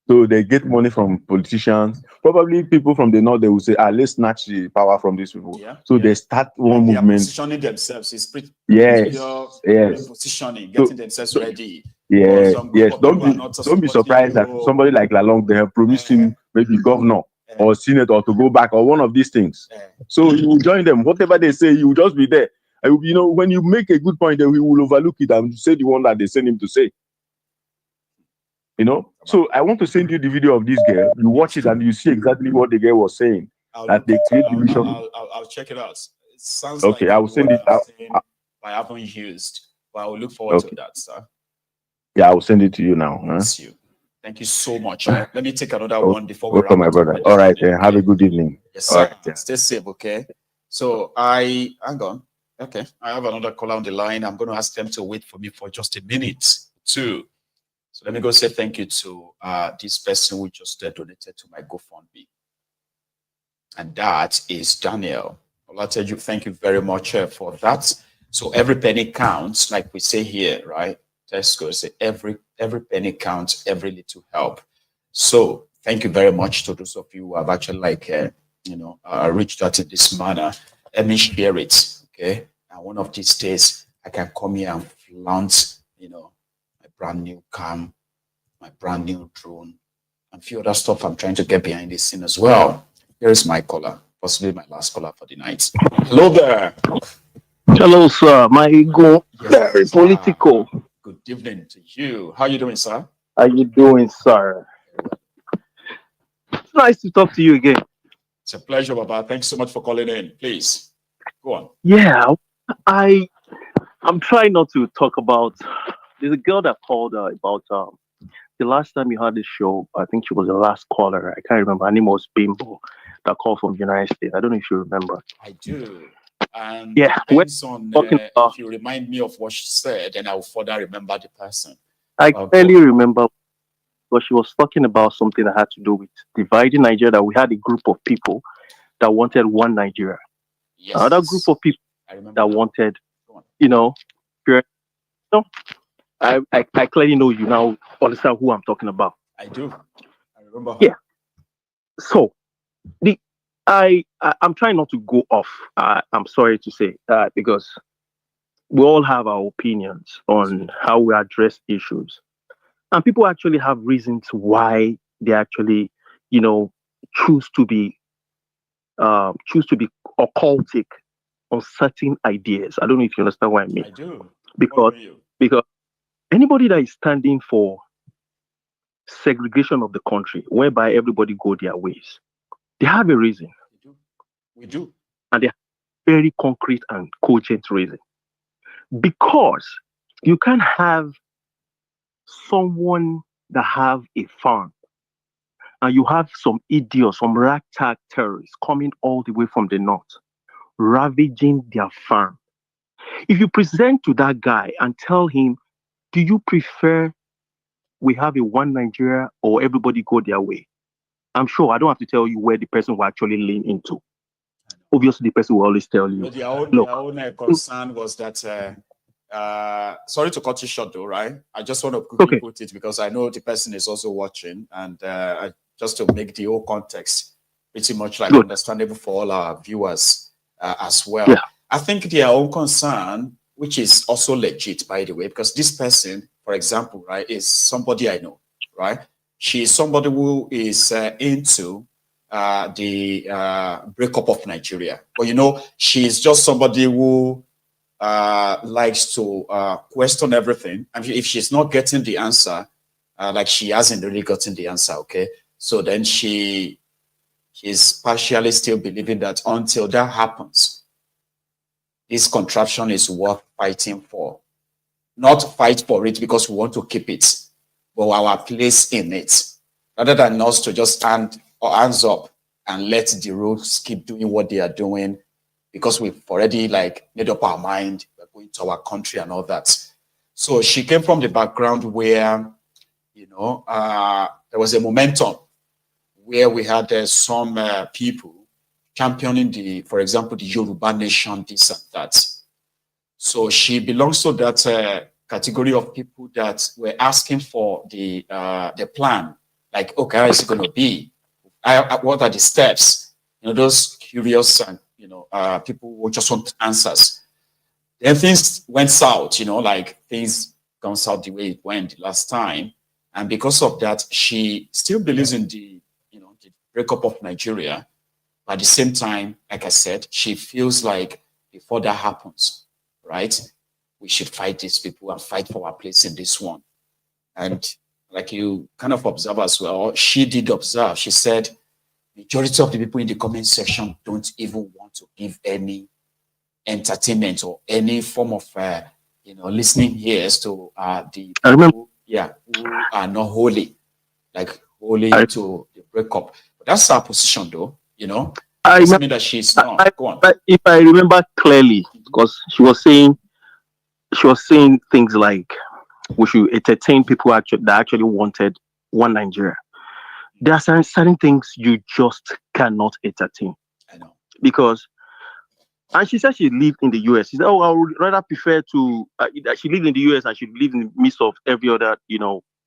So they get money from politicians. Probably people from the north, they will say, let's snatch the power from these people. Yeah. So they start one They are movement. positioning themselves. It's pretty Yes. positioning, getting themselves ready. Yes. Yes. Don't be surprised that somebody like Dalong, they have promised him maybe governor or senator to go back or one of these things. So you will join them. Whatever they say, you will just be there. And, you know, when you make a good point, then we will overlook it and say the one that they send him to say. You know, so I want to send you the video of this girl. You watch it and you see exactly what the girl was saying. That they create division. I'll check it out. It sounds okay. like I will send it out. I haven't used, but I will look forward to that, sir. Yeah, I will send it to you now. Thank you. Thank you so much. Let me take another one before we welcome, my brother. All right, have a good evening. Yes, sir. Right, yeah. Stay safe, okay? So hang on. Okay, I have another caller on the line. I'm going to ask them to wait for me for just a minute, too. So let me go say thank you to this person who just donated to my GoFundMe. And that is Daniel. I'll tell you, thank you very much for that. So every penny counts, like we say here, right? Let's go say every penny counts, every little help. So thank you very much to those of you who have actually reached out in this manner. Let me share it, okay? And one of these days, I can come here and flaunt, my brand new cam, my brand new drone, and a few other stuff I'm trying to get behind this scene as well. Here is my caller, possibly my last caller for the night. Hello there. Hello, sir. My ego, very political. Good evening to you. How are you doing, sir? How you doing, sir? It's nice to talk to you again. It's a pleasure, Baba. Thanks so much for calling in. Please, go on. Yeah, I'm trying not to talk about. There's a girl that called about the last time you had this show. I think she was the last caller. I can't remember. Her name was Bimbo. That called from the United States. I don't know if you remember. I do. And yeah, depends on if you remind me of what she said, then I will further remember the person. I clearly remember, but she was talking about something that had to do with dividing Nigeria. That we had a group of people that wanted one Nigeria. Yes. Another group of people that wanted, I clearly know you now understand who I'm talking about. I do. I remember her. Yeah. So I'm trying not to go off. I'm sorry to say that because we all have our opinions on how we address issues, and people actually have reasons why they actually, choose to be occultic on certain ideas. I don't know if you understand what I mean. I do. Because anybody that is standing for segregation of the country, whereby everybody go their ways, they have a reason. We do. And they have very concrete and cogent reason. Because you can't have someone that have a farm and you have some idiots, some ragtag terrorists coming all the way from the north, ravaging their farm. If you present to that guy and tell him, do you prefer we have a one Nigeria or everybody go their way? I'm sure I don't have to tell you where the person will actually lean into. Obviously, the person will always tell you. But their own concern was that, sorry to cut you short though, right? I just want to quickly put it because I know the person is also watching and just to make the whole context pretty much like understandable for all our viewers as well. Yeah. I think their own concern, which is also legit, by the way, because this person, for example, right, is somebody I know, right? She is somebody who is into the breakup of Nigeria. But, she is just somebody who likes to question everything. I mean, if she's not getting the answer, like she hasn't really gotten the answer, okay? So then she's partially still believing that until that happens, this contraption is worth fighting for. Not fight for it because we want to keep it, but our place in it. Rather than us to just stand our hands up and let the roads keep doing what they are doing because we've already made up our mind, we're going to our country and all that. So she came from the background where, there was a momentum where we had some people championing for example, the Yoruba nation, this and that. So she belongs to that category of people that were asking for the plan. Like, okay, how is it going to be? What are the steps? Those curious and people who just want answers. Then things went south. Like things gone south the way it went the last time, and because of that, she still believes in the the breakup of Nigeria. But at the same time, like I said, she feels like before that happens, right, we should fight these people and fight for our place in this one. And like you kind of observe as well, she did observe. She said, majority of the people in the comment section don't even want to give any entertainment or any form of, listening ears to the people, who are not holy, like holy to the breakup. But that's her position, though. Doesn't mean that she's not. Go on. But if I remember clearly, because she was saying things like we should entertain people that actually wanted one Nigeria. There are certain things you just cannot entertain. I know. Because, and she said she lived in the US. She said, I would rather prefer to, she lived in the US and she lived in the midst of every other,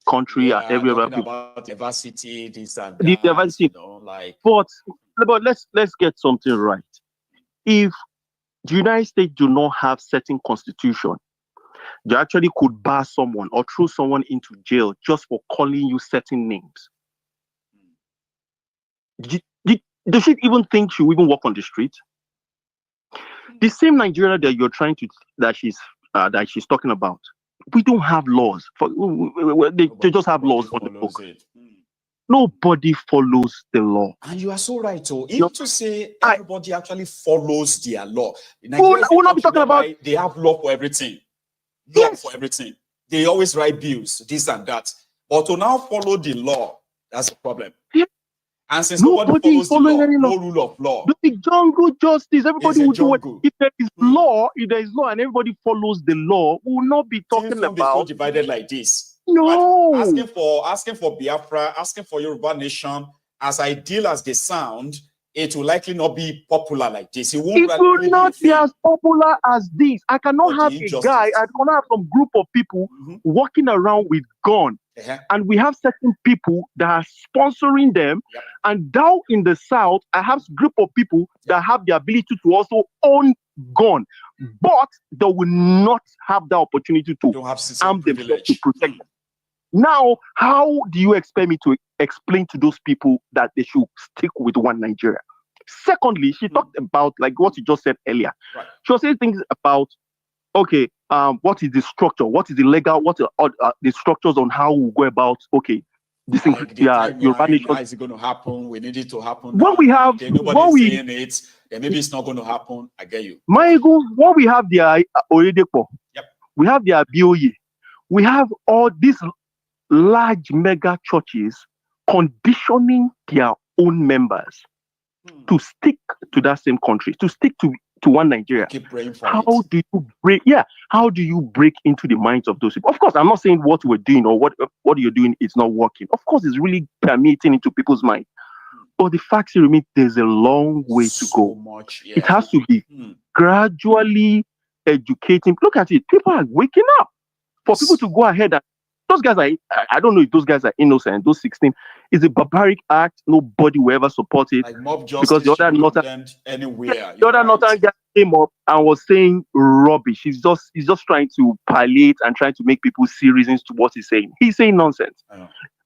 country and every other people. About diversity, this and The that, diversity. But let's get something right. If the United States do not have certain constitution, you actually could bar someone or throw someone into jail just for calling you certain names. Does she even think she will even walk on the street? The same Nigeria that you're that she's talking about, we don't have laws. They just have laws on the book. Nobody follows the law. And you are so right, too. Even to say everybody actually follows their law. We're not talking about. They have law for everything. Law for everything. They always write bills, this and that. But to now follow the law, that's the problem. Yeah. And since nobody follows the law, no rule of law. The jungle justice, everybody will do it. If there is law, and everybody follows the law, we will not be talking about. Be so divided like this. No. But asking for Biafra, asking for Yoruba nation, as ideal as they sound, it will likely not be popular like this. It will not be as popular as this. I cannot have a guy, I cannot have some group of people walking around with gun. And we have certain people that are sponsoring them. And down in the south, I have a group of people that have the ability to also own gun. But they will not have the opportunity to arm themselves to protect them. Now, how do you expect me to explain to those people that they should stick with one Nigeria? Secondly, she talked about like what you just said earlier. Right. She was saying things about, okay, what is the structure? What is the legal? What are the structures on how we go about? Okay, this Yoruba nation. How is it going to happen? We need it to happen. When we have, nobody's saying it, then maybe it's not going to happen. I get you. My ego. When we have the Oyedepo, we have the Abioye, we have all these large mega churches conditioning their own members to stick to that same country, to stick to one Nigeria. Keep praying for How do you break into the minds of those people? Of course, I'm not saying what we're doing or what you're doing is not working. Of course, it's really permeating into people's mind. But the fact remains, there's a long way to go. It has to be gradually educating. Look at it. People are waking up. For people to go ahead and those guys I don't know if those guys are innocent. Those 16 is a barbaric act. Nobody will ever support it. Like mob justice, because the other northern guy came up and was saying rubbish. He's just trying to palliate and trying to make people see reasons to what he's saying. He's saying nonsense.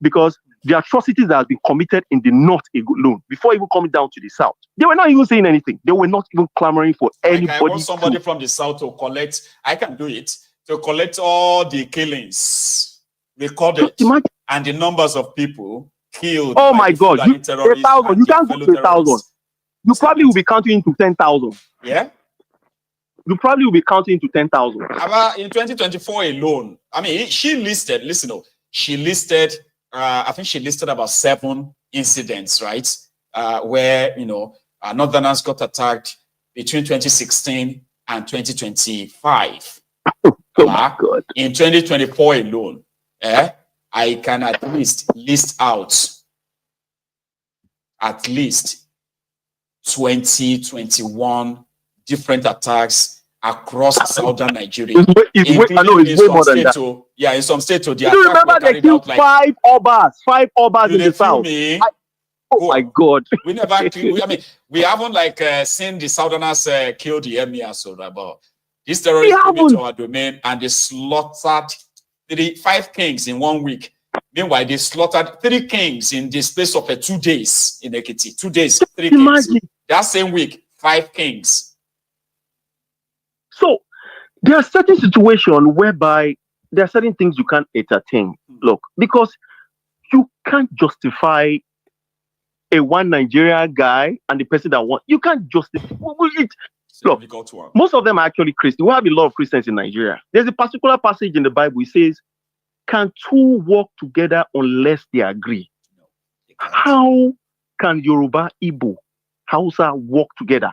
Because the atrocities that have been committed in the north alone, before even coming down to the south, they were not even saying anything. They were not even clamoring for anybody. I want somebody from the south to collect. I can do it. To collect all the killings recorded and the numbers of people killed. Oh my God! 1,000. You can't go to 1,000. You probably will be counting into 10,000. Yeah. You probably will be counting into 10,000. About in 2024 alone, I mean, she listed. She listed. I think she listed about 7 incidents, right? Where Northerners got attacked between 2016 and 2025. Oh my God! In 2024 alone. I can at least list out at least 20, 21 different attacks across southern Nigeria. It's way more than that. Yeah, in some states, the you remember they killed like, five Obas in the south. Oh my God! We never. I mean, we haven't like seen the Southerners kill the emir. So about these terrorists came into our domain and they slaughtered 5 kings in 1 week. Meanwhile, they slaughtered 3 kings in the space of 2 days in Ekiti. 2 days, 3 kings. That same week, 5 kings. So there are certain situations whereby there are certain things you can't entertain. Look, because you can't justify a one Nigerian guy and the person that wants. You can't justify it. Look, most of them are actually Christians. We have a lot of Christians in Nigeria. There's a particular passage in the Bible. It says, "Can two walk together unless they agree?" How can Yoruba, Igbo, Hausa walk together?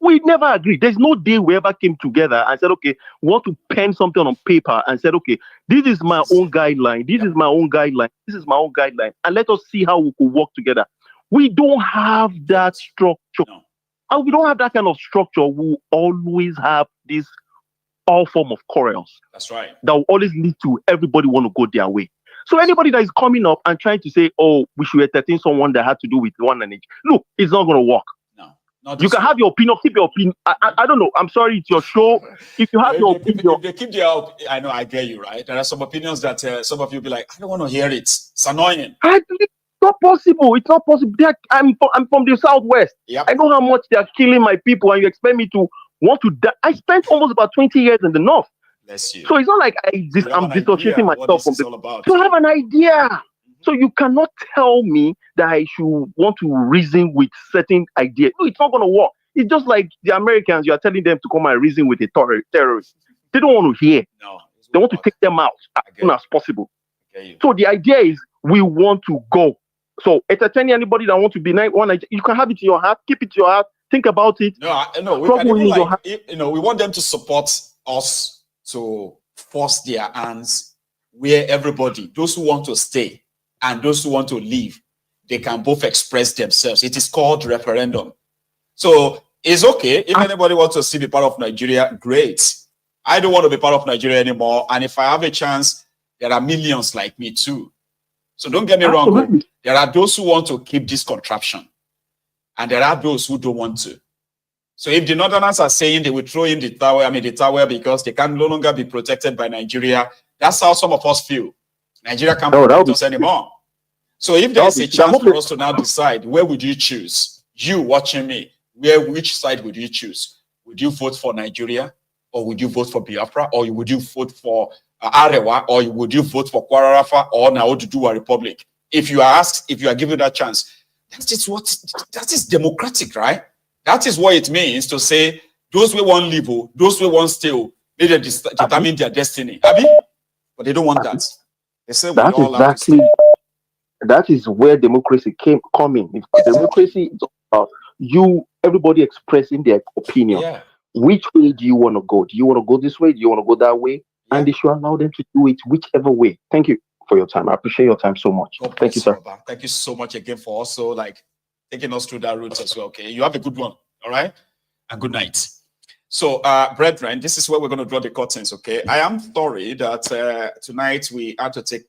We never agreed. There's no day we ever came together and said, okay, we want to pen something on paper and said, okay, this is my own guideline. This is my own guideline. This is my own guideline. And let us see how we could work together. We don't have that structure. No. And we don't have that kind of structure. We'll always have this all form of quarrels. That's right. That will always lead to everybody want to go their way. So anybody that is coming up and trying to say, oh, we should entertain someone that had to do with one and each. Look, it's not going to work. You can have your opinion, keep your opinion. I don't know. I'm sorry, it's your show. If you have your opinion, they keep their. I know, I get you, right? There are some opinions that some of you be like, I don't want to hear it. It's annoying. It's not possible. It's not possible. I'm from the southwest. Yep. I know how much they are killing my people, and you expect me to want to die. I spent almost about 20 years in the north. Bless you. So it's not like I'm dissociating myself from the. So I have an idea. So you cannot tell me that I should want to reason with certain ideas. No, it's not going to work. It's just like the Americans, you are telling them to come and reason with a terrorist. They don't want to hear. No, they want to take them out as soon as possible. So the idea is we want to go. So entertaining anybody that wants to be one, you can have it in your heart, keep it in your heart, think about it. No, we can even like, we want them to support us to force their hands where everybody, those who want to stay, and those who want to leave, they can both express themselves. It is called referendum. So it's okay. If anybody wants to be part of Nigeria, great. I don't want to be part of Nigeria anymore. And if I have a chance, there are millions like me too. So don't get me wrong. There are those who want to keep this contraption. And there are those who don't want to. So if the Northerners are saying they will throw in the tower because they can no longer be protected by Nigeria, that's how some of us feel. Nigeria can't protect us anymore. So if there's a chance for us to now decide, where would you choose? You watching me, which side would you choose? Would you vote for Nigeria? Or would you vote for Biafra? Or would you vote for Arewa? Or would you vote for Kwara Rafa or Naajatu Republic? If you are asked, if you are given that chance, that is democratic, right? That is what it means to say, those who want live, those who want stay, they determine their destiny. But they don't want that. That is where democracy coming. If democracy is about everybody expressing their opinion. Yeah. Which way do you want to go? Do you want to go this way? Do you want to go that way? Yeah. And they should allow them to do it whichever way. Thank you for your time. I appreciate your time so much. Thank you, sir. Robert. Thank you so much again for also taking us through that route as well. Okay, you have a good one. All right, and good night. So, brethren, this is where we're going to draw the curtains, okay? I am sorry that tonight we had to take,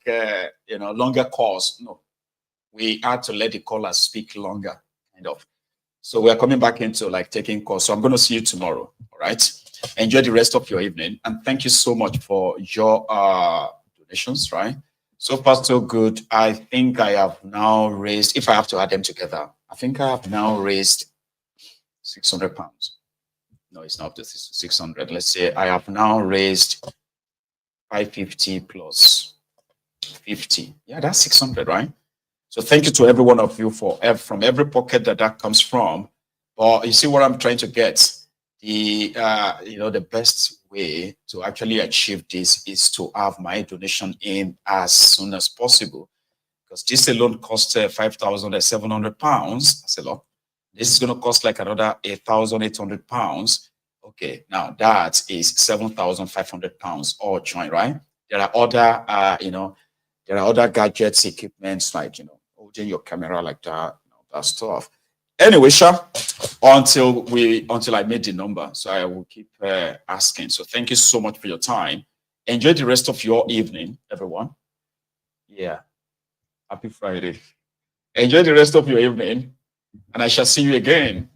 longer calls. No, we had to let the callers speak longer, kind of. So we are coming back into taking calls. So I'm going to see you tomorrow, all right? Enjoy the rest of your evening. And thank you so much for your donations, right? So far, so good. I think I have now raised, if I have to add them together, I think I have now raised £600. No, it's not. This is 600. Let's say I have now raised 550 plus 50. Yeah, that's 600, right? So thank you to every one of you from every pocket that comes from. But you see what I'm trying to get. The best way to actually achieve this is to have my donation in as soon as possible, because this alone costs £5,700. That's a lot. This is going to cost another £1,800. Okay, now that is £7,500 all joint, right? There are other, gadgets, equipments holding your camera like that, that stuff. Anyway, Sha, until I made the number, so I will keep asking. So thank you so much for your time. Enjoy the rest of your evening, everyone. Yeah. Happy Friday. Enjoy the rest of your evening, and I shall see you again.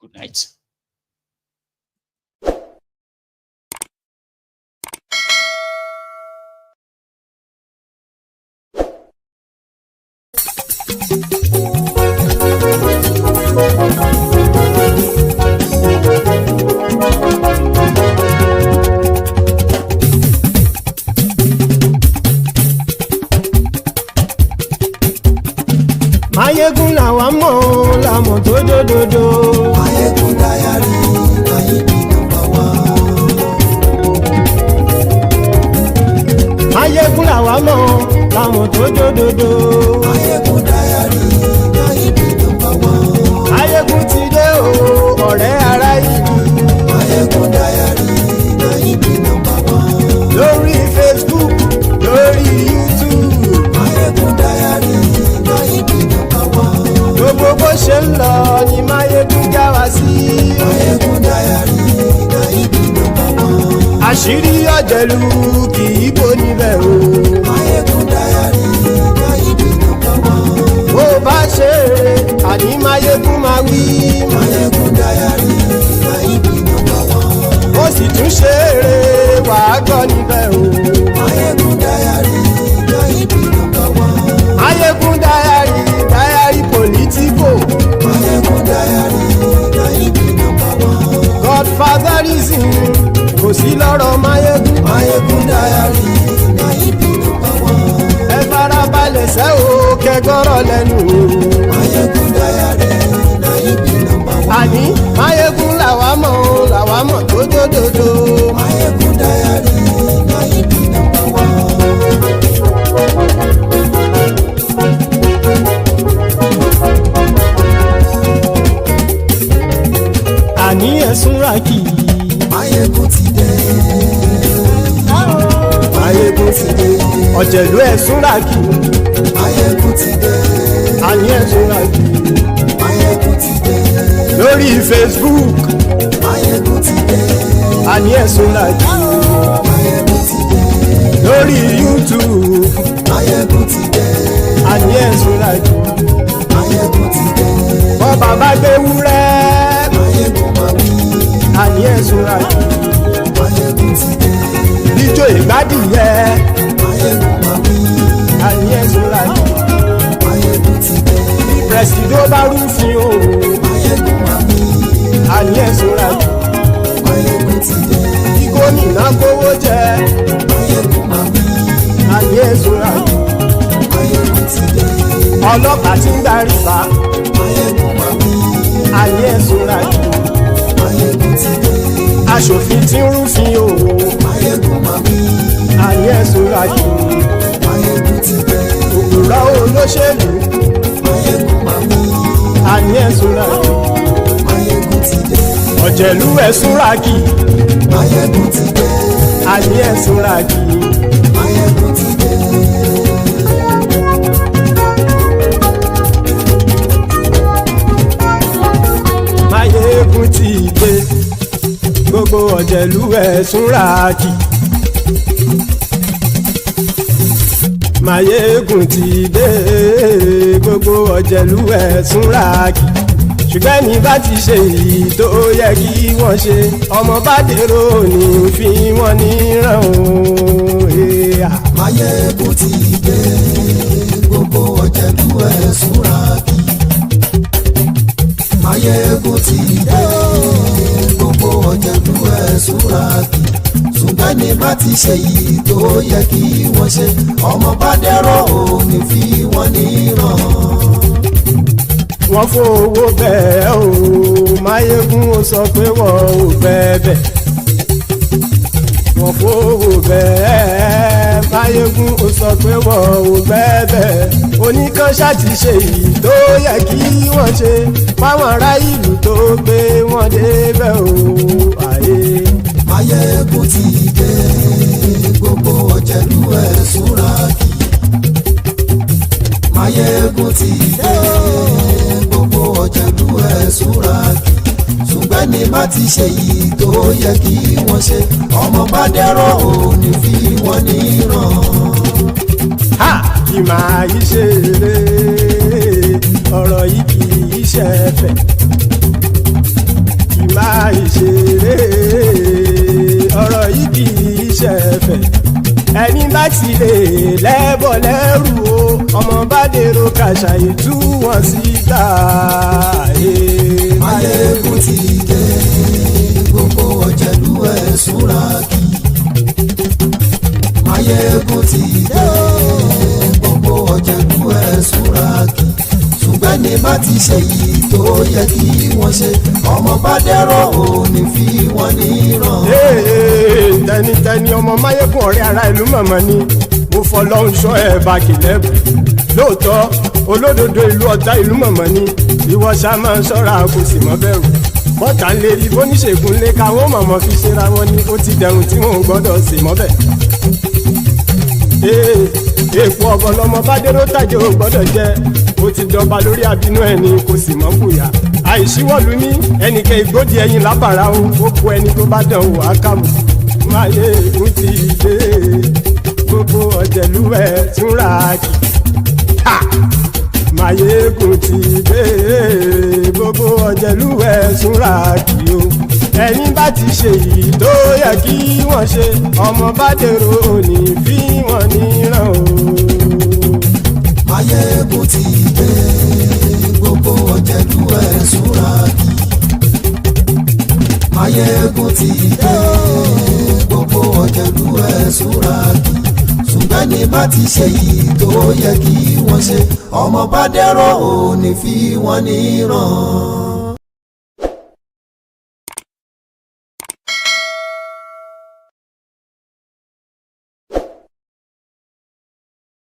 Good night. Mayegun làwa mọ̀ làmọ̀ tó dòdòdò. Mayegun Diary Nayibi #1. Mayegun làwa mọ̀ làmọ̀ tó dòdòdò. Mayegun Diary Nayibi #1. Mayegun ti dé o ọ̀rẹ́ ara ìlú. Mayegun Diary Nayibi #1. Lórí Facebook lórí YouTube. Mayegun Diary Nayibi #1. Gbogbo bó ṣe ń lọ ni Mayegun já wa sí. Mayegun Diary Nayibi #1. Àṣírí ọ̀jẹ̀lú kì í bò níbẹ̀ o. Mayegun Diary Nayibi #1. Bó bá ṣe eré àní Mayegun máa wí. Mayegun Diary Nayibi #1. Ó sì tún ṣe eré wàá gbọ́ níbẹ̀ o. Mayegun Diary Nayibi #1. Mayegun Diary politico. Mayegun Diary Nayibi #1. Godfatherism kò sí lọ́rọ̀ Mayegun. Mayegun Diary Nayibi #1. Ẹ farabalẹ̀ sẹ́ o kẹgọ́rọ̀ lẹ́nu o. Mayegun Diary Nayibi #1. Àní Mayegun làwa mọ̀ tó dòdòdò. Mayegun Diary Nayibi #1. Àní ẹ̀sùn rákì. Mayegun ti dé. Mayegun ti dé. Ọ̀jẹ̀lú ẹ̀sùn rákì. Mayegun ti dé. Àní ẹ̀sùn rákì. Mayegun ti dé. Lórí Facebook. Mayegun ti dé. Àní ẹ̀sùn rákì. Mayegun ti dé. Lórí YouTube. Mayegun ti dé. Àní ẹ̀sùn rákì. Mayegun ti dé. Bọ́ bàbá gbé wúrẹ́. Mayegun máa wí. Àní ẹ̀sùn rákì. Mayegun ti dé. Ijó ìgbádìyẹ. Mayegun máa wí. Àní ẹ̀sùn rákì. Mayegun ti dé. Presido bá rúfin o. Mayegun máa wí. Àní ẹ̀sùn rákì. Mayegun ti dé. Bí gómìnà kówó jẹ. Mayegun máa wí. Àní ẹ̀sùn rákì. Mayegun ti dé. Ọlọ́pàá ti ń darí bá. Mayegun máa wí. Àní ẹ̀sùn rákì. Mayegun ti dé. Aṣòfin tí ń rúfin o. Mayegun máa wí. Àní ẹ̀sùn rákì. Mayegun ti dé. Òpùrọ́ olóṣèlú. Mayegun máa wí. Àní ẹ̀sùn rákì. Mayegun ti dé. Ọ̀jẹ̀lú ẹ̀sùn rákì. Mayegun ti dé. Àní ẹ̀sùn rákì. Mayegun ti dé. Mayegun ti dé. Gbogbo ọ̀jẹ̀lú ẹ̀sùn rákì. Mayegun ti dé. Gbogbo ọ̀jẹ̀lú ẹ̀sùn rákì. Ṣùgbọ́n ní bá ti ṣe èyí tó yẹ kí wọ́n ṣe, ọmọ bá dèrò ní fi wọ́n níran o. Mayegun ti dé. Gbogbo ọ̀jẹ̀lú ẹ̀sùn rákì. Mayegun ti dé. Gbogbo ọ̀jẹ̀lú ẹ̀sùn rákì. Ṣùgbọ́n ní bá ti ṣe èyí tó yẹ kí wọ́n ṣe, ọmọ bá dèrò ní fi wọ́n níran. Wọ́n fowó bẹ́ẹ̀ o. Mayegun ó sọ pé wọ́n ò fẹ́ bẹ́ẹ̀. Wọ́n fowó bẹ́ẹ̀. Mayegun ó sọ pé wọ́n ò fẹ́ bẹ́ẹ̀. Oníkan ṣáàtì ṣe èyí tó yẹ kí wọ́n ṣe fáwọn ará ìlú tó gbé wọn débẹ̀ o. Mayegun ti dé. Gbogbo ọ̀jẹ̀lú ẹ̀sùn rákì. Mayegun ti dé. Gbogbo bá ti ṣe yìí tó yẹ kí wọ́n ṣe ọmọ bá dẹ́rọ̀ ò ní fi wọ́n níran. Kì máa yí ṣe eré ọ̀rọ̀ yìí kì í ṣe ẹ̀fẹ̀. Kì máa yí ṣe eré ọ̀rọ̀ yìí kì í ṣe ẹ̀fẹ̀. Ẹni bá ti lè lẹ́bọ̀ lẹ́rù o ọmọ bá dèrò kàṣà ìtú wọn síta. Máyégún ti dé gbogbo ọ̀jẹ̀lú ẹ̀ súnra kí. Máyégún ti dé gbogbo ọ̀jẹ̀lú ẹ̀ súnra kí. Ṣùgbọ́n ní bá ti ṣe yìí tó yẹ kí wọ́n ṣe ọmọ bá dẹ́rọ̀ ò ní fi wọ́n níran. Tẹnitẹni ọmọ Máyégún ọ̀rẹ́ ara ìlú mọ̀mọ́ ni mo fọlọ́run ṣọ́ ẹ̀ bá kìlẹ́bù. Lóòótọ́ olódodo ìlú ọ̀tá ìlú mọ̀mọ́ ni ìwọ ṣá máa ń ṣọ́ra kò sì mọ́ bẹ̀rù. Bọ́tà ń lérí bóníṣègùn lé káwọn mọ̀mọ́ fi ṣera wọn ni ó ti dẹrùn tí wọn ò gbọ́dọ̀ sì mọ́ bẹ̀. Èèpo ọ̀bọ lọmọ bá dérò tàjẹ́ ò gbọ́dọ̀ jẹ́ ó ti dọba lórí àbínú ẹni kò sì mọ́ bùyà. Àìsíwọ̀lú ní ẹnìkẹ́ ìgbódì ẹyin lábàrá o ó kó ẹni tó bá dán o àkàmù. Máyégún ti dé gbogbo ọ̀jẹ̀lú ẹ̀ túnra kì. Máyégún ti dé gbogbo ọ̀jẹ̀lú ẹ̀ túnra kì o. Ẹni bá ti ṣe yìí tó yẹ kí wọ́n ṣe ọmọ bá dèrò òní fi wọ́n níran o. Máyégún ti dé gbogbo ọ̀jẹ̀lú ẹ̀ súnra kí. Máyégún ti dé gbogbo ọ̀jẹ̀lú ẹ̀ súnra kí. Ṣùgbọ́n ní bá ti ṣe yìí tó yẹ kí wọ́n ṣe ọmọ bá dẹ́rọ̀ ò ní fi wọ́n níran.